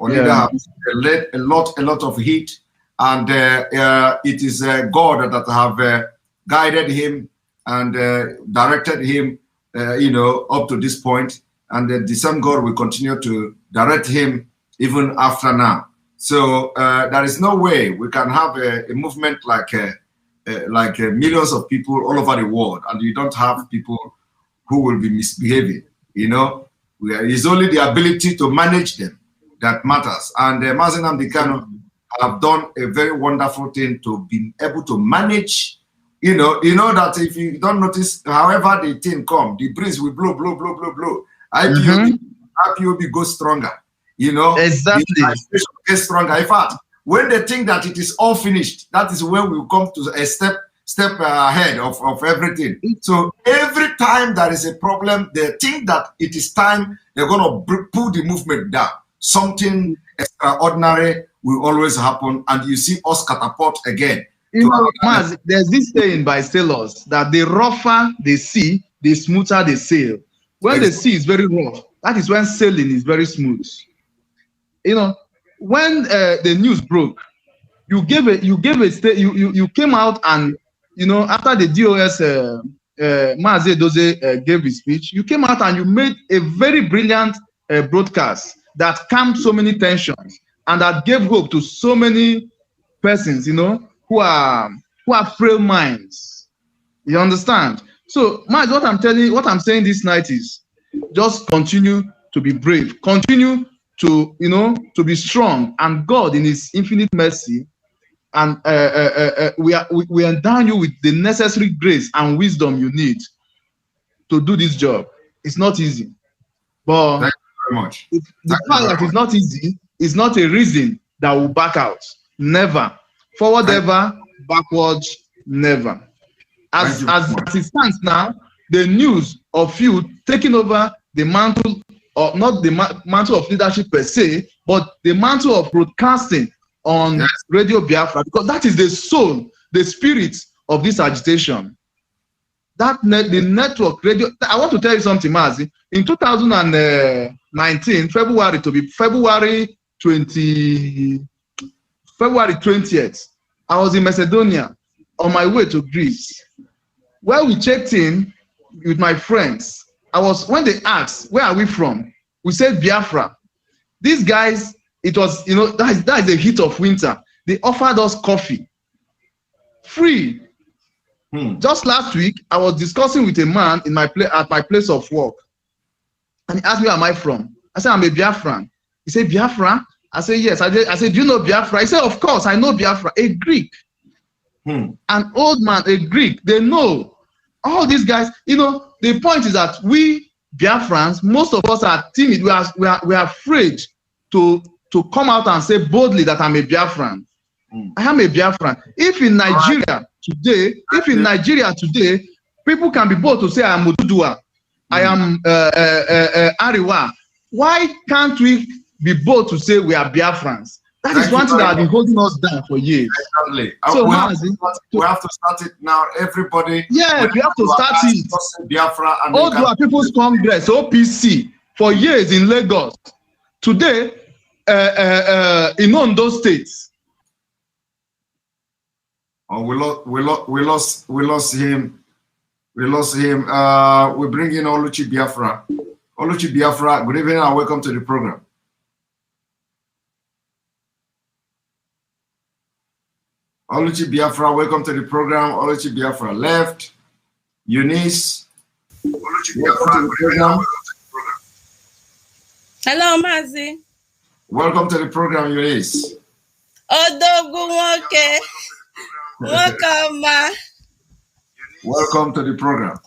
Our leader have led a lot of heat, and it is God that have guided him and directed him, up to this point. And the same God will continue to direct him even after now. So there is no way we can have a movement like millions of people all over the world, and you don't have people who will be misbehaving. It's only the ability to manage them that matters. And Mazi Nnamdi Kanu have done a very wonderful thing to be able to manage. You know that if you don't notice, however the thing come, the breeze will blow. IPOB goes stronger. Exactly. The gets stronger. In fact, when they think that it is all finished, that is when we come to a step ahead of everything. So every time there is a problem, they think that it is time they're going to pull the movement down. Something extraordinary will always happen, and you see us catapult again. Maz, there's this saying by sailors that the rougher the sea, the smoother the sail. When the sea is very rough, that is when sailing is very smooth. When the news broke, you came out and after the DOS Mazi Edozie gave his speech, you came out and you made a very brilliant broadcast that calmed so many tensions and that gave hope to so many persons, who are frail minds. You understand? So, Maz, what I'm saying this night is just continue to be brave, continue to be strong, and God in His infinite mercy, and we endow you with the necessary grace and wisdom you need to do this job. It's not easy, but thank you very much. The fact that it's not easy is not a reason that will back out. Never. Forward ever, backwards never. As it stands now, the news of you taking over the mantle, or not the mantle of leadership per se, but the mantle of broadcasting on Radio Biafra, because that is the soul, the spirit of this agitation. The network radio. I want to tell you something, Mazi. In 2019, February 20th, I was in Macedonia on my way to Greece, where we checked in with my friends. When they asked, where are we from? We said Biafra. These guys, it was, that is the heat of winter. They offered us coffee, free. Just last week, I was discussing with a man at my place of work. And he asked me, where am I from? I said, I'm a Biafran. He said, Biafra? I said, yes. I said, do you know Biafra? He said, of course, I know Biafra. A Greek. An old man, a Greek. They know all these guys, the point is that we Biafrans, most of us are timid. We are afraid to come out and say boldly that I'm a Biafran. I am a Biafran. If in Nigeria today, people can be bold to say I am Odudua, I am Ariwa. Why can't we be bold to say we are Biafrans? That is one thing that has been holding us down for years. Exactly. So we have to start it now. Everybody. Yeah, we have to start it. Biafra and Odua People's Congress, OPC, for years in Lagos. Today, in Ondo states. Oh, we lost him. We lost him. We bring in Oluchi Biafra. Oluchi Biafra, good evening and welcome to the program. Oluchi Biafra, welcome to the program. Oluchi Biafra left. Eunice. Oluchi Biafra, good evening. Hello, Mazi. Welcome to the program, Eunice. Odogunwoke. Welcome, ma. Welcome to the program.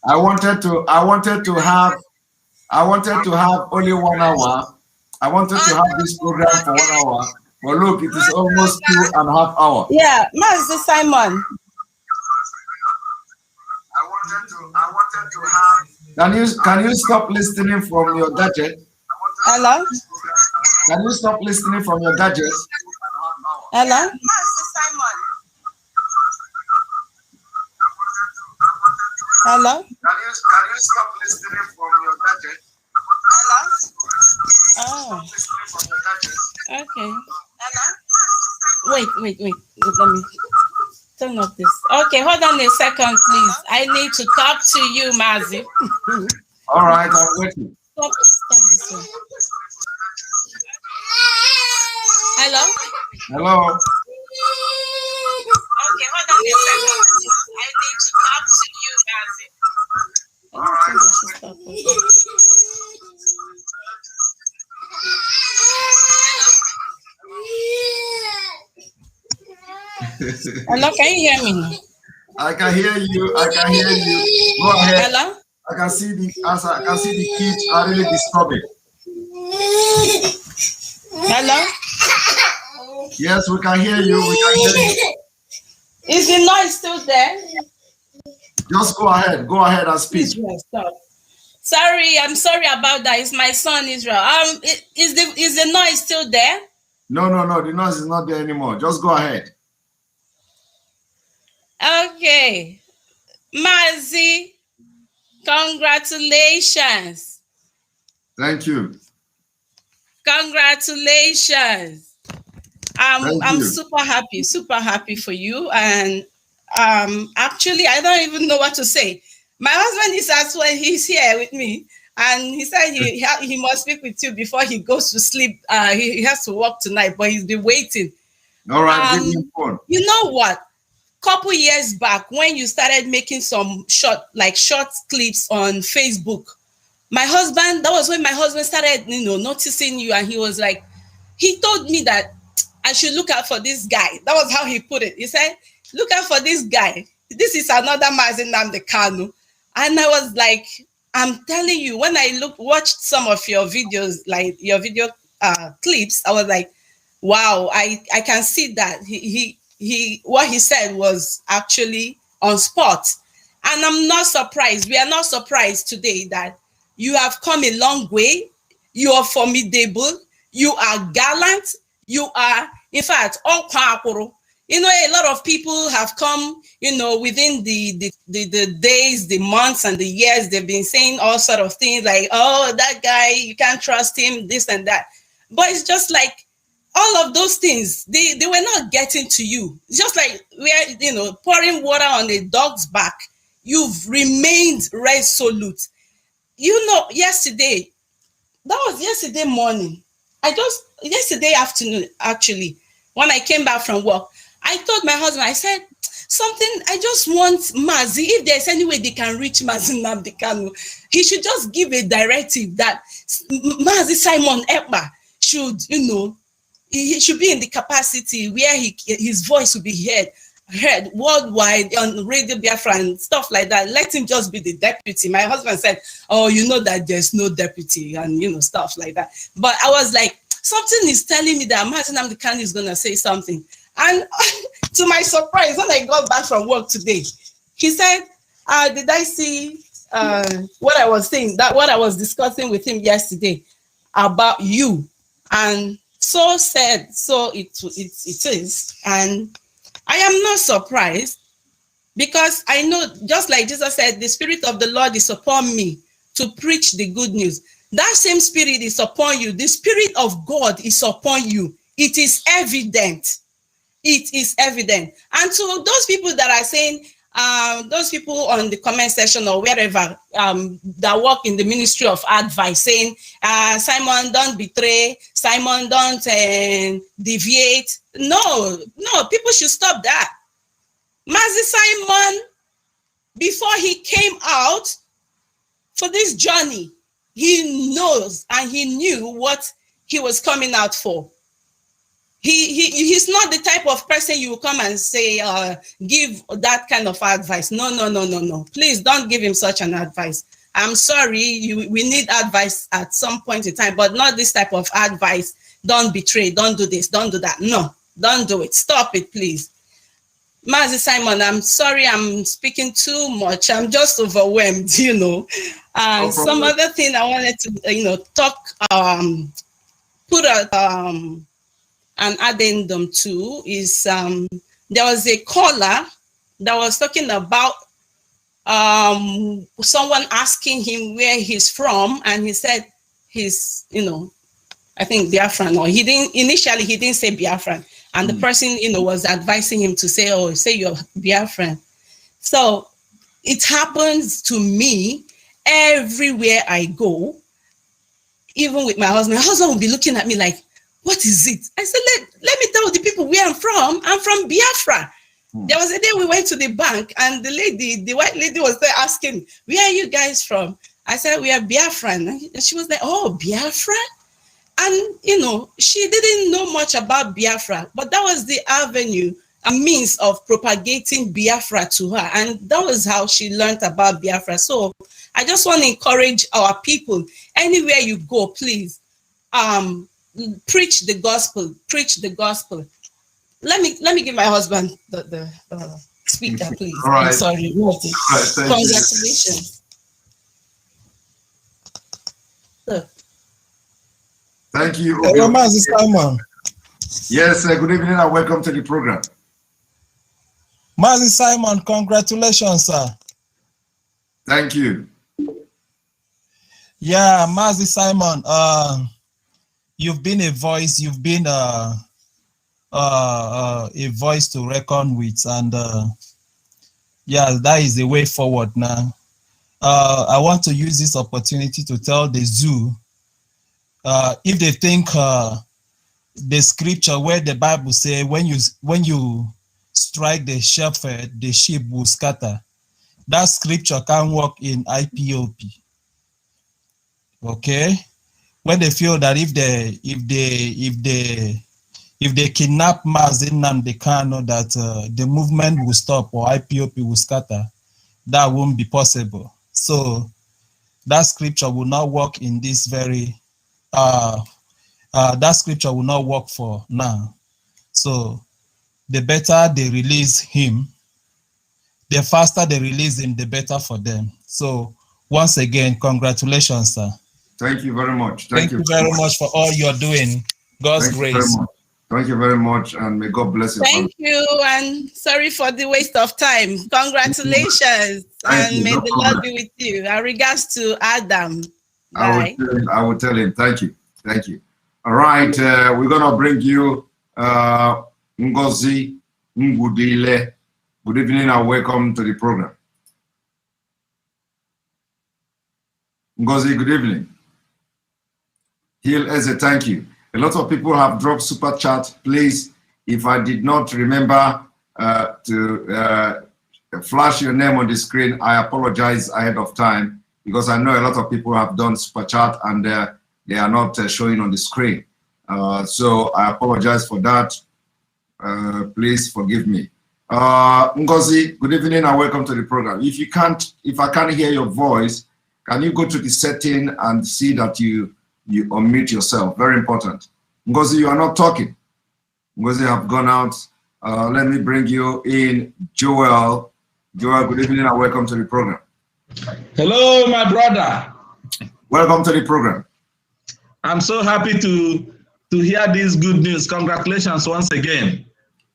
I wanted to have only 1 hour. I wanted to have this program for 1 hour. But look, it is almost 2.5 hours. Yeah, Master Simon. I wanted to have. Can you stop listening from your gadget? Hello. Can you stop listening from your gadget? Hello. Master Simon. Hello. Can you stop listening from your gadget? Hello. Oh. Okay. Wait. Let me turn off this. Okay, hold on a second, please. I need to talk to you, Mazi. All right, I'm waiting. Stop this one. Hello. Hello. Okay, hold on a second, please. I need to talk to you, Mazi. All right. Hello, can you hear me now? I can hear you. Go ahead. Hello. I can see the kids are really disturbing. Hello. Yes, we can hear you. Is the noise still there? Just go ahead. Go ahead and speak. Israel, stop. Sorry, I'm sorry about that. It's my son Israel. Is the noise still there? No. The noise is not there anymore. Just go ahead. Okay. Mazi, congratulations. Thank you. Congratulations. I'm super happy for you. And actually, I don't even know what to say. My husband is as well, he's here with me. And he said he must speak with you before he goes to sleep. He has to work tonight, but he's been waiting. All right, give me a phone. You know what? Couple years back, when you started making some short clips on Facebook, that was when my husband started, noticing you, and he was like, he told me that I should look out for this guy. That was how he put it. He said, look out for this guy. This is another Mazi Nnamdi Kanu. And I was like, I'm telling you, when I watched some of your videos, like your video clips, I was like, wow, I can see that what he said was actually on spot. And I'm not surprised. We are not surprised today that you have come a long way. You are formidable. You are gallant. You are, in fact, a lot of people have come, within the days, the months, and the years, they've been saying all sort of things like, oh, that guy, you can't trust him, this and that. But it's just like, all of those things, they were not getting to you. It's just like we're, pouring water on a dog's back. You've remained resolute. Yesterday, that was yesterday morning. Yesterday afternoon, actually, when I came back from work, I told my husband, I said, I just want Mazi, if there's any way they can reach Mazi Nnamdi Kanu, he should just give a directive that Mazi Simon Ekpa should, he should be in the capacity where his voice will be heard. heard worldwide on Radio Biafra and stuff like that. Let him just be the deputy. My husband said, oh, you know that there's no deputy and, you know, stuff like that. But I was like, something is telling me that Mazi Nnamdi Kanu is going to say something. And to my surprise, when I got back from work today, he said, did I see what I was saying, that what I was discussing with him yesterday about you? And so said, so it is. And I am not surprised, because I know, just like Jesus said, the Spirit of the Lord is upon me to preach the good news. That same Spirit is upon you. The Spirit of God is upon you. It is evident. It is evident. And to those people that are saying, those people on the comment section or wherever that work in the ministry of advice, saying, Simon, don't betray, Simon, don't deviate. No, people should stop that. Mazi Simon, before he came out for this journey, he knows and he knew what he was coming out for. He's not the type of person you will come and say, give that kind of advice. No. Please don't give him such an advice. I'm sorry, we need advice at some point in time, but not this type of advice. Don't betray, don't do this, don't do that. No, don't do it. Stop it, please. Mazi Simon, I'm sorry I'm speaking too much. I'm just overwhelmed, you know. No some other thing I wanted to, you know, talk, put a, an addendum to is there was a caller that was talking about someone asking him where he's from, and he said he's, you know, I think Biafran, or he didn't say Biafran, and the person, you know, was advising him to say, oh, say you're Biafran. So it happens to me everywhere I go, even with my husband. My husband will be looking at me like, what is it? I said, let me tell the people where I'm from. I'm from Biafra. There was a day we went to the bank, and the white lady was there asking, where are you guys from? I said, we are Biafran. And she was like, oh, Biafra? And, you know, she didn't know much about Biafra, but that was the avenue, a means of propagating Biafra to her. And that was how she learned about Biafra. So I just want to encourage our people, anywhere you go, please, preach the gospel, preach the gospel. Let me give my husband the speaker, please. All right. I'm sorry. All right, Congratulations. Thank you. Hello, Mazi Simon. Yes, good evening and welcome to the program. Mazi Simon, congratulations, sir. Thank you. Yeah, Mazi Simon, you've been a voice, you've been a voice to reckon with, and yeah, that is the way forward now. I want to use this opportunity to tell the zoo, if they think the scripture where the Bible says when you strike the shepherd, the sheep will scatter, that scripture can work in IPOB. Okay, when they feel that if they kidnap Mazi Nnamdi Kanu, that the movement will stop or IPOB will scatter, that won't be possible. So that scripture will not work in this very that scripture will not work for now. So the better they release him, the faster they release him, the better for them. So once again, congratulations, sir. Thank you very much. Thank you very much for all you're doing. God's grace. Thank you very much, and may God bless you. Thank you, and sorry for the waste of time. Congratulations, and may the Lord be with you. And regards to Adam. Bye. I will tell him. Thank you. Thank you. All right, we're gonna bring you Ngozi Ngudile. Good evening and welcome to the program. Ngozi, good evening. Heal as a thank you. A lot of people have dropped super chat. Please, if I did not remember to flash your name on the screen, I apologize ahead of time, because I know a lot of people have done super chat and they are not showing on the screen. So I apologize for that. Please forgive me. Ngozi, good evening and welcome to the program. If I can't hear your voice, can you go to the setting and see that you unmute yourself? Very important. Ngozi, you are not talking. Ngozi have gone out. Let me bring you in, Joel. Joel, good evening and welcome to the program. Hello, my brother. Welcome to the program. I'm so happy to hear this good news. Congratulations once again.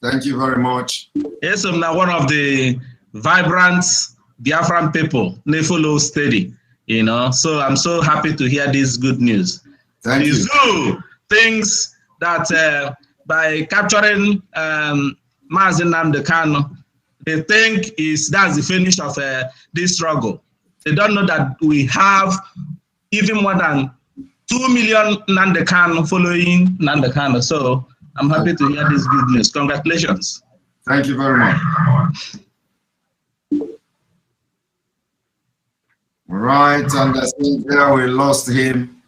Thank you very much. Yes, I'm now one of the vibrant Biafran people. They follow steady, you know. So I'm so happy to hear this good news. Thank you. Zoo thinks that by capturing Mazi Nnamdi, they think that's the finish of this struggle. They don't know that we have even more than 2 million Nnamdi following Nnamdi. So I'm happy to hear this good news. Congratulations. Thank you very much. Right, and I think there we lost him.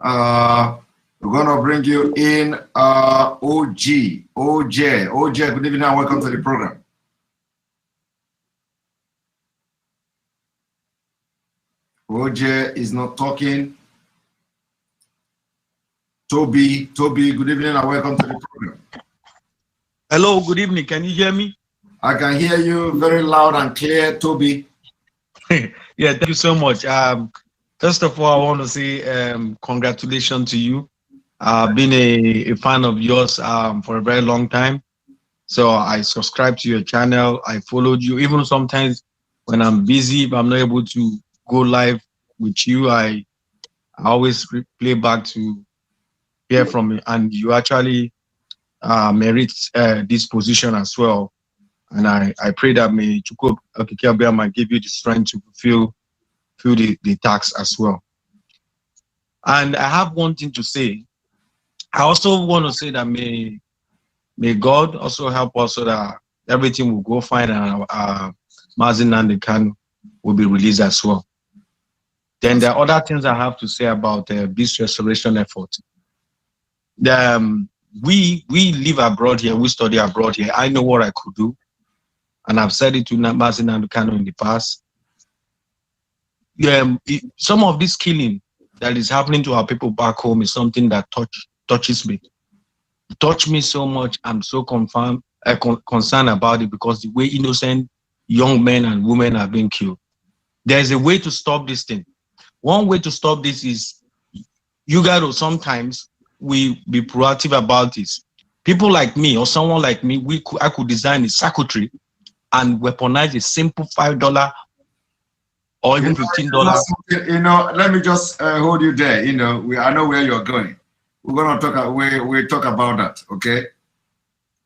We're gonna bring you in, OJ. Good evening and welcome to the program. OJ is not talking. Toby, good evening and welcome to the program. Hello, good evening. Can you hear me? I can hear you very loud and clear, Toby. Yeah, thank you so much. First of all, I want to say congratulations to you. I've been a fan of yours for a very long time. So I subscribed to your channel. I followed you. Even sometimes when I'm busy, if I'm not able to go live with you, I always play back to hear from you. And you actually merit this position as well. And I pray that may Chukwu Okike give you the strength to fulfill the task as well. And I have one thing to say. I also want to say that may God also help us so that everything will go fine and Mazi Nnamdi will be released as well. Then there are other things I have to say about this restoration effort. We live abroad here, we study abroad here. I know what I could do, and I've said it to Mazi Nnamdi in the past. Some of this killing that is happening to our people back home is something that touches me. It touched me so much. I'm so concerned about it because the way innocent young men and women are being killed. There's a way to stop this thing. One way to stop this is you got to sometimes we be proactive about this. People like me or someone like me, I could design a circuitry and weaponize a simple $5 or even $15. You know, let me just hold you there. You know, I know where you're going. We're gonna talk. We talk about that. Okay,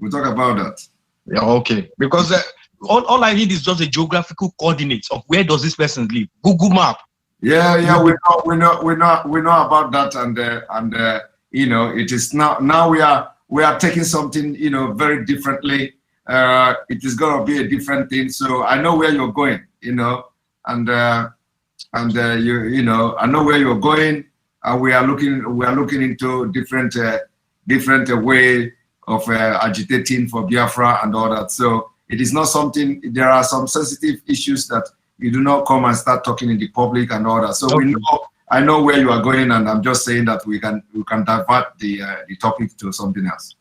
we talk about that. Yeah. Okay. Because all I need is just a geographical coordinates of where does this person live. Google map. Yeah. We know about that, and you know, it is now we are taking something, you know, very differently. It is gonna be a different thing. So I know where you're going. You know, and you know, I know where you're going. We are looking into different way of agitating for Biafra and all that. So it is not something. There are some sensitive issues that you do not come and start talking in the public and all that. So okay. I know where you are going, and I'm just saying that we can divert the topic to something else.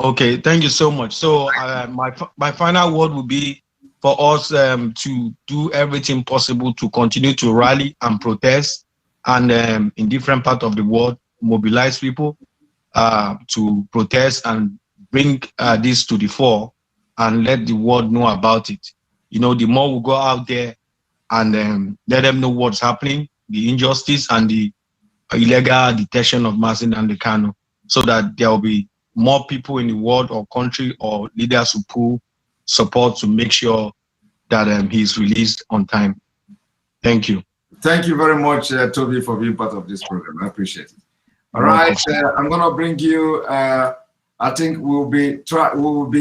Okay, thank you so much. So my final word would be for us to do everything possible to continue to rally and protest. And in different parts of the world, mobilize people to protest and bring this to the fore and let the world know about it. You know, the more we go out there and let them know what's happening, the injustice and the illegal detention of Mazi Nnamdi, so that there will be more people in the world or country or leaders who pull support to make sure that he's released on time. Thank you. Thank you very much, Toby, for being part of this program. I appreciate it. All right, I'm gonna bring you. I think we'll be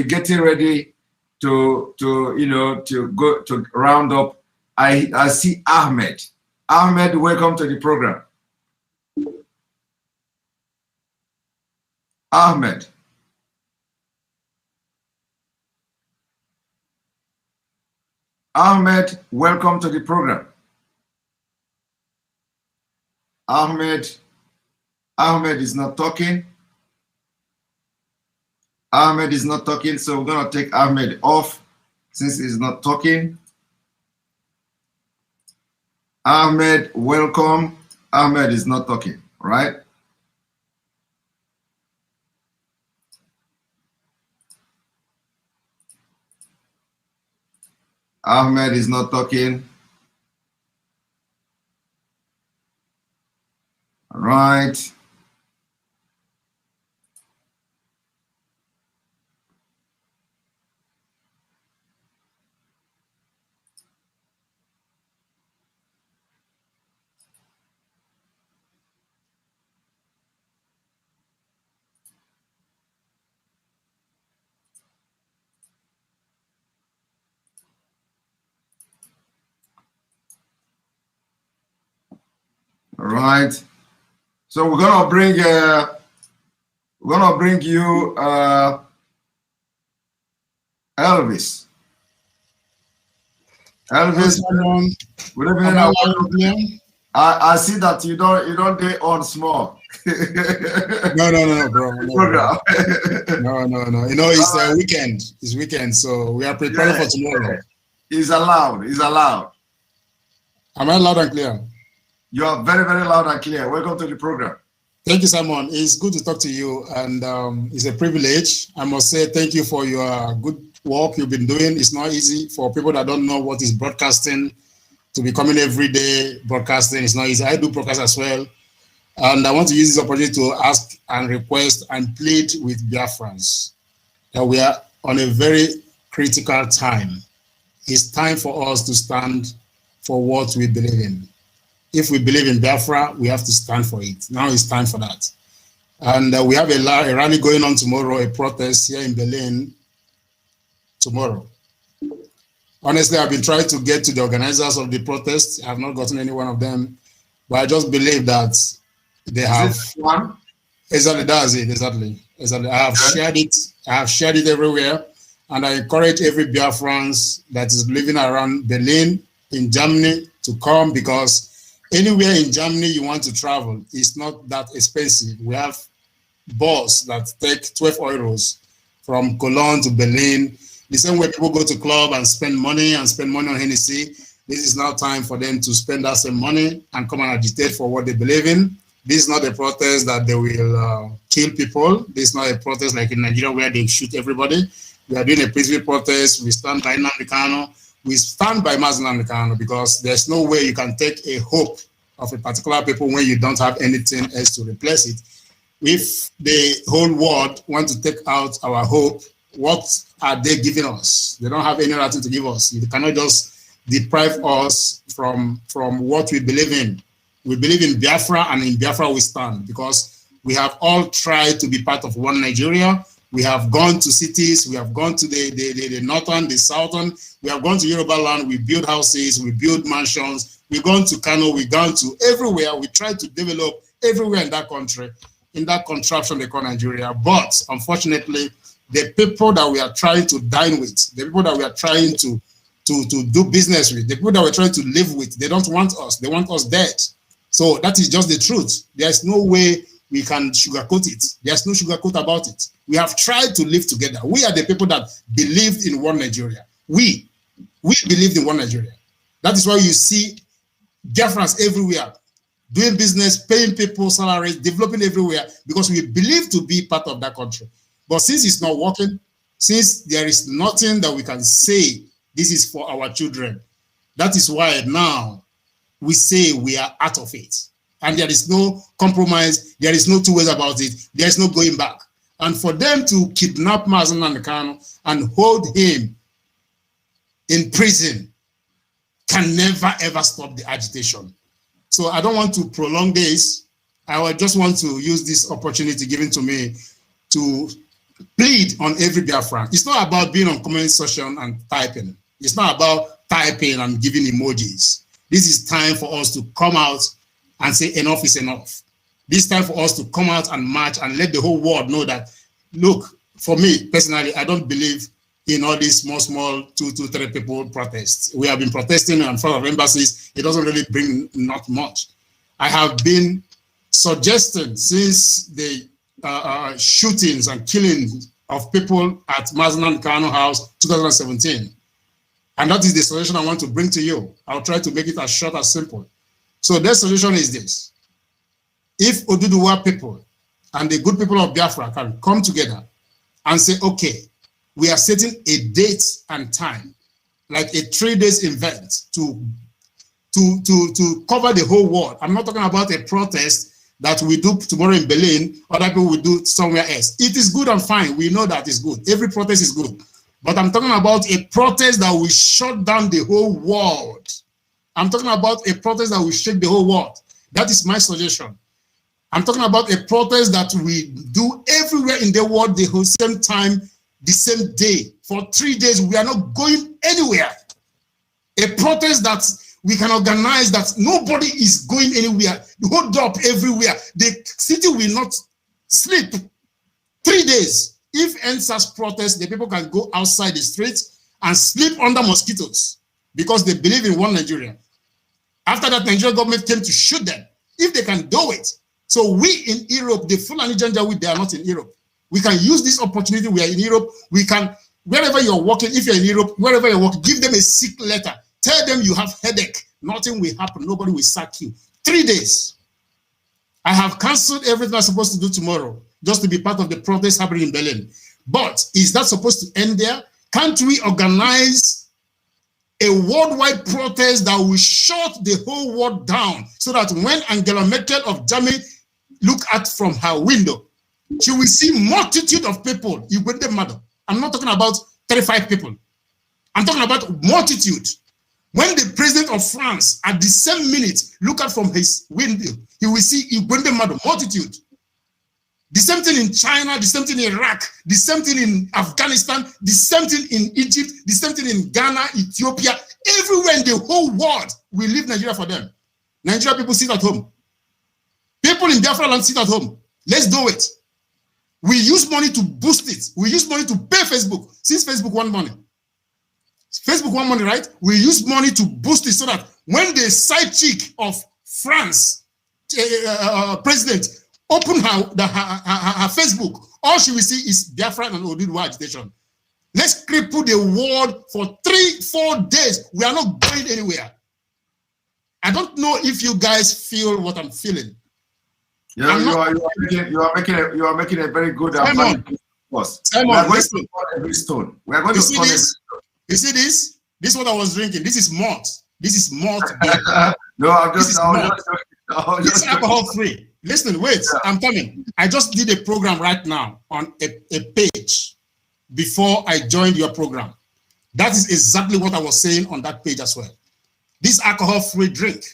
getting ready to go to round up. I see Ahmed. Ahmed, welcome to the program. Ahmed. Ahmed, welcome to the program. Ahmed is not talking. Ahmed is not talking, so we're going to take Ahmed off since he's not talking. Ahmed, welcome. Ahmed is not talking, right? Ahmed is not talking. All right. All right. So we're gonna bring you Elvis. Elvis, good evening. I see that you don't get on small. No, bro. No. You know, it's a weekend. It's weekend, so we are preparing for tomorrow. He's allowed. Am I loud and clear? You are very, very loud and clear. Welcome to the program. Thank you, Simon. It's good to talk to you, and it's a privilege. I must say thank you for your good work you've been doing. It's not easy for people that don't know what is broadcasting to be coming every day broadcasting. It's not easy. I do broadcast as well, and I want to use this opportunity to ask and request and plead with Biafrans that we are on a very critical time. It's time for us to stand for what we believe in. If we believe in Biafra, we have to stand for it. Now it's time for that. And we have a rally going on tomorrow, a protest here in Berlin tomorrow. Honestly, I've been trying to get to the organizers of the protest. I have not gotten any one of them, but I just believe that they have one. Exactly, that's it. Exactly. I have shared it. I have shared it everywhere, and I encourage every Biafrans that is living around Berlin, in Germany, to come, because anywhere in Germany you want to travel, it's not that expensive. We have bus that take 12 euros from Cologne to Berlin. The same way people go to club and spend money on Hennessy, this is now time for them to spend that same money and come and agitate for what they believe in. This is not a protest that they will kill people. This is not a protest like in Nigeria where they shoot everybody. We are doing a peaceful protest. We stand by Nnamdi. We stand by Mazi, because there's no way you can take a hope of a particular people when you don't have anything else to replace it. If the whole world want to take out our hope, what are they giving us? They don't have any right to give us. You cannot just deprive us from what we believe in. We believe in Biafra, and in Biafra we stand, because we have all tried to be part of one Nigeria. We have gone to cities, we have gone to the northern, the southern, we have gone to Yoruba land, we build houses, we build mansions, we've gone to Kano, we've gone to everywhere. We try to develop everywhere in that country, in that contraption they call Nigeria. But unfortunately, the people that we are trying to dine with, the people that we are trying to do business with, the people that we're trying to live with, they don't want us. They want us dead. So that is just the truth. There's no way we can sugarcoat it. There's no sugarcoat about it. We have tried to live together. We are the people that believed in one Nigeria. We believed in one Nigeria. That is why you see Biafrans everywhere, doing business, paying people salaries, developing everywhere, because we believe to be part of that country. But since it's not working, since there is nothing that we can say, this is for our children, that is why now we say we are out of it. And there is no compromise, there is no two ways about it, there is no going back. And for them to kidnap Mazi and hold him in prison can never ever stop the agitation. So I don't want to prolong this. I just want to use this opportunity given to me to plead on every Biafran. It's not about being on comment section and typing. It's not about typing and giving emojis. This is time for us to come out and say enough is enough. This time for us to come out and march and let the whole world know that, look, for me personally, I don't believe in all these small 2 to 3 people protests. We have been protesting in front of embassies. It doesn't really bring not much. I have been suggesting since the shootings and killings of people at Mazi Nnamdi Kanu House 2017. And that is the solution I want to bring to you. I'll try to make it as short as simple. So the solution is this. If Oduduwa people and the good people of Biafra can come together and say, okay, we are setting a date and time, like a 3-day event to cover the whole world. I'm not talking about a protest that we do tomorrow in Berlin, other people will do somewhere else. It is good and fine. We know that is good. Every protest is good. But I'm talking about a protest that will shut down the whole world. I'm talking about a protest that will shake the whole world. That is my suggestion. I'm talking about a protest that we do everywhere in the world the whole same time, the same day. For 3 days, we are not going anywhere. A protest that we can organize that nobody is going anywhere. Hold up everywhere. The city will not sleep. 3 days. If NSAS protest, the people can go outside the streets and sleep under mosquitoes because they believe in one Nigeria. After that, Nigerian government came to shoot them. If they can do it. So we in Europe, the Fulani Janjaweed, they are not in Europe. We can use this opportunity. We are in Europe. We can, wherever you're working, if you're in Europe, wherever you're working, give them a sick letter. Tell them you have headache. Nothing will happen. Nobody will sack you. 3 days. I have canceled everything I'm supposed to do tomorrow just to be part of the protest happening in Berlin. But is that supposed to end there? Can't we organize a worldwide protest that will shut the whole world down so that when Angela Merkel of Germany look at from her window, she will see multitude of people. You get them mad. I'm not talking about 35 people. I'm talking about multitude. When the president of France, at the same minute, look out from his window, he will see multitude. The same thing in China, the same thing in Iraq, the same thing in Afghanistan, the same thing in Egypt, the same thing in Ghana, Ethiopia, everywhere in the whole world, we leave Nigeria for them. Nigeria people sit at home. People in Biafra land sit at home. Let's do it. We use money to boost it. We use money to pay Facebook, since Facebook want money. Facebook want money, right? We use money to boost it so that when the side chick of France president open her Facebook, all she will see is Biafran and Oduduwa agitation. Let's cripple the world for 3-4 days. We are not going anywhere. I don't know if you guys feel what I'm feeling. Yeah, you are making a very good Simon, we are going listen. to turn every stone. We are going to turn every stone. You see this? This is what I was drinking. This is malt. This is malt. No, I'm just This is alcohol free. Listen, wait, yeah. I'm coming. I just did a program right now on a page before I joined your program. That is exactly what I was saying on that page as well. This alcohol-free drink.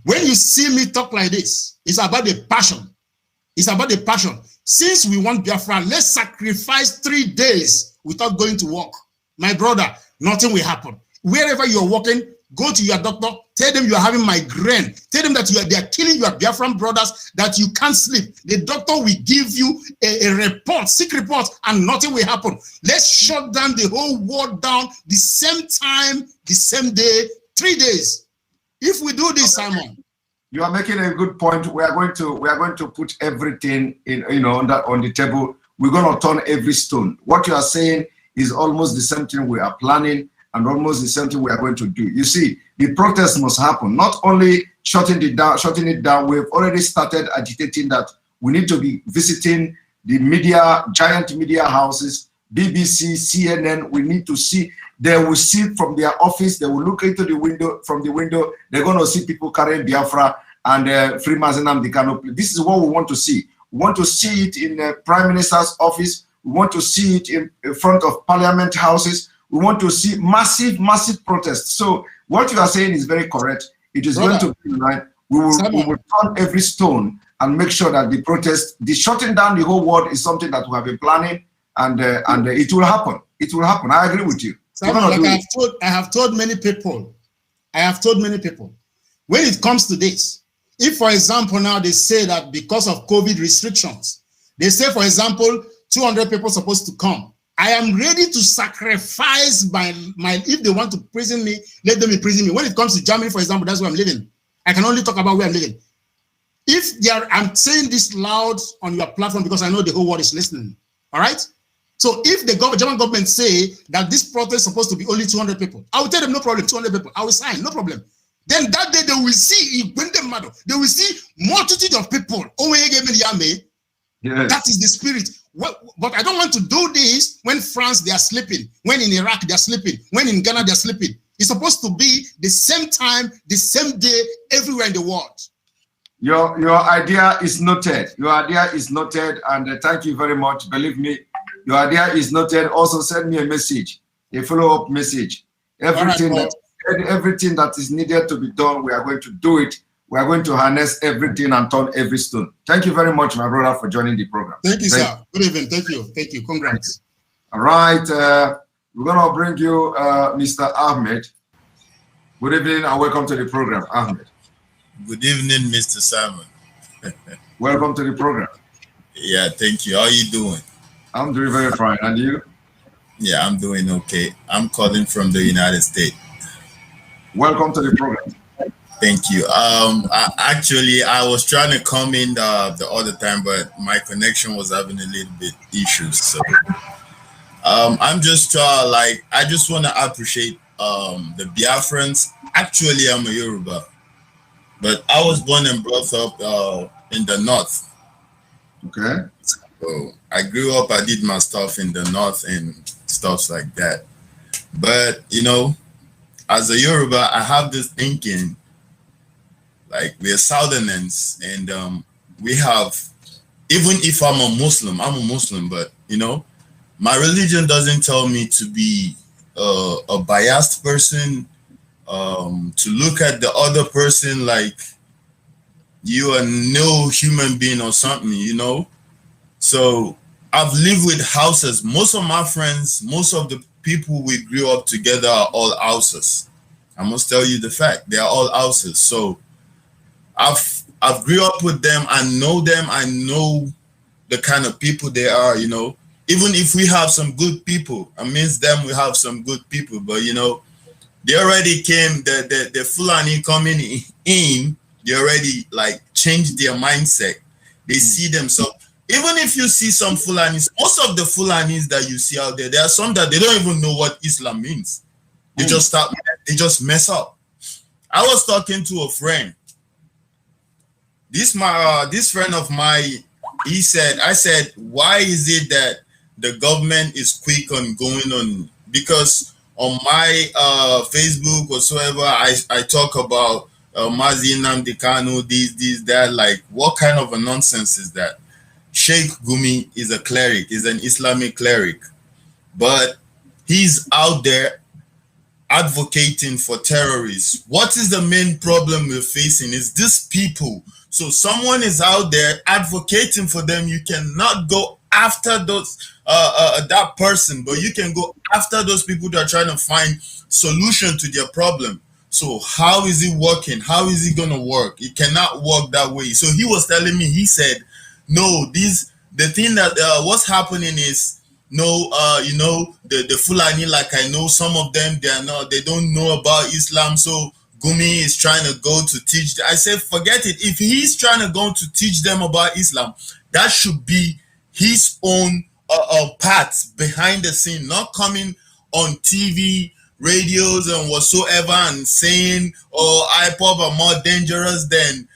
When you see me talk like this, it's about the passion. It's about the passion. Since we want Biafra, let's sacrifice 3 days without going to work. My brother, nothing will happen. Wherever you're working, go to your doctor, tell them you are having migraine, tell them that they are killing your Biafran brothers, that you can't sleep. The doctor will give you a report, sick report, and nothing will happen. Let's shut down the whole world down the same time, the same day, 3 days. If we do this, Simon. You are making a good point. We are going to put everything in, on the table. We're going to turn every stone. What you are saying is almost the same thing we are planning and almost the same thing we are going to do. You see, the protest must happen. Not only shutting it down, we've already started agitating that we need to be visiting the media, giant media houses, BBC, CNN. We need to see. They will see from their office. They will look into the window. From the window, they're going to see people carrying Biafra and free Mazi Nnamdi Kanu. This is what we want to see. We want to see it in the Prime Minister's office. We want to see it in front of Parliament houses. We want to see massive protests. So what you are saying is very correct. It is going to be right. We will turn every stone and make sure that the protest, the shutting down the whole world is something that we have been planning, and it will happen. It will happen. I agree with you. Simon, like I have told many people, when it comes to this, if, for example, now they say that because of COVID restrictions, they say, for example, 200 people supposed to come. I am ready to sacrifice my if they want to prison me, let them imprison me. When it comes to Germany, for example, that's where I'm living. I can only talk about where I'm living. If they are, I'm saying this loud on your platform because I know the whole world is listening. All right. So if the German government say that this protest is supposed to be only 200 people, I will tell them no problem, 200 people. I will sign, no problem. Then that day they will see, they will see multitude of people. Yes. That is the spirit. But I don't want to do this when France, they are sleeping. When in Iraq, they are sleeping. When in Ghana, they are sleeping. It's supposed to be the same time, the same day, everywhere in the world. Your idea is noted. Your idea is noted, and thank you very much. Believe me, your idea is noted. Also, send me a message, a follow-up message. Everything that is needed to be done, we are going to do it. We are going to harness everything and turn every stone. Thank you very much, my brother, for joining the program. Thank you, sir. Good evening. Thank you. Thank you. Congrats. All right. We're going to bring you Mr. Ahmed. Good evening and welcome to the program, Ahmed. Good evening, Mr. Simon. Welcome to the program. Yeah, thank you. How are you doing? I'm doing very fine. And you? Yeah, I'm doing okay. I'm calling from the United States. Welcome to the program. Thank you. I was trying to come in the other time, but my connection was having a little bit issues. So I'm just I just want to appreciate the Biafrans. Actually, I'm a Yoruba, but I was born and brought up in the north. Okay. So I grew up, I did my stuff in the north and stuff like that. But, you know, as a Yoruba, I have this thinking, like we're Southerners, and we have, even if I'm a Muslim, but, you know, my religion doesn't tell me to be a biased person, to look at the other person like you are no human being or something, you know. So I've lived with houses. Most of my friends, most of the people we grew up together are all houses. I must tell you the fact, they are all houses. So I've grew up with them. I know them. I know the kind of people they are, you know. Even if we have some good people, amidst them we have some good people, but you know, they already came, the Fulani coming in, they already like changed their mindset. They see themselves. Even if you see some Fulanis, most of the Fulanis that you see out there are some that they don't even know what Islam means. They just mess up. I was talking to a friend. This friend of mine, I said, why is it that the government is quick on going on? Because on my Facebook whatsoever, I talk about Mazi, Nnamdi, this, that, like, what kind of a nonsense is that? Sheikh Gumi is a cleric, is an Islamic cleric, but he's out there advocating for terrorists. What is the main problem we're facing? Is these people. So someone is out there advocating for them. You cannot go after those that person, but you can go after those people that are trying to find solution to their problem. So how is it working? How is it going to work? It cannot work that way. So he was telling me, he said, no, the thing that what's happening is, no, you know, the Fulani, like I know some of them, they don't know about Islam. So Gumi is trying to go to teach. I said, forget it. If he's trying to go to teach them about Islam, that should be his own path behind the scene, not coming on TV, radios and whatsoever and saying, oh, Ipob are more dangerous than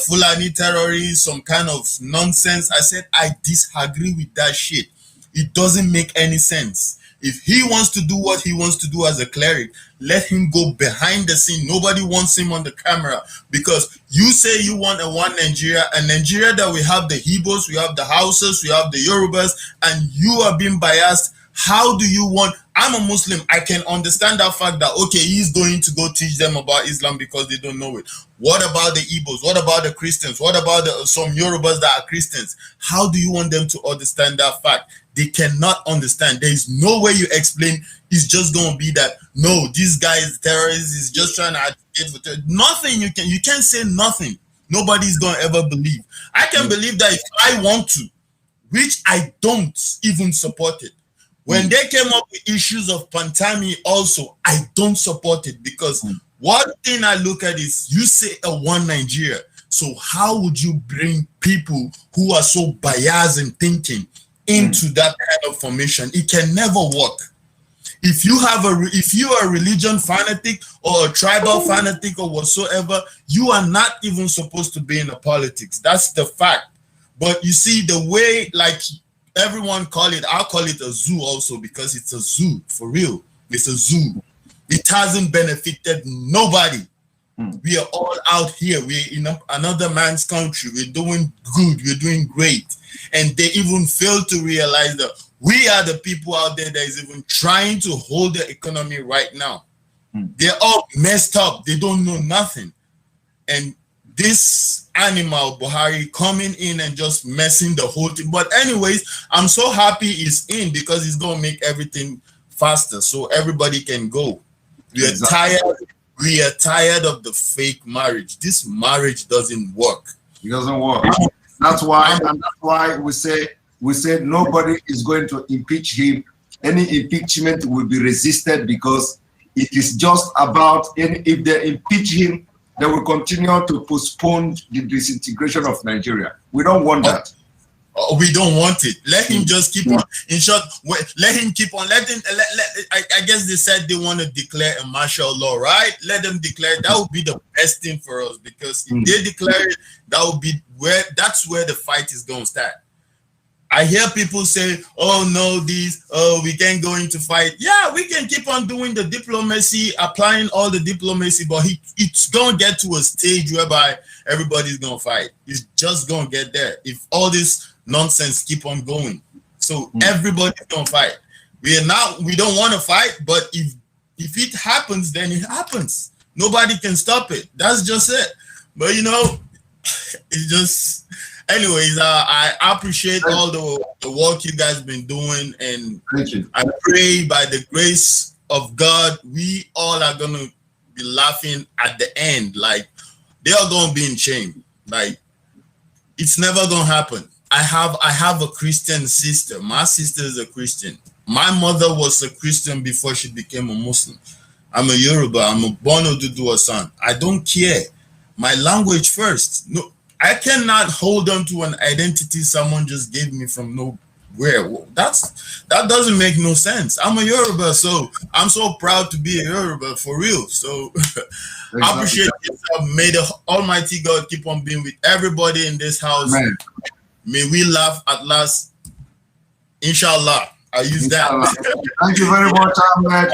Fulani terrorists, some kind of nonsense. I said, I disagree with that shit. It doesn't make any sense. If he wants to do what he wants to do as a cleric, let him go behind the scene. Nobody wants him on the camera, because you say you want a one Nigeria, a Nigeria that we have the Igbos, we have the Hausas, we have the Yorubas, and you are being biased. How do you want? I'm a Muslim. I can understand that fact that, okay, he's going to go teach them about Islam because they don't know it. What about the Igbos? What about the Christians? What about some Yorubas that are Christians? How do you want them to understand that fact? They cannot understand. There is no way you explain. It's just going to be that, no, this guy is terrorist. He's just trying to advocate for terror. Nothing. You can't say nothing. Nobody's going to ever believe. I can believe that if I want to, which I don't even support it. When they came up with issues of Pantami also, I don't support it because one thing I look at is you say a one Nigeria. So how would you bring people who are so biased in thinking into that kind of formation? It can never work. If you are a religion fanatic or a tribal fanatic or whatsoever, you are not even supposed to be in the politics. That's the fact. But you see the way, like everyone call it, I'll call it a zoo also because it's a zoo for real. It's a zoo. It hasn't benefited nobody. We are all out here. We're in another man's country. We're doing good. We're doing great. And they even fail to realize that we are the people out there that is even trying to hold the economy right now. They're all messed up. They don't know nothing. And this animal, Buhari, coming in and just messing the whole thing. But anyways, I'm so happy he's in because he's going to make everything faster so everybody can go. We are tired. We are tired of the fake marriage. This marriage doesn't work. It doesn't work. That's why we say nobody is going to impeach him. Any impeachment will be resisted because it is just about if they impeach him, they will continue to postpone the disintegration of Nigeria. We don't want that. We don't want it. Let him just keep on. In short, let him keep on. I guess they said they want to declare a martial law, right? Let them declare. That would be the best thing for us because if they declare it, that's where the fight is going to start. I hear people say, "Oh no, we can't go into fight." Yeah, we can keep on doing the diplomacy, applying all the diplomacy, but it's gonna get to a stage whereby everybody's gonna fight. It's just gonna get there if all this nonsense keep on going. So everybody's gonna fight. We don't want to fight, but if it happens, then it happens. Nobody can stop it. That's just it. But it's just. Anyways, I appreciate all the work you guys been doing, and I pray by the grace of God, we all are gonna be laughing at the end. Like they are gonna be in shame. Like it's never gonna happen. I have a Christian sister. My sister is a Christian. My mother was a Christian before she became a Muslim. I'm a Yoruba. I'm a born Oduduwa son. I don't care. My language first. No. I cannot hold on to an identity someone just gave me from nowhere. That doesn't make no sense. I'm a Yoruba, so I'm so proud to be a Yoruba for real. So I appreciate it. May the Almighty God keep on being with everybody in this house. Amen. May we laugh at last. Inshallah. I use that. Thank you very much, Ahmed.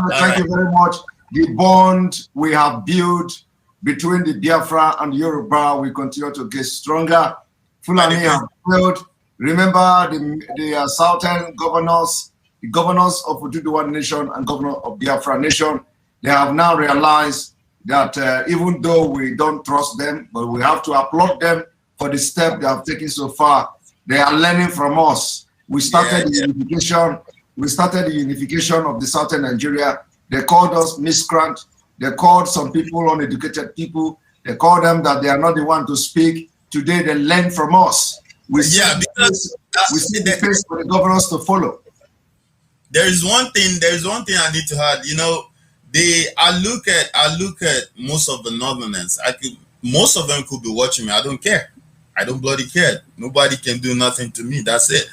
Thank you very much. The bond we have built between the Biafra and Yoruba will continue to get stronger. Fulani have failed. Remember the southern governors, the governors of Oduduwa Nation and governor of Biafra Nation, they have now realized that even though we don't trust them, but we have to applaud them for the step they have taken so far. They are learning from us. We started the unification. We started the unification of the southern Nigeria. They called us miscreant. They called some people uneducated people. They called them that they are not the one to speak. Today they learn from us. We see the place for the governors to follow. There is one thing I need to add. I look at most of the Northerners. Most of them could be watching me. I don't care. I don't bloody care. Nobody can do nothing to me. That's it.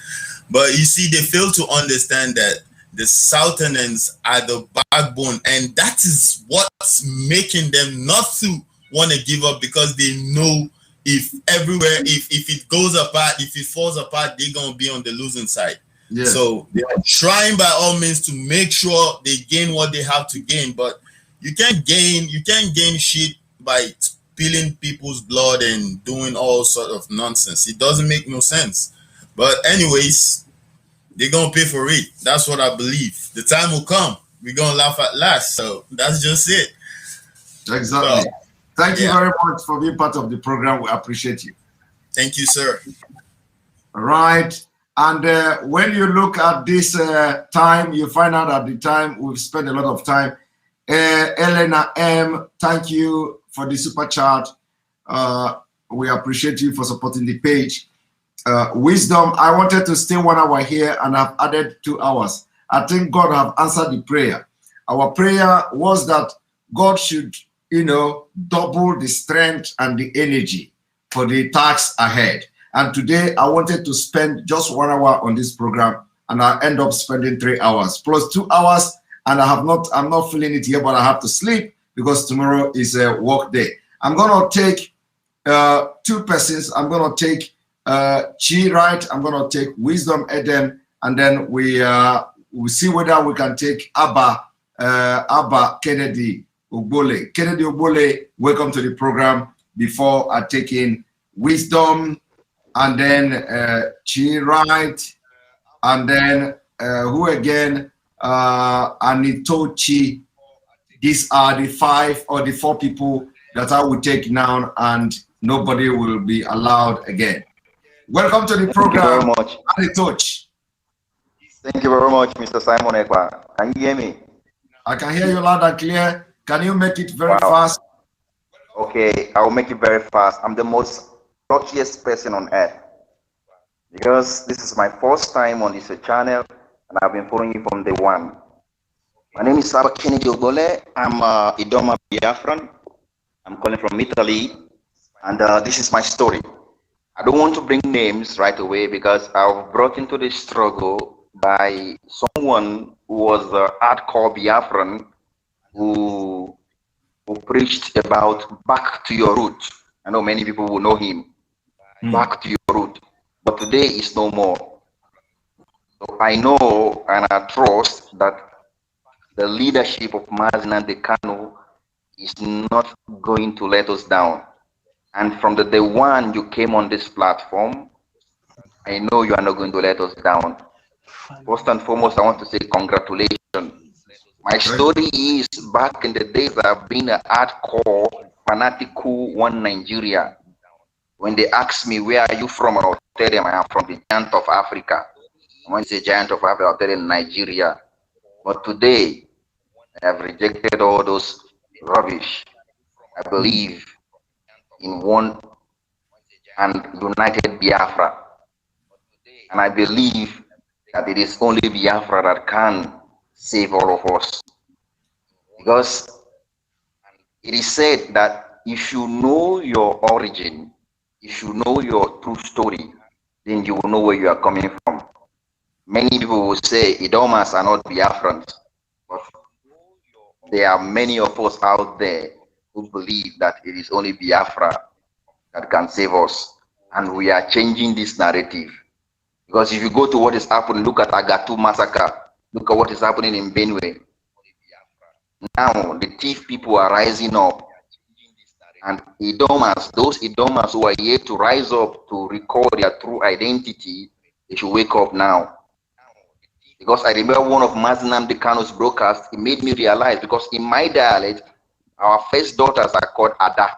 But you see, they fail to understand that the Southerners are the backbone, and that is what's making them not to want to give up, because they know if it goes apart, if it falls apart, they're gonna be on the losing side. Yeah. So they are trying by all means to make sure they gain what they have to gain, but you can't gain shit by spilling people's blood and doing all sort of nonsense. It doesn't make no sense. But anyways, they're gonna pay for it. That's what I believe. The time will come. We're gonna laugh at last. So that's just it. Exactly. Thank you very much for being part of the program. We appreciate you. Thank you, sir. All right. And when you look at this time, you find out at the time we've spent a lot of time. Elena M, thank you for the super chat. We appreciate you for supporting the page. wisdom. I wanted to stay 1 hour here and I've added 2 hours. I think God have answered the prayer. Our prayer was that God should, double the strength and the energy for the tasks ahead. And today I wanted to spend just 1 hour on this program, and I end up spending 3 hours plus 2 hours. And I'm not feeling it here, but I have to sleep because tomorrow is a work day. I'm gonna take 2 persons. I'm gonna take Chi, right? I'm gonna take Wisdom Eden, and then we'll see whether we can take Abba Kennedy Ogbole. Kennedy Ogbole, welcome to the program. Before I take in Wisdom, and then Chi, right? And then who again? Anitochi. These are the 5 or the 4 people that I will take now, and nobody will be allowed again. Welcome to the program. Thank you very much. Anitochi. Thank you very much, Mr. Simon Ekpa. Can you hear me? I can hear you loud and clear. Can you make it very fast? Okay, I will make it very fast. I'm the most luckiest person on earth because this is my first time on this channel, and I've been following you from day one. My name is Abba Kennedy Ogbole. I'm Idoma Biafran. I'm calling from Italy, and this is my story. I don't want to bring names right away because I was brought into this struggle by someone who was a hardcore Biafran who preached about back to your root. I know many people will know him. Back to your root. But today is no more. So I know and I trust that the leadership of Mazi Nnamdi is not going to let us down. And from the day one you came on this platform, I know you are not going to let us down. First and foremost, I want to say congratulations. My story is back in the days I've been an hardcore, fanatical one Nigeria. When they ask me, where are you from? I'll tell them I am from the giant of Africa. When they say giant of Africa, I'll tell them Nigeria. But today, I have rejected all those rubbish. I believe in one and united Biafra. And I believe that it is only Biafra that can save all of us. Because it is said that if you know your origin, if you know your true story, then you will know where you are coming from. Many people will say Idomas are not Biafrans, but there are many of us out there who believe that it is only Biafra that can save us. And we are changing this narrative. Because if you go to what is happening, look at Agatu massacre, look at what is happening in Benue. Now the thief people are rising up, and Idomas, those Idomas who are yet to rise up to record their true identity, they should wake up now. Because I remember one of Mazi Nnamdi broadcasts, it made me realize, because in my dialect, our first daughters are called Ada.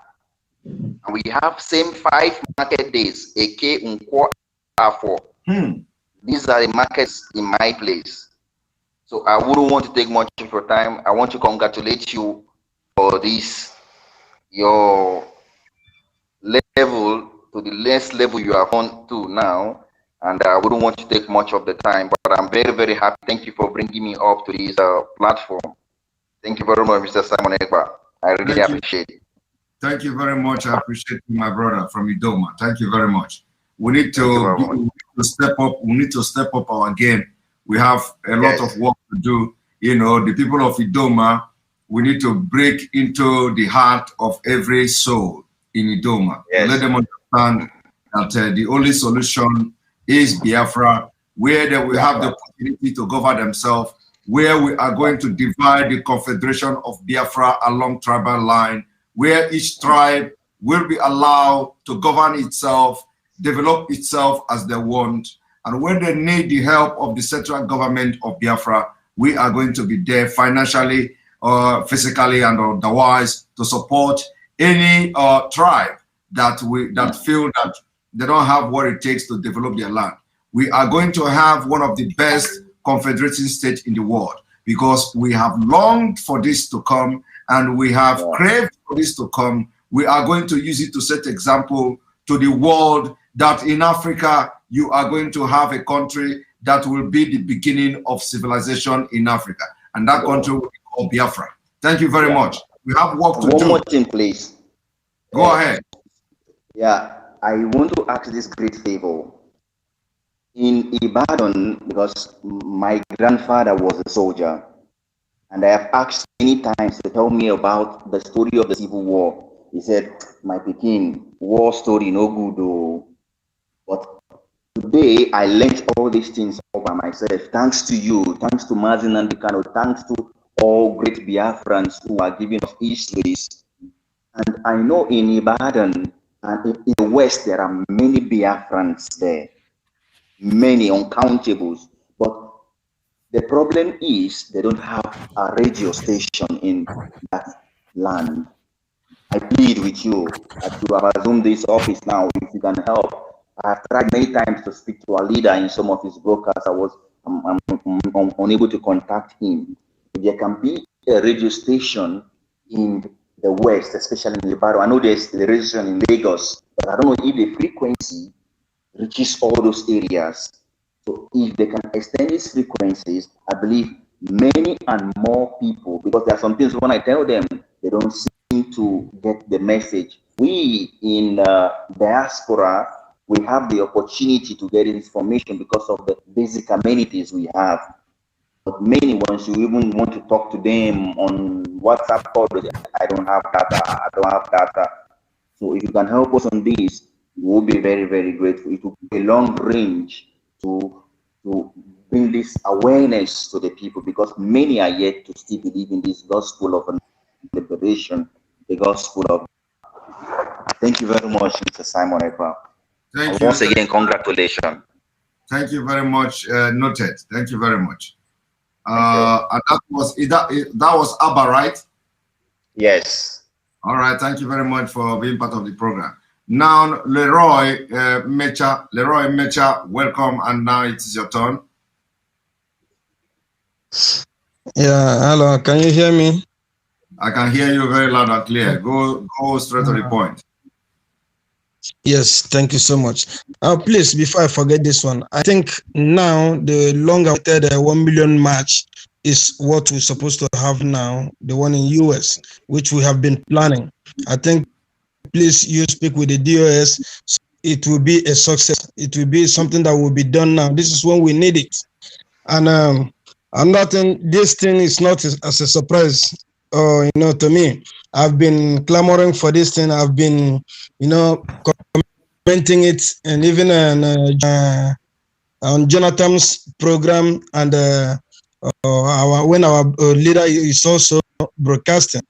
And we have same 5 market days, Eke, Nkwo, Afo. These are the markets in my place. So I wouldn't want to take much of your time. I want to congratulate you for this, your level to the next level you are on to now. And I wouldn't want to take much of the time, but I'm very, very happy. Thank you for bringing me up to this platform. Thank you very much, Mr. Simon Ekpa. I really appreciate it. Thank you very much. I appreciate you, my brother from Idoma. Thank you very much. We need to step up. We need to step up our game. We have a lot of work to do. You know, the people of Idoma, we need to break into the heart of every soul in Idoma. Let them understand that the only solution is Biafra, where they will have the opportunity to govern themselves, where we are going to divide the confederation of Biafra along tribal line, where each tribe will be allowed to govern itself, develop itself as they want. And when they need the help of the central government of Biafra, we are going to be there financially, physically, and otherwise to support any tribe that feel that they don't have what it takes to develop their land. We are going to have one of the best confederating states in the world because we have longed for this to come and we have craved for this to come. We are going to use it to set example to the world that in Africa, you are going to have a country that will be the beginning of civilization in Africa. And that country will be called Biafra. Thank you very much. We have work to do. One more thing, please. Go ahead. Yeah, I want to ask this great favor. In Ibadan, because my grandfather was a soldier, and I have asked many times to tell me about the story of the Civil War. He said, my Pekin, war story no good though. But today I learned all these things all by myself. Thanks to you, thanks to Mazi Nnamdi, thanks to all great Biafrans who are giving us histories. And I know in Ibadan and in the West there are many Biafrans there. Many uncountables, but the problem is they don't have a radio station in that land. I plead with you, as you have assumed this office now, if you can help. I have tried many times to speak to a leader in some of his broadcasts. I'm unable to contact him. If there can be a radio station in the West, especially in Ibadan. I know there's the radio station in Lagos, but I don't know if the frequency reaches all those areas. So if they can extend these frequencies, I believe many and more people, because there are some things when I tell them, they don't seem to get the message. We in diaspora, we have the opportunity to get information because of the basic amenities we have. But many, once you even want to talk to them on WhatsApp call, I don't have data, So if you can help us on this, we will be very, very grateful. It will be a long range to bring this awareness to the people, because many are yet to still believe in this gospel of liberation, the gospel of. Thank you very much, Mr. Simon Ekpa. Thank you. Once again, congratulations. Thank you very much. Noted. Thank you very much. And that was Abba, right? Yes. All right. Thank you very much for being part of the program. Now, Leroy Mecha, welcome, and now it is your turn. Yeah, hello, can you hear me? I can hear you very loud and clear. Go straight to the point. Yes, thank you so much. Please, before I forget this one, I think now the long-awaited 1 million march is what we're supposed to have now, the one in US, which we have been planning. I think please you speak with the DOS. It will be a success. It will be something that will be done now. This is when we need it. And I'm not this thing is not as a surprise, to me. I've been clamoring for this thing. I've been, commenting it, and even on Jonathan's program, and when our leader is also broadcasting.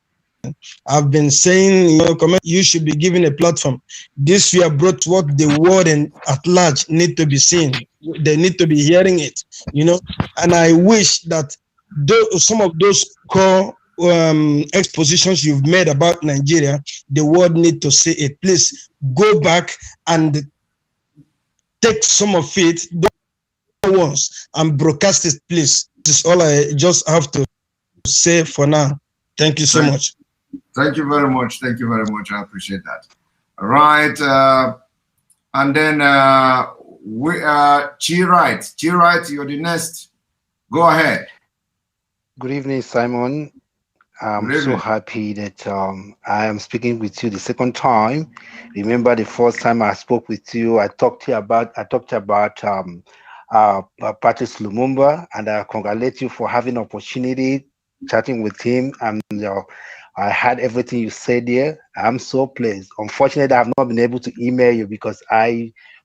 I've been saying, you should be given a platform. This we have brought what the world and at large need to be seen. They need to be hearing it, And I wish that some of those core expositions you've made about Nigeria, the world need to say it. Please go back and take some of it once and broadcast it, please. This is all I just have to say for now. Thank you so much. Thank you very much. Thank you very much. I appreciate that. All right. And then Chi-Right, you're the next. Go ahead. Good evening, Simon. I'm so happy that I am speaking with you the second time. Remember the first time I spoke with you, I talked about Patrice Lumumba, and I congratulate you for having opportunity chatting with him, and I had everything you said there. I'm so pleased. Unfortunately, I have not been able to email you because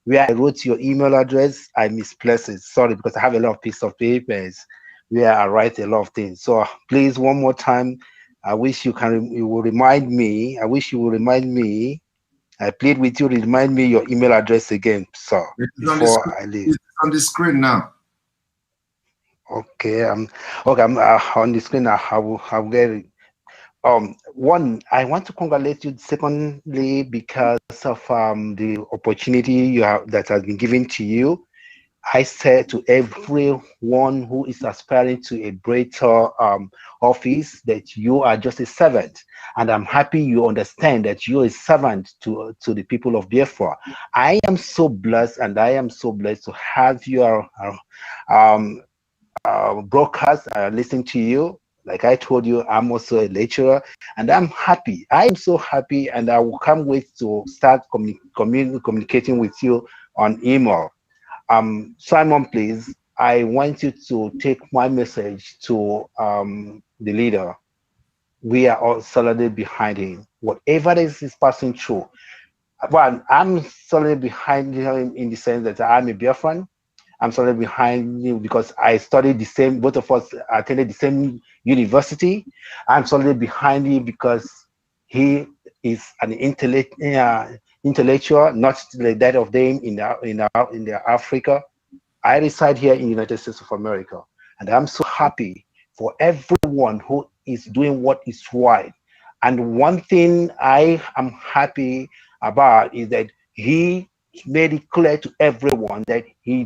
where I wrote your email address, I misplaced it. Sorry, because I have a lot of pieces of papers where I write a lot of things. So please, one more time, I wish you will remind me. I wish you will remind me. I plead with you to remind me your email address again, sir, before I leave. It's on the screen now. Okay, I'm on the screen. I'll get it. One, I want to congratulate you. Secondly, because of the opportunity that has been given to you, I said to everyone who is aspiring to a greater office that you are just a servant, and I'm happy you understand that you're a servant to the people of Biafra. I am so blessed, and I am so blessed to have your broadcast. Listening to you. Like I told you, I'm also a lecturer, and I'm happy. I'm so happy, and I will can't wait to start communicating with you on email. Simon, please, I want you to take my message to the leader. We are all solidly behind him. Whatever this is passing through, well, I'm solidly behind him in the sense that I'm a Biafran. I'm solidly behind him because I studied the same, both of us attended the same university. I'm solidly behind him because he is an intellectual, not like that of them in Africa. I reside here in the United States of America, and I'm so happy for everyone who is doing what is right. And one thing I am happy about is that he made it clear to everyone that he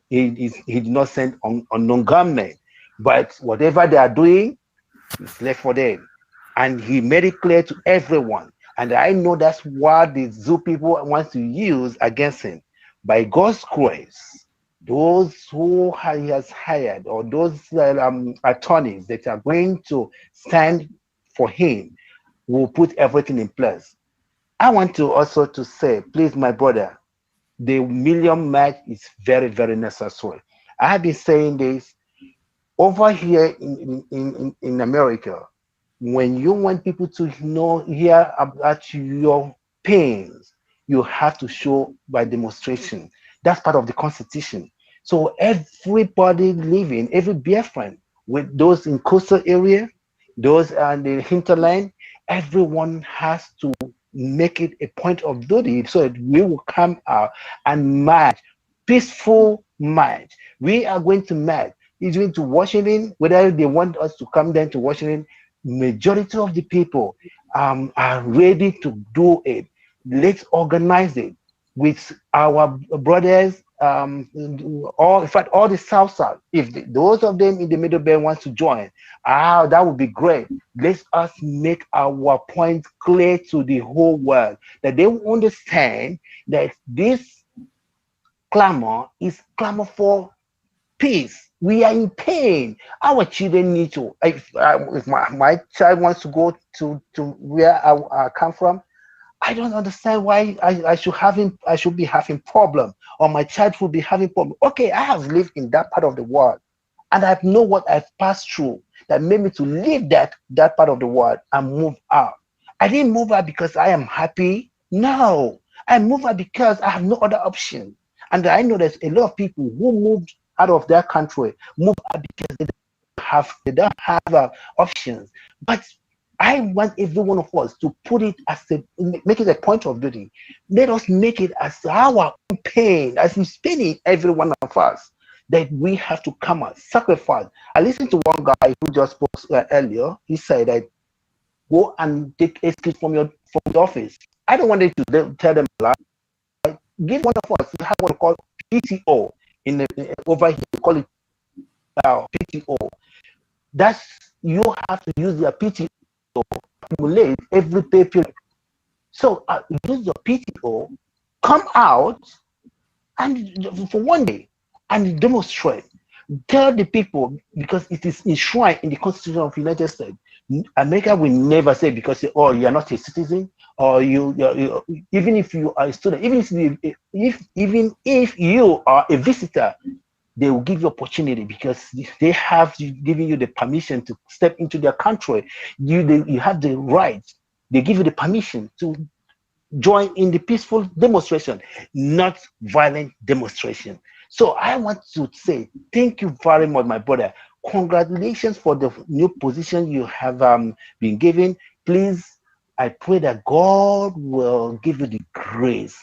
did not send unknown gunmen, but whatever they are doing is left for them. And he made it clear to everyone. And I know that's what the zoo people want to use against him. By God's grace, those who he has hired, or those attorneys that are going to stand for him, will put everything in place. I want to also to say, please, my brother, the million march is very, very necessary. I have been saying this over here in America. When you want people to hear about your pains, you have to show by demonstration. That's part of the Constitution. So everybody living, every Biafran, with those in coastal area, those in the hinterland, everyone has to make it a point of duty so that we will come out and march, peaceful march. We are going to march. It's going to Washington, whether they want us to come down to Washington. Majority of the people are ready to do it. Let's organize it with our brothers, in fact, all the South. If those of them in the Middle Belt want to join, that would be great. Let us make our point clear to the whole world, that they will understand that this clamor is clamor for peace. We are in pain. Our children need to. If my child wants to go to where I come from, I don't understand why I should be having problem, or my child will be having problem. Okay, I have lived in that part of the world, and I know what I've passed through that made me to leave that part of the world and move out. I didn't move out because I am happy. No, I moved out because I have no other option. And I know there's a lot of people who moved out of their country, move out because they don't have options. But I want every one of us to put it as make it a point of duty. Let us make it as our own pain, as we spend it, every one of us, that we have to come out, sacrifice. I listened to one guy who just spoke earlier. He said that go and take excuse from the office. I don't want you to tell them a lie. Give one of us, we have what we call PTO. Over here, we call it PTO. That's, you have to use your PTO to accumulate every pay period. So use your PTO, come out, and for one day, and demonstrate. Tell the people, because it is enshrined in the Constitution of the United States. America will never say, because oh, you are not a citizen, or you even if you are a student, even if you are a visitor, they will give you opportunity because they have given you the permission to step into their country. You have the right. They give you the permission to join in the peaceful demonstration, not violent demonstration. So I want to say thank you very much, my brother. Congratulations for the new position you have been given. Please, I pray that God will give you the grace,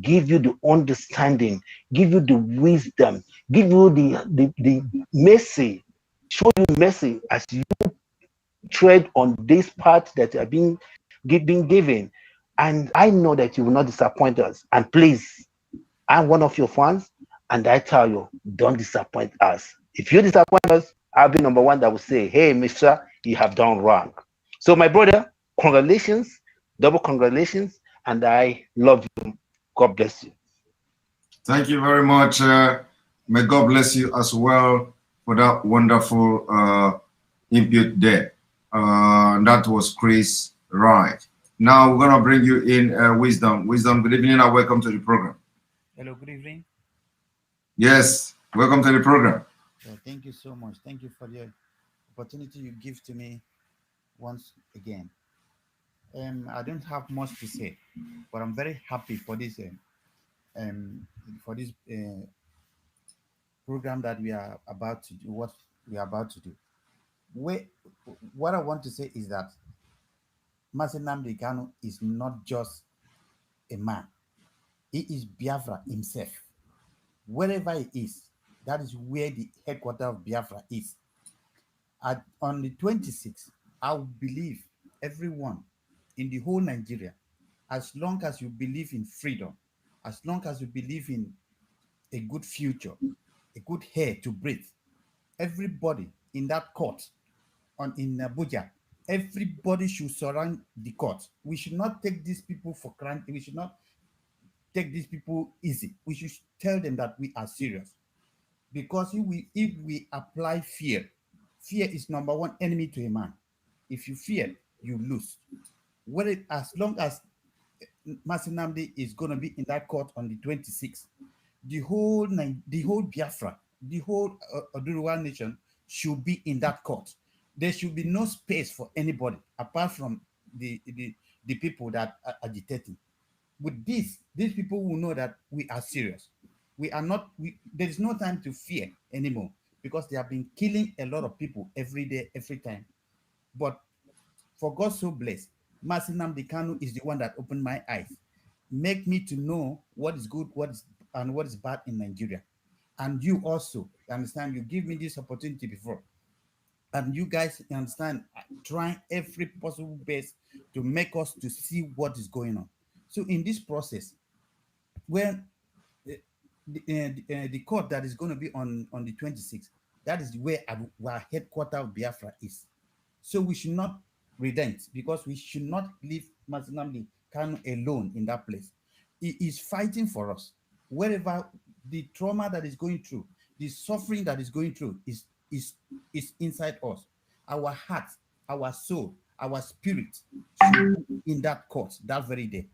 give you the understanding, give you the wisdom, give you the mercy, show you mercy as you tread on this path that you have been given. And I know that you will not disappoint us. And please, I'm one of your fans. And I tell you, don't disappoint us. If you disappoint us, I'll be number one that will say, hey, mister, you have done wrong. So my brother, congratulations, double congratulations, and I love you. God bless you. Thank you very much. May God bless you as well for that wonderful input there. That was Chris Wright. Now we're going to bring you in Wisdom. Wisdom, good evening and welcome to the program. Hello, good evening. Yes, welcome to the program. Thank you so much. Thank you for the opportunity you give to me once again. I don't have much to say, but I'm very happy for this program that we are about to do. What we are about to do. What I want to say is that Mazi Nnamdi Kanu is not just a man. He is Biafra himself. Wherever he is, that is where the headquarters of Biafra is. On the 26th, I believe everyone in the whole Nigeria, as long as you believe in freedom, as long as you believe in a good future, a good air to breathe, everybody in that court in Abuja, everybody should surround the court. We should not take these people for granted. We should not take these people easy. We should tell them that we are serious. Because if we apply fear, fear is number one enemy to a man. If you fear, you lose. As long as Mazi Nnamdi is going to be in that court on the 26th, the whole Biafra, the whole Oduruwa nation should be in that court. There should be no space for anybody apart from the people that are agitating. With this, these people will know that we are serious. We are not. There is no time to fear anymore because they have been killing a lot of people every day, every time. But for God so blessed, Mazi Nnamdi Kanu is the one that opened my eyes, make me to know what is good, what is bad in Nigeria. And you also understand. You give me this opportunity before, and you guys understand. Trying every possible best to make us to see what is going on. So in this process, when the court that is going to be on the 26th, that is where our headquarters of Biafra is. So we should not relent because we should not leave Mazi Nnamdi Kanu alone in that place. He is fighting for us. Wherever the trauma that is going through, the suffering that is going through is inside us. Our heart, our soul, our spirit should be in that court that very day.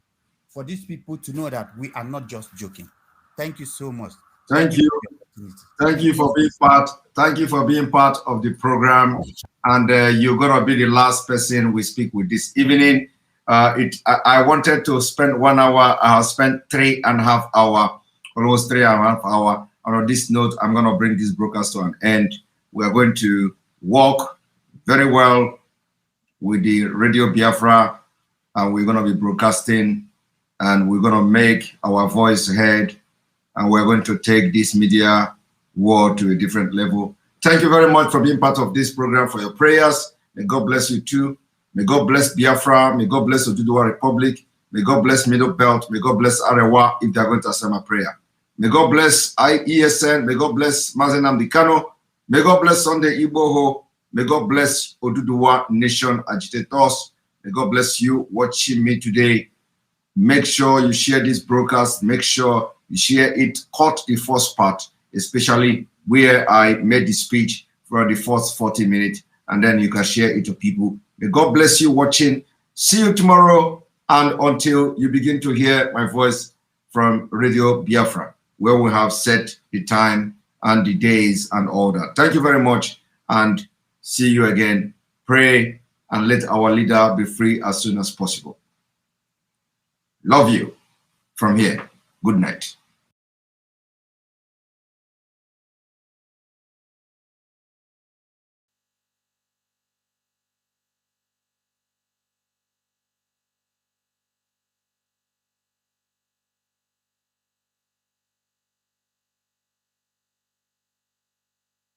For these people to know that we are not just joking. Thank you so much. Thank you. Thank you for being part. Thank you for being part of the program. And you're gonna be the last person we speak with this evening. I wanted to spend 1 hour. I have spent 3.5 hours, almost 3.5 hours. And on this note, I'm gonna bring this broadcast to an end. We are going to work very well with the Radio Biafra, and we're gonna be broadcasting, and we're gonna make our voice heard. And we're going to take this media war to a different level. Thank you very much for being part of this program, for your prayers. May God bless you too. May God bless Biafra. May God bless Oduduwa Republic. May God bless Middle Belt. May God bless Arewa if they're going to accept my prayer. May God bless IESN. May God bless Mazi Nnamdi Kanu. May God bless Sunday Igboho. May God bless Oduduwa Nation agitators. May God bless you watching me today. Make sure you share this broadcast. Make sure you share it. Cut the first part, especially where I made the speech for the first 40 minutes, and then you can share it to people. May God bless you watching. See you tomorrow, and until you begin to hear my voice from Radio Biafra, where we have set the time and the days and all that. Thank you very much, and see you again. Pray and let our leader be free as soon as possible. Love you from here. Good night.